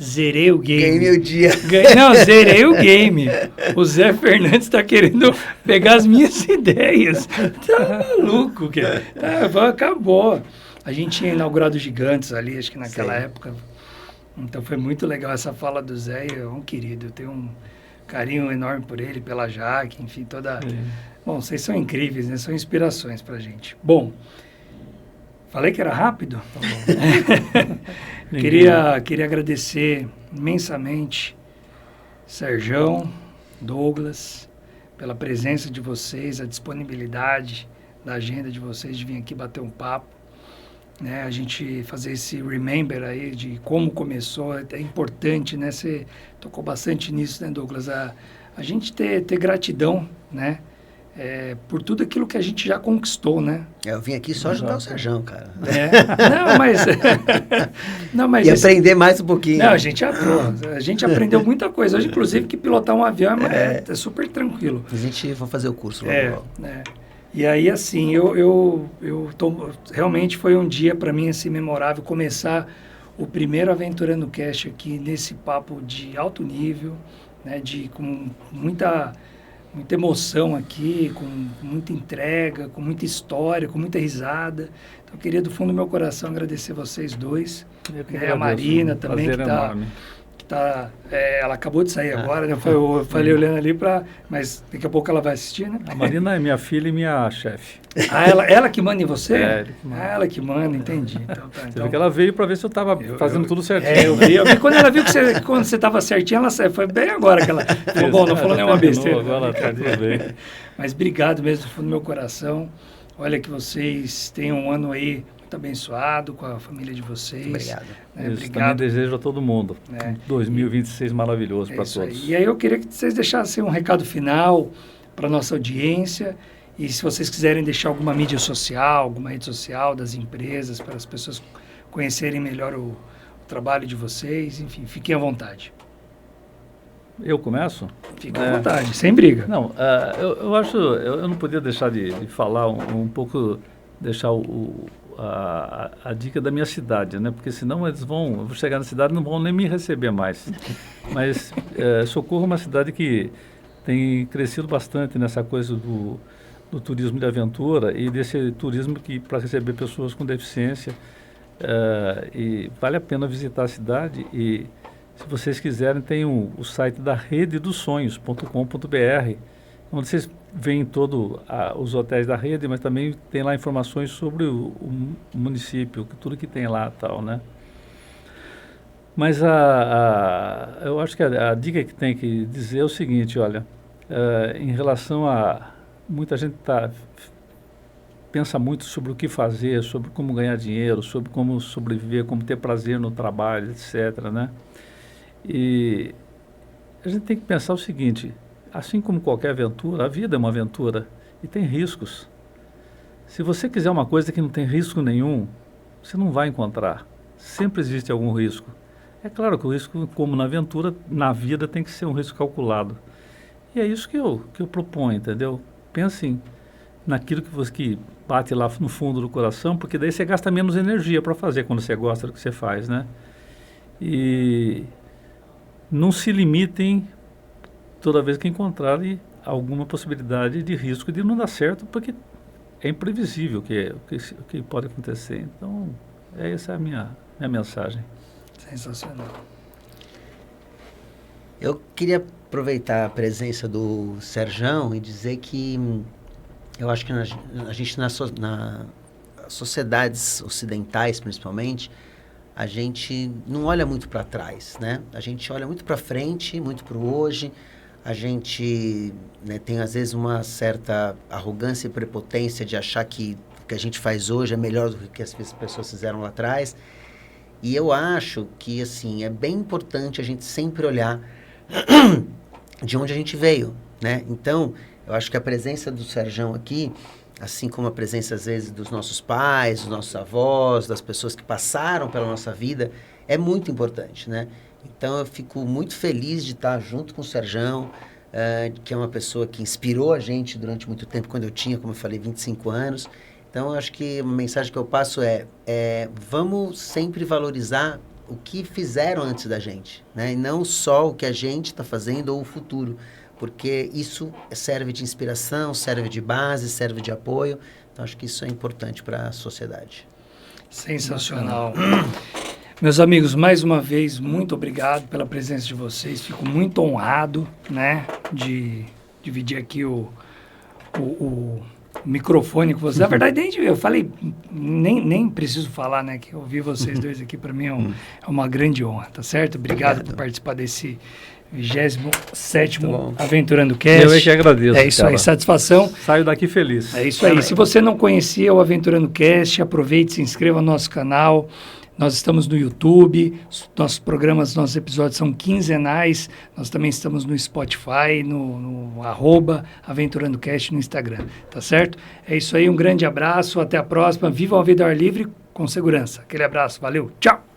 Zerei o game. Ganhei meu dia. Não, zerei o game. O Zé Fernandes está querendo pegar as minhas ideias. Tá maluco, cara. Acabou. A gente tinha inaugurado Gigantes ali, acho que naquela época. Então foi muito legal essa fala do Zé. É um querido. Eu tenho um carinho enorme por ele, pela Jaque, enfim, toda... Bom, vocês são incríveis, né? São inspirações pra gente. Bom, falei que era rápido? Tá bom. Queria agradecer imensamente Serjão, Douglas, pela presença de vocês, a disponibilidade da agenda de vocês de vir aqui bater um papo, né? A gente fazer esse remember aí de como começou, é importante, né? Você tocou bastante nisso, né, Douglas? A gente ter gratidão, né? Por tudo aquilo que a gente já conquistou, né? Eu vim aqui só ajudar o Serjão, cara. Não, mas e aprender mais um pouquinho. Não, a gente aprendeu muita coisa. Hoje, inclusive, que pilotar um avião é super tranquilo. A gente vai fazer o curso logo. E aí, assim, realmente foi um dia para mim assim, memorável começar o primeiro Aventurando Cast aqui nesse papo de alto nível, né? Com muita emoção aqui, com muita entrega, com muita história, com muita risada. Então, eu queria do fundo do meu coração agradecer vocês dois. A Marina também, ela acabou de sair agora, né? Eu falei olhando ali mas daqui a pouco ela vai assistir, né? A Marina é minha filha e minha chefe. Ela que manda em você? Ela que manda, entendi. Então, viu que ela veio para ver se eu estava fazendo tudo certinho. Eu vi quando ela viu que quando você estava certinho, ela foi bem agora que ela falou, bom, não falou nenhuma besteira. Agora tá tudo bem. Mas obrigado mesmo do fundo do meu coração. Olha que vocês tenham um ano aí muito abençoado com a família de vocês. Obrigado. Obrigado. Também desejo a todo mundo. 2026 maravilhoso para todos. E aí eu queria que vocês deixassem um recado final para a nossa audiência. E se vocês quiserem deixar alguma mídia social, alguma rede social das empresas, para as pessoas conhecerem melhor o trabalho de vocês, enfim, fiquem à vontade. Eu começo? Fiquem à vontade, sem briga. Não, eu acho, eu não podia deixar de falar um pouco, deixar a dica da minha cidade, né? Porque senão eu vou chegar na cidade e não vão nem me receber mais. Mas Socorro é uma cidade que tem crescido bastante nessa coisa do turismo de aventura e desse turismo que para receber pessoas com deficiência. E vale a pena visitar a cidade e, se vocês quiserem, tem o site da rededosonhos.com.br, onde vocês veem todos os hotéis da rede, mas também tem lá informações sobre o município, tudo que tem lá e tal, né? Mas eu acho que a dica que tem que dizer é o seguinte, olha, em relação a... Muita gente pensa muito sobre o que fazer, sobre como ganhar dinheiro, sobre como sobreviver, como ter prazer no trabalho, etc., né? E a gente tem que pensar o seguinte, assim como qualquer aventura, a vida é uma aventura e tem riscos. Se você quiser uma coisa que não tem risco nenhum, você não vai encontrar. Sempre existe algum risco. É claro que o risco, como na aventura, na vida tem que ser um risco calculado. E é isso que eu proponho, entendeu? Pensem naquilo que bate lá no fundo do coração, porque daí você gasta menos energia para fazer quando você gosta do que você faz, né? E não se limitem toda vez que encontrarem alguma possibilidade de risco de não dar certo, porque é imprevisível o que pode acontecer. Então, essa é a minha mensagem. Sensacional. Eu queria aproveitar a presença do Serjão e dizer que eu acho que a gente, nas sociedades ocidentais, principalmente, a gente não olha muito para trás, né? A gente olha muito para frente, muito para o hoje. A gente, né, tem, às vezes, uma certa arrogância e prepotência de achar que o que a gente faz hoje é melhor do que as pessoas fizeram lá atrás. E eu acho que, assim, é bem importante a gente sempre olhar de onde a gente veio, né? Então, eu acho que a presença do Serjão aqui, assim como a presença, às vezes, dos nossos pais, dos nossos avós, das pessoas que passaram pela nossa vida, é muito importante, né? Então, eu fico muito feliz de estar junto com o Serjão, que é uma pessoa que inspirou a gente durante muito tempo, quando eu tinha, como eu falei, 25 anos. Então, eu acho que uma mensagem que eu passo vamos sempre valorizar o que fizeram antes da gente, né? E não só o que a gente está fazendo ou o futuro, porque isso serve de inspiração, serve de base, serve de apoio. Então, acho que isso é importante para a sociedade. Sensacional. Meus amigos, mais uma vez, muito obrigado pela presença de vocês. Fico muito honrado, né, de dividir aqui o microfone com vocês. Na verdade, eu falei, nem preciso falar, né, que ouvir vocês dois aqui, para mim, é uma grande honra, tá certo? Obrigado por participar desse 27º Aventurando Cast. Eu é que agradeço. É isso aí, satisfação. Saio daqui feliz. É isso aí. Se você não conhecia o Aventurando Cast, aproveite, se inscreva no nosso canal. Nós estamos no YouTube, nossos programas, nossos episódios são quinzenais. Nós também estamos no Spotify, no @AventurandoCast no Instagram, tá certo? É isso aí, um grande abraço, até a próxima. Viva a vida ao ar livre com segurança. Aquele abraço, valeu, tchau!